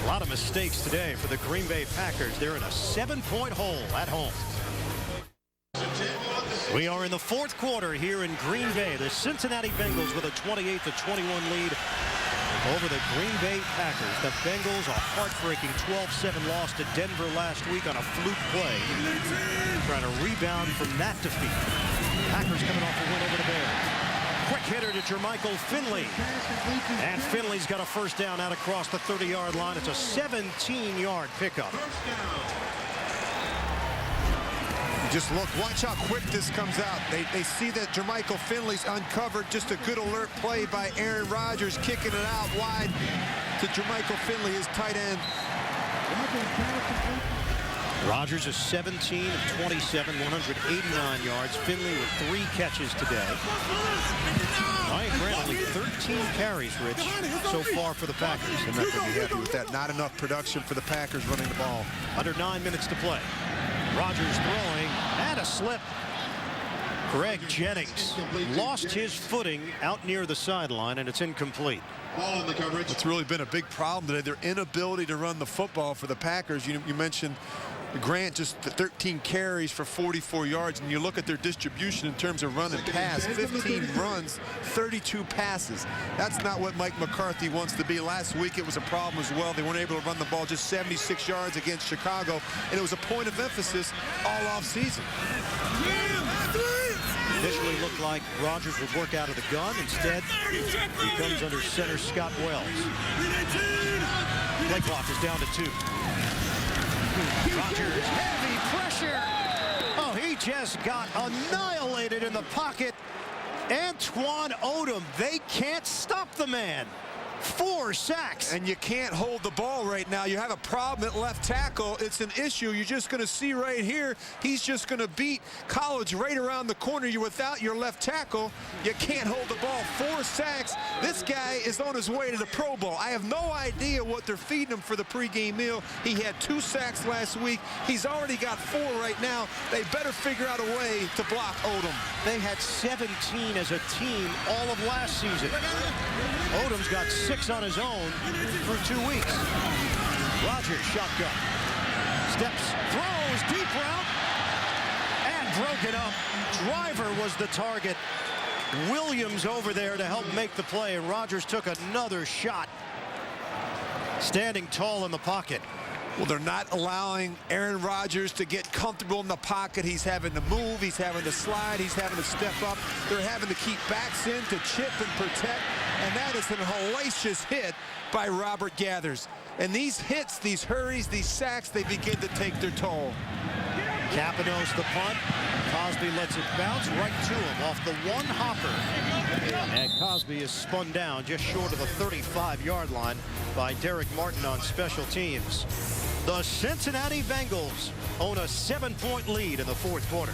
A lot of mistakes today for the Green Bay Packers. They're in a 7-point hole at home. We are in the fourth quarter here in Green Bay. The Cincinnati Bengals with a 28-21 lead over the Green Bay Packers. The Bengals, a heartbreaking 12-7 loss to Denver last week on a fluke play. Trying to rebound from that defeat. Packers coming off a win over the Bears. Quick hitter to Jermichael Finley. And Finley's got a first down out across the 30-yard line. It's a 17-yard pickup. Just look, watch how quick this comes out. They see that Jermichael Finley's uncovered. Just a good alert play by Aaron Rodgers, kicking it out wide to Jermichael Finley, his tight end. Rodgers is 17 of 27, 189 yards. Finley with 3 catches today. Ryan Grant only 13 carries, Rich, so far for the Packers. I'm not going to be happy with that. Not enough production for the Packers running the ball. Under 9 minutes to play. Rodgers throwing, and a slip. Greg Jennings lost his footing out near the sideline, and it's incomplete. Ball in the coverage. It's really been a big problem today, their inability to run the football for the Packers. You mentioned Grant, just the 13 carries for 44 yards, and you look at their distribution in terms of run and pass. 15 runs, 32 passes. That's not what Mike McCarthy wants to be. Last week it was a problem as well. They weren't able to run the ball, just 76 yards against Chicago, and it was a point of emphasis all off season. Initially looked like Rodgers would work out of the gun. Instead, he comes under center Scott Wells. Play clock is down to 2. Rodgers, heavy pressure. Oh, he just got annihilated in the pocket. Antoine Odom, they can't stop the man. 4 sacks. And you can't hold the ball right now. You have a problem at left tackle. It's an issue. You're just going to see right here. He's just going to beat College right around the corner. You're without your left tackle. You can't hold the ball. 4 sacks. This guy is on his way to the Pro Bowl. I have no idea what they're feeding him for the pregame meal. He had 2 sacks last week. He's already got 4 right now. They better figure out a way to block Odom. They had 17 as a team all of last season. Odom's got 6 on his own through 2 weeks. Rodgers shotgun. Steps, throws, deep route, and broken up. Driver was the target. Williams over there to help make the play, and Rodgers took another shot. Standing tall in the pocket. Well, they're not allowing Aaron Rodgers to get comfortable in the pocket. He's having to move. He's having to slide. He's having to step up. They're having to keep backs in to chip and protect. And that is an hellacious hit by Robert Gathers. And these hits, these hurries, these sacks, they begin to take their toll. Capanos the punt. Cosby lets it bounce right to him off the 1 hopper. And Cosby is spun down just short of the 35-yard line by Derek Martin on special teams. The Cincinnati Bengals own a 7-point lead in the 4th quarter.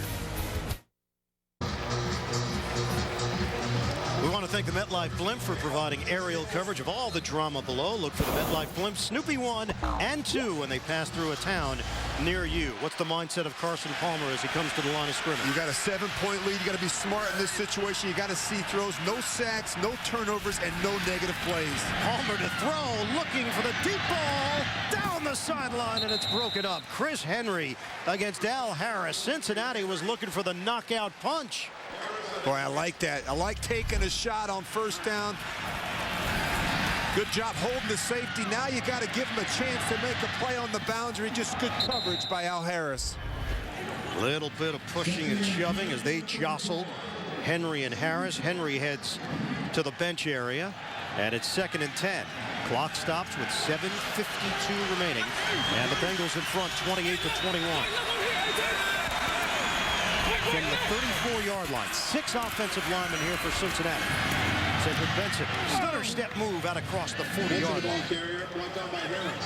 We want to thank the MetLife Blimp for providing aerial coverage of all the drama below. Look for the MetLife Blimp Snoopy 1 and 2 when they pass through a town near you. What's the mindset of Carson Palmer as he comes to the line of scrimmage? You got a 7-point lead. You got to be smart in this situation. You got to see throws, no sacks, no turnovers, and no negative plays. Palmer to throw, looking for the deep ball down the sideline, and it's broken up. Chris Henry against Al Harris. Cincinnati was looking for the knockout punch. Boy, I like that. I like taking a shot on first down. Good job holding the safety. Now you got to give him a chance to make a play on the boundary. Just good coverage by Al Harris. Little bit of pushing and shoving as they jostled Henry and Harris. Henry heads to the bench area, and it's 2nd and 10. Clock stops with 7:52 remaining, and the Bengals in front 28-21. From the 34-yard line, 6 offensive linemen here for Cincinnati. Cedric Benson, stutter step move out across the 40-yard line.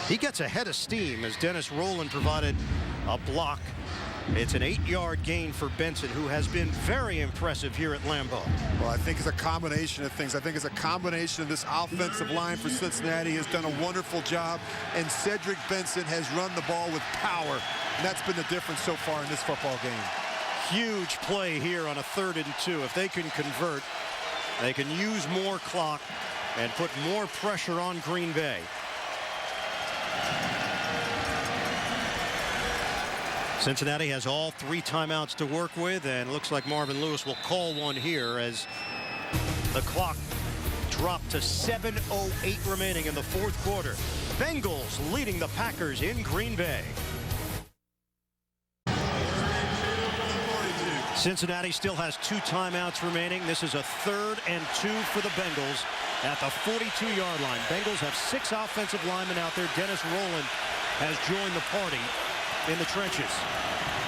He gets ahead of steam as Dennis Rowland provided a block It's an 8-yard gain for Benson, who has been very impressive here at Lambeau. Well, I think it's a combination of things. I think it's a combination of this offensive line for Cincinnati has done a wonderful job, and Cedric Benson has run the ball with power, and that's been the difference so far in this football game. Huge play here on a 3rd and 2. If they can convert, they can use more clock and put more pressure on Green Bay. Cincinnati has all 3 timeouts to work with, and looks like Marvin Lewis will call one here as the clock dropped to 7:08 remaining in the 4th quarter. Bengals leading the Packers in Green Bay. Cincinnati still has 2 timeouts remaining. This is a 3rd and 2 for the Bengals at the 42-yard line. Bengals have 6 offensive linemen out there. Dennis Rowland has joined the party in the trenches.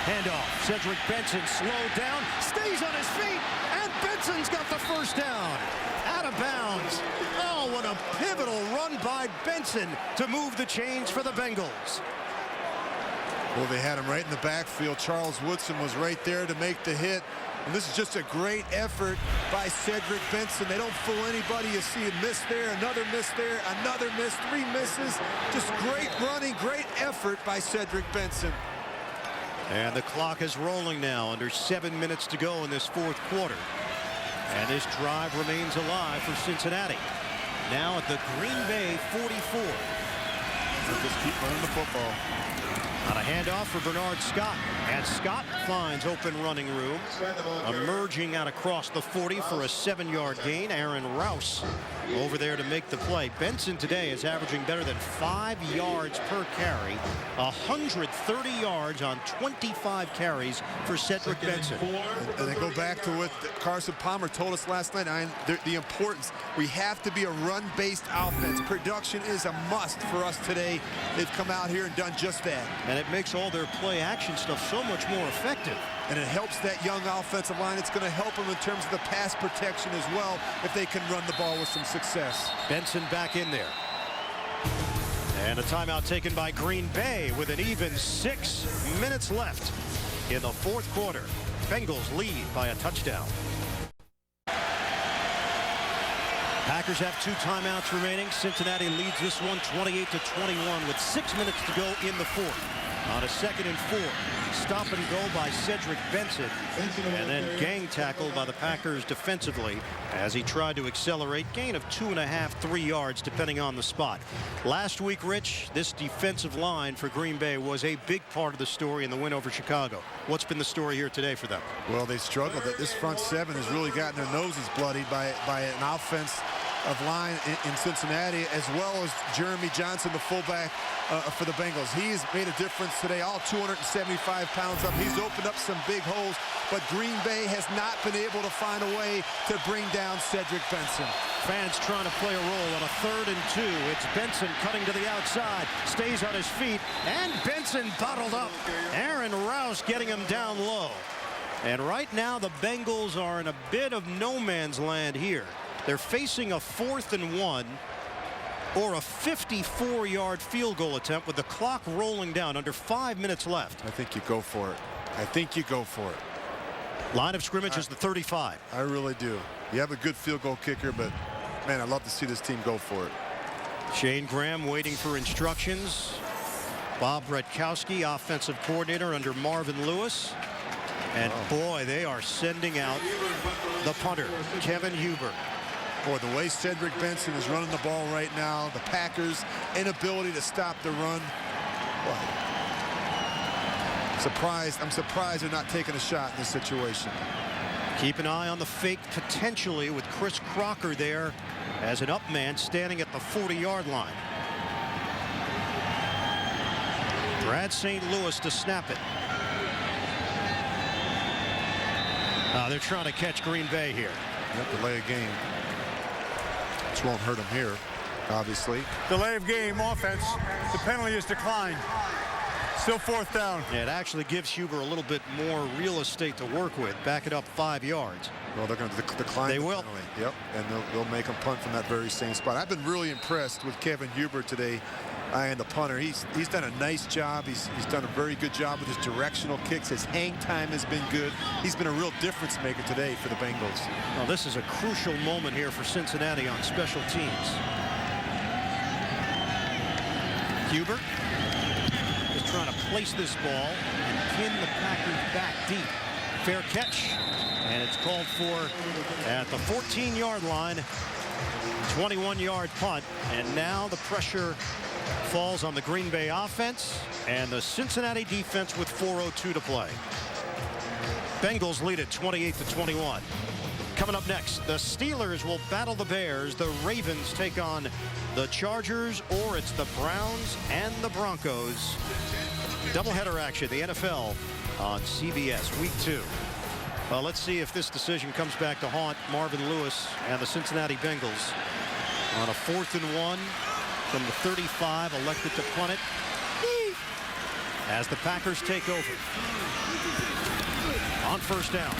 Handoff. Cedric Benson slowed down, stays on his feet, and Benson's got the first down. Out of bounds. Oh, what a pivotal run by Benson to move the chains for the Bengals. Well, they had him right in the backfield. Charles Woodson was right there to make the hit. And this is just a great effort by Cedric Benson. They don't fool anybody. You see a miss there, another miss there, another miss, 3 misses. Just great running, great effort by Cedric Benson. And the clock is rolling now, under 7 minutes to go in this 4th quarter. And this drive remains alive for Cincinnati. Now at the Green Bay 44. They'll just keep running the football. On a handoff for Bernard Scott, and Scott finds open running room. Emerging out across the 40 for a 7-yard gain. Aaron Rouse over there to make the play. Benson today is averaging better than 5 yards per carry. 130 yards on 25 carries for Cedric Benson. And they go back to what Carson Palmer told us last night, the importance. We have to be a run-based offense. Production is a must for us today. They've come out here and done just that. And it makes all their play action stuff so much more effective. And it helps that young offensive line. It's going to help them in terms of the pass protection as well if they can run the ball with some success. Benson back in there. And a timeout taken by Green Bay with an even 6 minutes left in the 4th quarter. Bengals lead by a touchdown. Packers have 2 timeouts remaining. Cincinnati leads this one 28-21 with 6 minutes to go in the 4th. On a 2nd and 4, stop and go by Cedric Benson, and then gang tackle by the Packers defensively as he tried to accelerate. Gain of 2.5, 3 yards depending on the spot. Last week, Rich, this defensive line for Green Bay was a big part of the story in the win over Chicago. What's been the story here today for them? Well, they struggled. This front 7 has really gotten their noses bloodied by an offense of line in Cincinnati, as well as Jeremy Johnson, the fullback for the Bengals. He's made a difference today, all 275 pounds up. He's opened up some big holes, but Green Bay has not been able to find a way to bring down Cedric Benson. Fans trying to play a role on a 3rd and 2. It's Benson cutting to the outside, stays on his feet, and Benson bottled up. Aaron Rouse getting him down low. And right now the Bengals are in a bit of no man's land here. They're facing a 4th and 1 or a 54-yard field goal attempt with the clock rolling down, under 5 minutes left. I think you go for it. I think you go for it. Line of scrimmage is the 35. I really do. You have a good field goal kicker, but man, I'd love to see this team go for it. Shane Graham waiting for instructions. Bob Bretkowski, offensive coordinator under Marvin Lewis. And boy, they are sending out the punter, Kevin Huber. Boy, the way Cedric Benson is running the ball right now, the Packers' inability to stop the run. Boy, I'm surprised they're not taking a shot in this situation. Keep an eye on the fake potentially with Chris Crocker there as an up man standing at the 40-yard line. Brad St. Louis to snap it. They're trying to catch Green Bay here. Delay a game. This won't hurt them here, obviously. Delay of game offense. The penalty is declined. Still 4th down. Yeah, it actually gives Huber a little bit more real estate to work with. Back it up 5 yards. Well, they're going to decline. They the will. Penalty. Yep, and they'll make them punt from that very same spot. I've been really impressed with Kevin Huber today. And the punter, he's done a nice job. He's done a very good job with his directional kicks. His hang time has been good. He's been a real difference maker today for the Bengals. Well, this is a crucial moment here for Cincinnati on special teams. Hubert is trying to place this ball and pin the Packers back deep. Fair catch, and it's called for at the 14-yard line. 21-yard punt, and now the pressure falls on the Green Bay offense and the Cincinnati defense with 4:02 to play. Bengals lead it 28-21. Coming up next, the Steelers will battle the Bears. The Ravens take on the Chargers, or it's the Browns and the Broncos. Doubleheader action, the NFL on CBS, Week 2. Well, let's see if this decision comes back to haunt Marvin Lewis and the Cincinnati Bengals. On a 4th and 1 from the 35, elected to punt it as the Packers take over. On first down,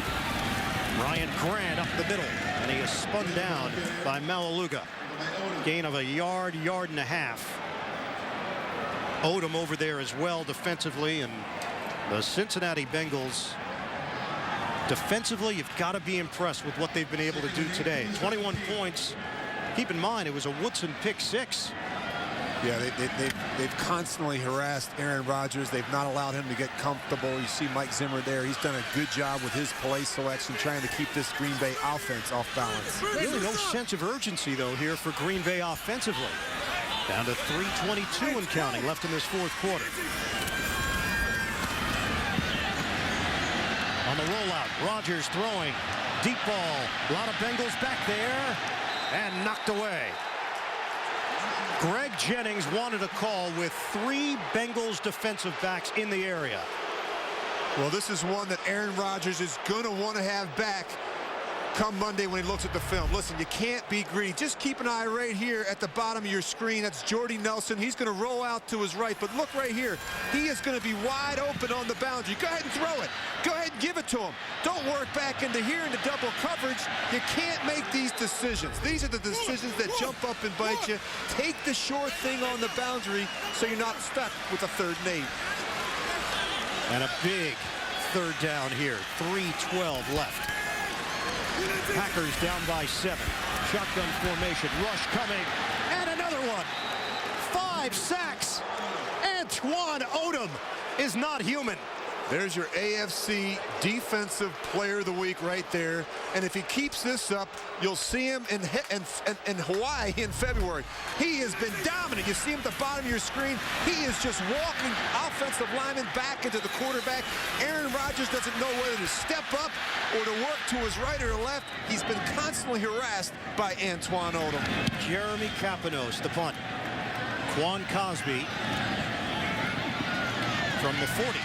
Ryan Grant up the middle, and he is spun down by Malaluga. Gain of a yard and a half. Odom over there as well defensively, and the Cincinnati Bengals defensively, you've got to be impressed with what they've been able to do today. 21 points. Keep in mind, it was a Woodson pick 6. Yeah, they've constantly harassed Aaron Rodgers. They've not allowed him to get comfortable. You see Mike Zimmer there. He's done a good job with his play selection, trying to keep this Green Bay offense off balance. Really no sense of urgency, though, here for Green Bay offensively. Down to 3:22 and counting left in this 4th quarter. On the rollout, Rodgers throwing. Deep ball. A lot of Bengals back there. And knocked away. Greg Jennings wanted a call with 3 Bengals defensive backs in the area. Well, this is one that Aaron Rodgers is going to want to have back come Monday when he looks at the film. Listen, you can't be greedy. Just keep an eye right here at the bottom of your screen. That's Jordy Nelson. He's going to roll out to his right. But look right here. He is going to be wide open on the boundary. Go ahead and throw it. Go ahead and give it to him. Don't work back into here into double coverage. You can't make these decisions. These are the decisions that jump up and bite you. Take the short thing on the boundary so you're not stuck with a 3rd and 8. And a big 3rd down here. 3:12 left. Packers down by 7. Shotgun formation. Rush coming. And another one. 5 sacks. Antoine Odom is not human. There's your AFC Defensive Player of the Week right there. And if he keeps this up, you'll see him in Hawaii in February. He has been dominant. You see him at the bottom of your screen. He is just walking offensive linemen back into the quarterback. Aaron Rodgers doesn't know whether to step up or to work to his right or left. He's been constantly harassed by Antoine Odom. Jeremy Kapanos, the punt. Quan Cosby from the 40.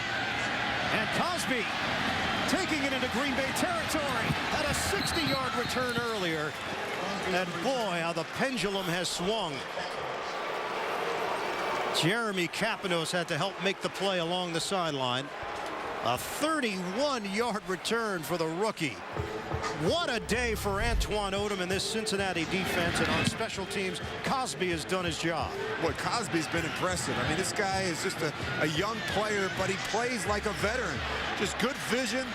And Cosby taking it into Green Bay territory. Had a 60-yard return earlier. And boy, how the pendulum has swung. Jeremy Kapanos had to help make the play along the sideline. A 31-yard return for the rookie. What a day for Antoine Odom and this Cincinnati defense. And on special teams, Cosby has done his job. Boy, Cosby's been impressive. I mean, this guy is just a young player, but he plays like a veteran. Just good vision,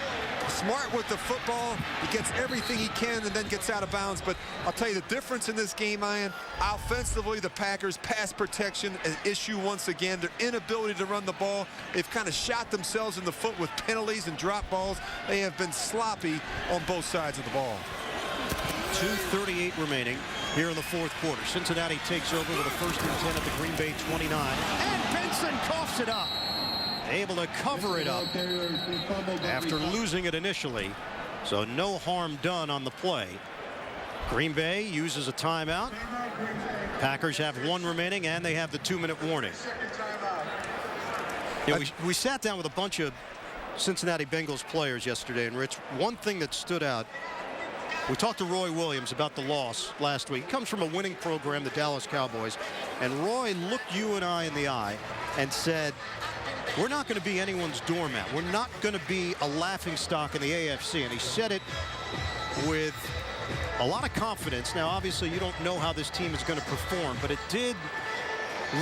smart with the football. He gets everything he can and then gets out of bounds. But I'll tell you the difference in this game, Ian, offensively, the Packers' pass protection an issue once again. Their inability to run the ball. They've kind of shot themselves in the foot with penalties and drop balls. They have been sloppy on both sides of the ball. 2:38 remaining here in the 4th quarter. Cincinnati takes over with a 1st and 10 at the Green Bay 29. And Benson coughs it up. Able to cover it up after losing it initially. So no harm done on the play. Green Bay uses a timeout. Packers have 1 remaining, and they have the 2-minute warning. You know, we sat down with a bunch of Cincinnati Bengals players yesterday, and Rich, one thing that stood out, we talked to Roy Williams about the loss last week. He comes from a winning program, the Dallas Cowboys, and Roy looked you and I in the eye and said, we're not going to be anyone's doormat. We're not going to be a laughingstock in the AFC. And he said it with a lot of confidence. Now, obviously, you don't know how this team is going to perform, but it did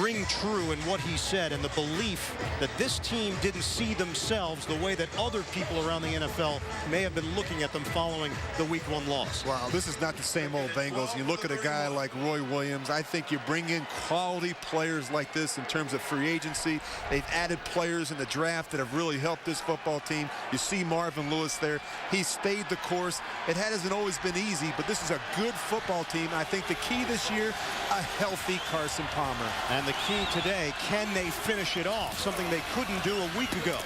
ring true in what he said, and the belief that this team didn't see themselves the way that other people around the NFL may have been looking at them following the Week 1 loss. Wow, this is not the same old Bengals. You look at a guy like Roy Williams. I think you bring in quality players like this in terms of free agency. They've added players in the draft that have really helped this football team. You see Marvin Lewis there. He stayed the course. It hasn't always been easy, but this is a good football team. I think the key this year, a healthy Carson Palmer. And the key today, can they finish it off? Something they couldn't do a week ago.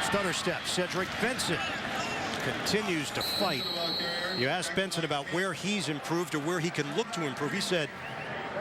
Stutter step, Cedric Benson continues to fight. You asked Benson about where he's improved or where he can look to improve. He said,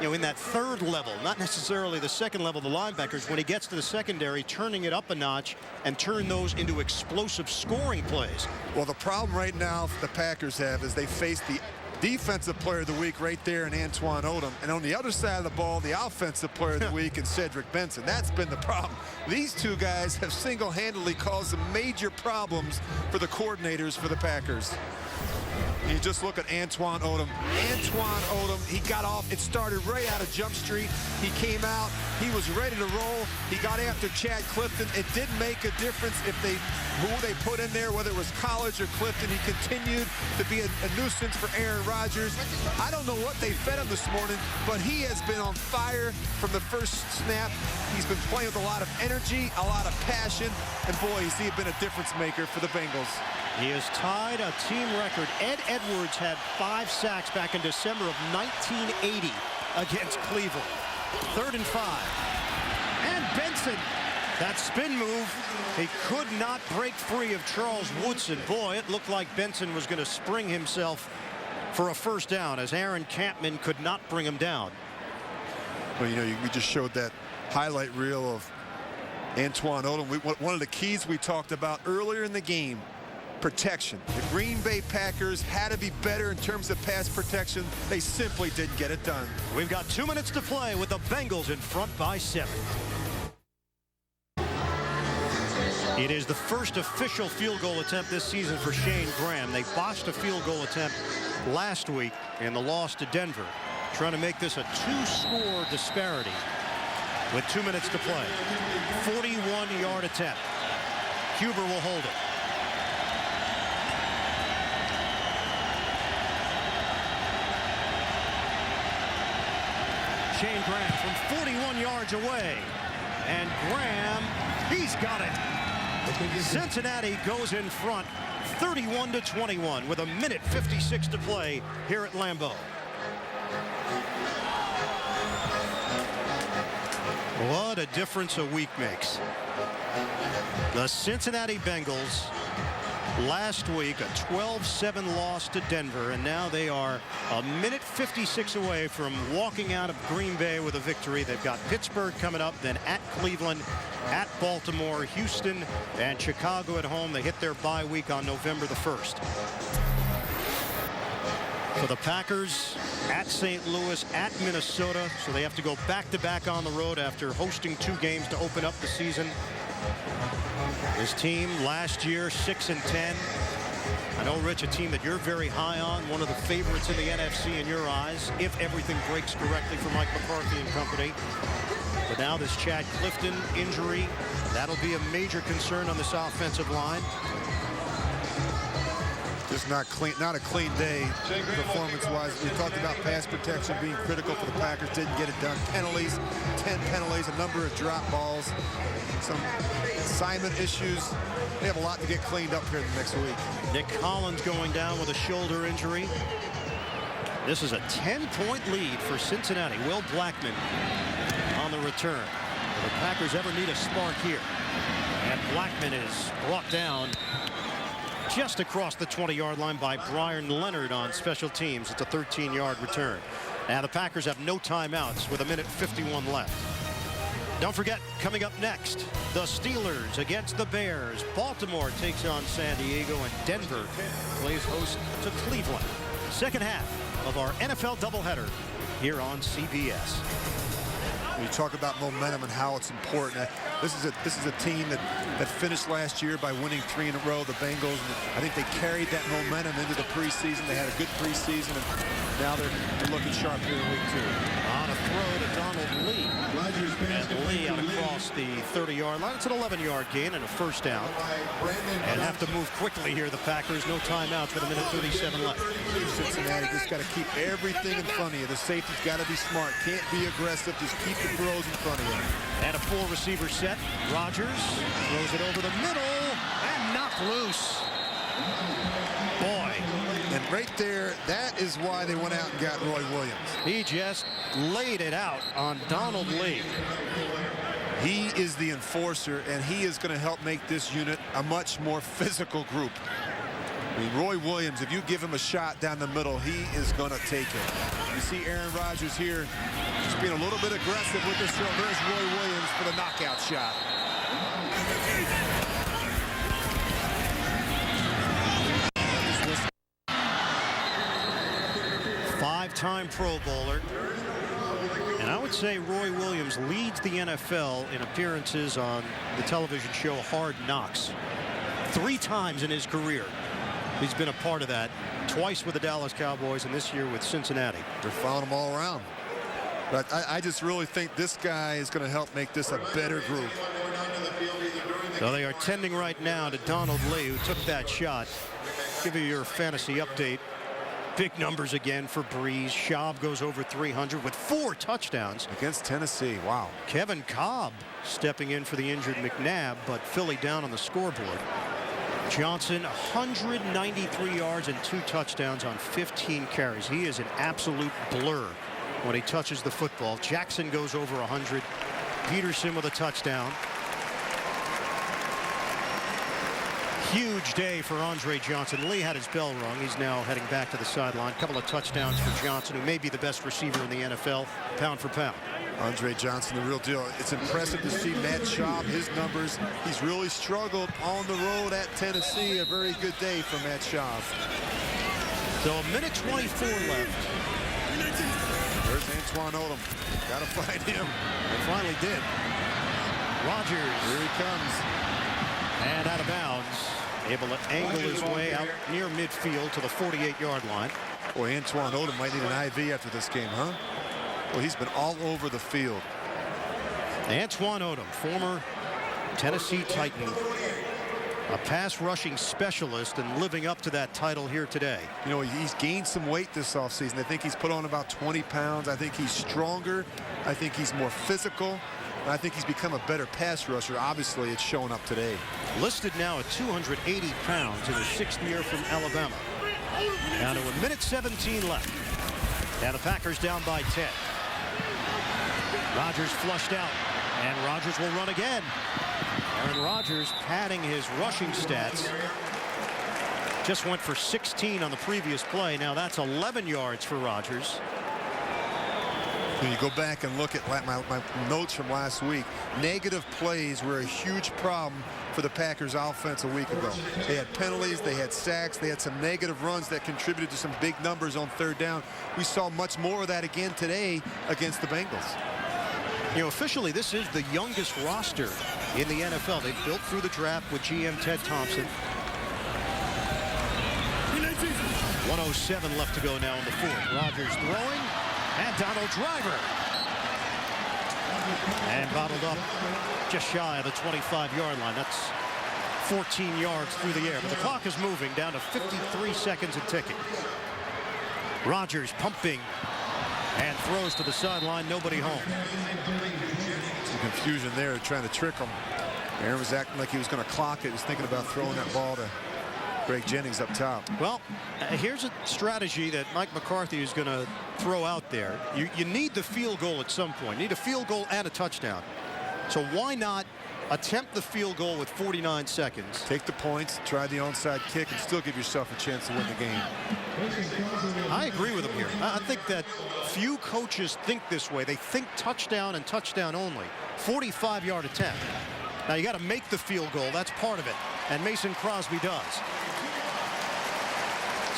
you know, in that third level, not necessarily the second level, the linebackers, when he gets to the secondary, turning it up a notch and turn those into explosive scoring plays. Well, the problem right now the Packers have is they face the Defensive Player of the Week right there in Antoine Odom. And on the other side of the ball, the Offensive Player of the Week in Cedric Benson. That's been the problem. These two guys have single-handedly caused some major problems for the coordinators for the Packers. You just look at Antoine Odom. Antoine Odom, he got off. It started right out of Jump Street. He came out. He was ready to roll. He got after Chad Clifton. It did make a difference who they put in there, whether it was College or Clifton. He continued to be a nuisance for Aaron Rodgers. I don't know what they fed him this morning, but he has been on fire from the first snap. He's been playing with a lot of energy, a lot of passion, and boy, has he been a difference maker for the Bengals. He has tied a team record. Ed Edwards had 5 sacks back in December of 1980 against Cleveland. 3rd and 5. And Benson, that spin move, he could not break free of Charles Woodson. Boy, it looked like Benson was going to spring himself for a first down as Aaron Campman could not bring him down. Well, you know, we just showed that highlight reel of Antoine Odom. One of the keys we talked about earlier in the game, protection. The Green Bay Packers had to be better in terms of pass protection. They simply didn't get it done. We've got 2 minutes to play with the Bengals in front by 7. It is the first official field goal attempt this season for Shane Graham. They botched a field goal attempt last week in the loss to Denver, trying to make this a 2-score disparity with 2 minutes to play. 41-yard attempt. Huber will hold it. Shane Graham from 41 yards away. And Graham, he's got it. Cincinnati goes in front 31-21 with 1:56 to play here at Lambeau. What a difference a week makes. The Cincinnati Bengals last week a 12-7 loss to Denver, and now they are 1:56 away from walking out of Green Bay with a victory. They've got Pittsburgh coming up, then at Cleveland, at Baltimore, Houston, and Chicago at home. They hit their bye week on November the 1st. For the Packers, at St. Louis, at Minnesota, so they have to go back-to-back on the road after hosting 2 games to open up the season. This team last year 6-10. I know, Rich, a team that you're very high on, one of the favorites in the NFC in your eyes, if everything breaks correctly for Mike McCarthy and company. But now this Chad Clifton injury, that'll be a major concern on this offensive line. Just not a clean day performance-wise. We talked about pass protection being critical for the Packers. Didn't get it done. Penalties, 10 penalties, a number of drop balls, some assignment issues. They have a lot to get cleaned up here the next week. Nick Collins going down with a shoulder injury. This is a 10-point lead for Cincinnati. Will Blackman on the return. Will the Packers ever need a spark here? And Blackman is brought down just across the 20-yard line by Brian Leonard on special teams. It's a 13-yard return. Now the Packers have no timeouts with 1:51 left. Don't forget, coming up next, the Steelers against the Bears. Baltimore takes on San Diego, and Denver plays host to Cleveland. Second half of our NFL doubleheader here on CBS. When you talk about momentum and how it's important, this is a team that finished last year by winning 3 in a row. The Bengals, I think they carried that momentum into the preseason. They had a good preseason, and now they're looking sharp here in week 2. On a throw to Donald Lee. And Lee out across the 30-yard line. It's an 11-yard gain and a first down. And have to move quickly here, the Packers. No timeouts with 1:37 left. Cincinnati just got to keep everything in front of you. The safety's got to be smart. Can't be aggressive. Just keep the throws in front of you. And a 4-receiver set. Rodgers throws it over the middle and knocked loose. Boy. And right there, that is why they went out and got Roy Williams. He just laid it out on Donald Lee. He is the enforcer, and he is going to help make this unit a much more physical group. I mean, Roy Williams, if you give him a shot down the middle, he is going to take it. You see Aaron Rodgers here just being a little bit aggressive with this throw. There's Roy Williams for the knockout shot. Five-time Pro Bowler. And I would say Roy Williams leads the NFL in appearances on the television show Hard Knocks. 3 times in his career. He's been a part of that. Twice with the Dallas Cowboys and this year with Cincinnati. They're following them all around. But I just really think this guy is going to help make this a better group. So they are tending right now to Donald Lee, who took that shot. Give you your fantasy update. Big numbers again for Breeze. Schaub goes over 300 with 4 touchdowns. Against Tennessee, wow. Kevin Cobb stepping in for the injured McNabb, but Philly down on the scoreboard. Johnson, 193 yards and 2 touchdowns on 15 carries. He is an absolute blur when he touches the football. Jackson goes over 100. Peterson with a touchdown. Huge day for Andre Johnson. Lee had his bell rung. He's now heading back to the sideline. A couple of touchdowns for Johnson, who may be the best receiver in the NFL, pound for pound. Andre Johnson, the real deal. It's impressive to see Matt Schaub, his numbers. He's really struggled on the road at Tennessee. A very good day for Matt Schaub. So 1:24 left. There's Antoine Odom. Got to find him. They finally did. Rodgers. Here he comes. And out of bounds. Able to angle his way out near midfield to the 48-yard line. Boy, Antoine Odom might need an IV after this game, huh? Well, he's been all over the field. Antoine Odom, former Tennessee Titan, a pass rushing specialist and living up to that title here today. You know, he's gained some weight this offseason. I think he's put on about 20 pounds. I think he's stronger. I think he's more physical. And I think he's become a better pass rusher. Obviously, it's showing up today. Listed now at 280 pounds in his 6th year from Alabama. Down to 1:17 left. Now the Packers down by 10. Rodgers flushed out, and Rodgers will run again. Aaron Rodgers padding his rushing stats. Just went for 16 on the previous play. Now that's 11 yards for Rodgers. When you go back and look at my notes from last week, negative plays were a huge problem for the Packers offense a week ago. They had penalties, they had sacks, they had some negative runs that contributed to some big numbers on 3rd down. We saw much more of that again today against the Bengals. You know, officially, this is the youngest roster in the NFL. They built through the draft with GM Ted Thompson. 1:07 left to go now in the 4th. Rodgers throwing, and Donald Driver. And bottled up just shy of the 25-yard line. That's 14 yards through the air. But the clock is moving down to 53 seconds and ticking. Rodgers pumping and throws to the sideline. Nobody home. Some confusion there, trying to trick him. Aaron was acting like he was going to clock it. He was thinking about throwing that ball to Greg Jennings up top. Well, here's a strategy that Mike McCarthy is going to throw out there. You need the field goal at some point. You need a field goal and a touchdown. So why not attempt the field goal with 49 seconds? Take the points, try the onside kick, and still give yourself a chance to win the game. I agree with him here. I think that few coaches think this way. They think touchdown and touchdown only. 45-yard attempt. Now you got to make the field goal. That's part of it. And Mason Crosby does.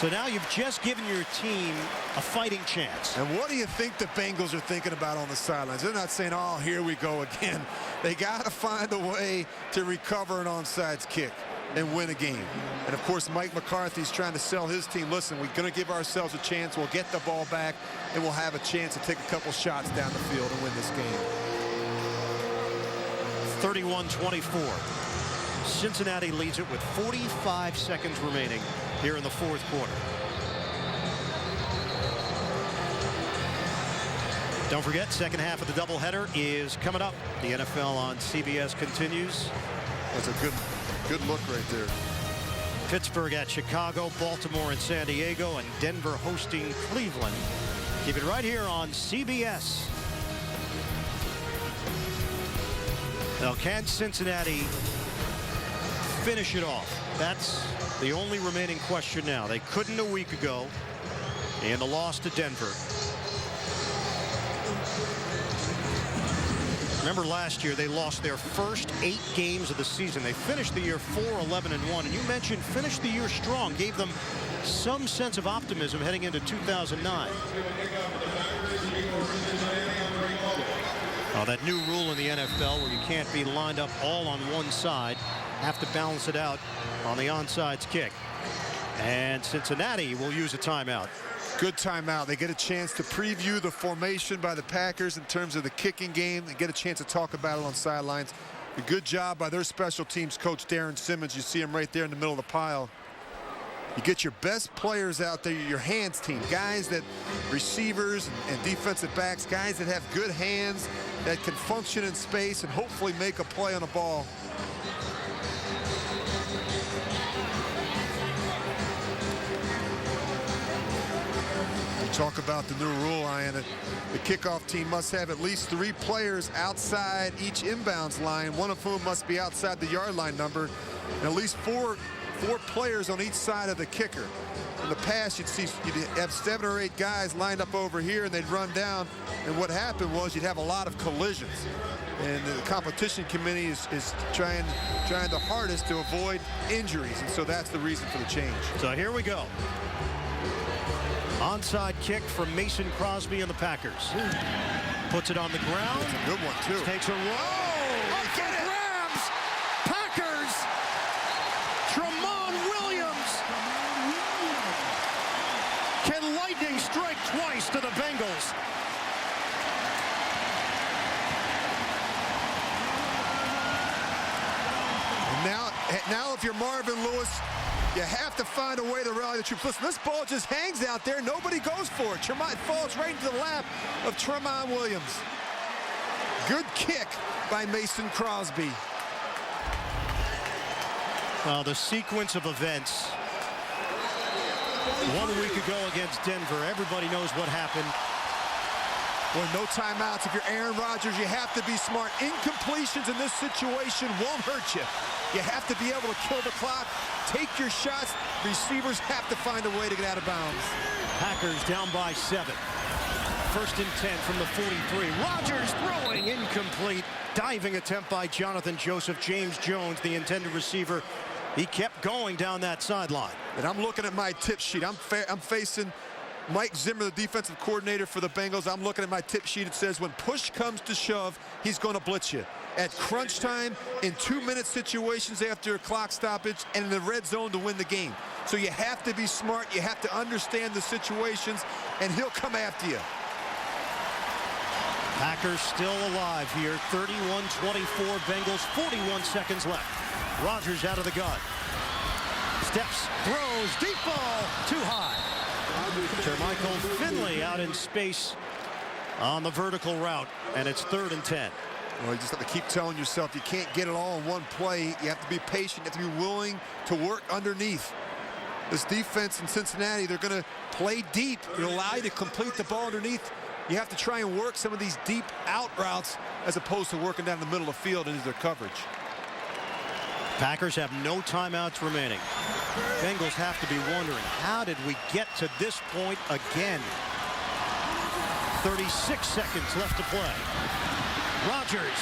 So now you've just given your team a fighting chance. And what do you think the Bengals are thinking about on the sidelines? They're not saying, oh, here we go again. They got to find a way to recover an onside kick and win a game. And, of course, Mike McCarthy's trying to sell his team. Listen, we're going to give ourselves a chance. We'll get the ball back, and we'll have a chance to take a couple shots down the field and win this game. 31-24. Cincinnati leads it with 45 seconds remaining here in the fourth quarter. Don't forget, second half of the doubleheader is coming up. The NFL on CBS continues. That's a good look right there. Pittsburgh at Chicago, Baltimore and San Diego, and Denver hosting Cleveland. Keep it right here on CBS. Now, can Cincinnati finish it off? That's the only remaining question now. They couldn't a week ago in the loss to Denver. Remember last year they lost their first 8 games of the season. They finished the year 4-11-1, and you mentioned finished the year strong, gave them some sense of optimism heading into 2009. That new rule in the NFL where you can't be lined up all on one side, have to balance it out on the onside kick. And Cincinnati will use a timeout. Good timeout. They get a chance to preview the formation by the Packers in terms of the kicking game. They get a chance to talk about it on sidelines. A good job by their special teams coach, Darren Simmons. You see him right there in the middle of the pile. You get your best players out there, your hands team, guys that receivers and defensive backs, guys that have good hands, that can function in space and hopefully make a play on a ball. Talk about the new rule, Ian. The kickoff team must have at least 3 players outside each inbounds line, one of whom must be outside the yard line number, and at least four players on each side of the kicker. In the past, you'd have 7 or 8 guys lined up over here, and they'd run down, and what happened was you'd have a lot of collisions. And the competition committee is trying the hardest to avoid injuries, and so that's the reason for the change. So here we go. Onside kick from Mason Crosby and the Packers. Puts it on the ground. That's a good one, too. Takes a roll. Up for grabs. Packers. Tramon Williams. Can lightning strike twice to the Bengals? And now if you're Marvin Lewis, you have to find a way to rally the troops. Listen, this ball just hangs out there. Nobody goes for it. It falls right into the lap of Tramon Williams. Good kick by Mason Crosby. Well, the sequence of events 1 week ago against Denver, everybody knows what happened. Well, no timeouts. If you're Aaron Rodgers, you have to be smart. Incompletions in this situation won't hurt you. You have to be able to kill the clock, take your shots. Receivers have to find a way to get out of bounds. Packers down by 7. First and 10 from the 43. Rodgers throwing incomplete. Diving attempt by Jonathan Joseph. James Jones, the intended receiver. He kept going down that sideline. And I'm looking at my tip sheet. I'm facing Mike Zimmer, the defensive coordinator for the Bengals. I'm looking at my tip sheet. It says when push comes to shove, he's going to blitz you. At crunch time, in 2-minute situations after a clock stoppage, and in the red zone to win the game. So you have to be smart. You have to understand the situations, and he'll come after you. Packers still alive here. 31-24 Bengals. 41 seconds left. Rodgers out of the gun. Steps, throws, deep ball, too high. Jermichael Finley out in space on the vertical route, and it's 3rd and 10. Well, you just have to keep telling yourself you can't get it all in one play. You have to be patient. You have to be willing to work underneath. This defense in Cincinnati, they're going to play deep. It'll allow you to complete the ball underneath. You have to try and work some of these deep out routes as opposed to working down the middle of the field into their coverage. Packers have no timeouts remaining. Bengals have to be wondering, how did we get to this point again? 36 seconds left to play. Rodgers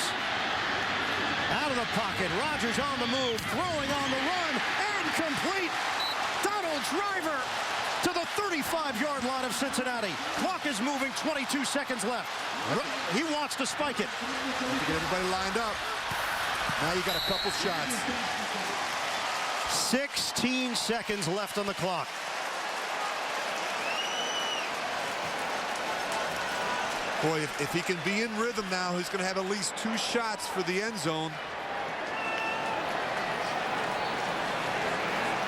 out of the pocket. Rodgers on the move, throwing on the run, and complete. Donald Driver to the 35-yard line of Cincinnati. Clock is moving, 22 seconds left. He wants to spike it. To get everybody lined up. Now you got a couple shots. 16 seconds left on the clock. Boy, if he can be in rhythm now, he's going to have at least 2 shots for the end zone.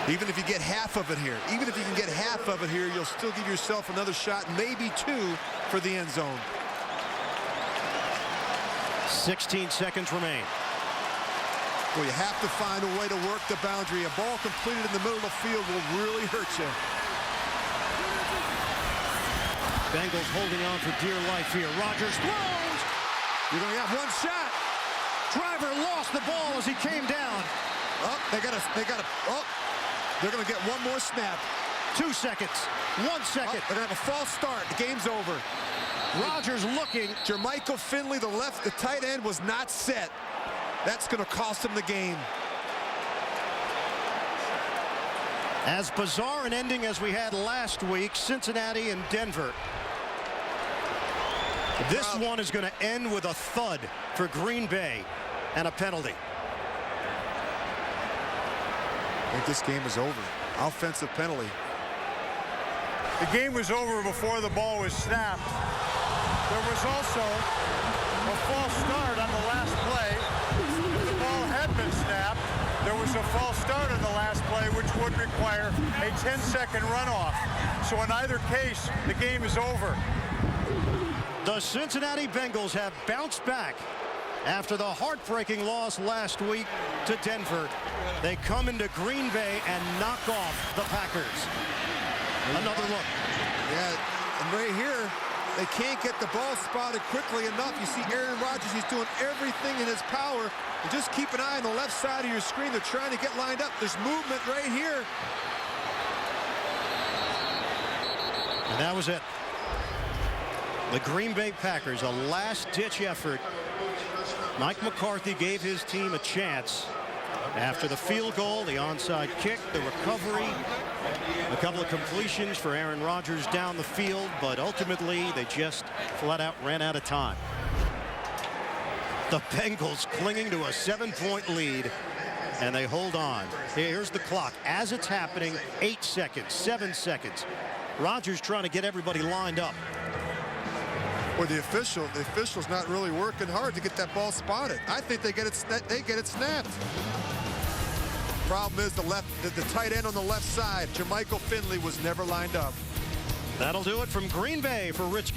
Even if you get half of it here, you'll still give yourself another shot, maybe 2 for the end zone. 16 seconds remain. Well, you have to find a way to work the boundary. A ball completed in the middle of the field will really hurt you. Bengals holding on for dear life here. Rodgers throws. You're going to have 1 shot. Driver lost the ball as he came down. Oh, they're going to get 1 more snap. 2 seconds. 1 second. Oh, they're going to have a false start. The game's over. Rodgers looking. Jermichael Finley, the tight end, was not set. That's going to cost him the game. As bizarre an ending as we had last week, Cincinnati and Denver. This one is going to end with a thud for Green Bay and a penalty. I think this game is over. Offensive penalty. The game was over before the ball was snapped. There was also a false start on the last play. If the ball had been snapped, there was a false start on the last play, which would require a 10-second runoff. So in either case, the game is over. The Cincinnati Bengals have bounced back after the heartbreaking loss last week to Denver. They come into Green Bay and knock off the Packers. Another look. Yeah, and right here, they can't get the ball spotted quickly enough. You see Aaron Rodgers, he's doing everything in his power. And just keep an eye on the left side of your screen. They're trying to get lined up. There's movement right here. And that was it. The Green Bay Packers, a last-ditch effort. Mike McCarthy gave his team a chance after the field goal, the onside kick, the recovery, a couple of completions for Aaron Rodgers down the field, but ultimately they just flat out ran out of time. The Bengals clinging to a 7-point lead, and they hold on. Here's the clock. As it's happening, 8 seconds, 7 seconds. Rodgers trying to get everybody lined up. Or the official's not really working hard to get that ball spotted. I think they get it snapped. Problem is the tight end on the left side, Jermichael Finley, was never lined up. That'll do it from Green Bay for Rich.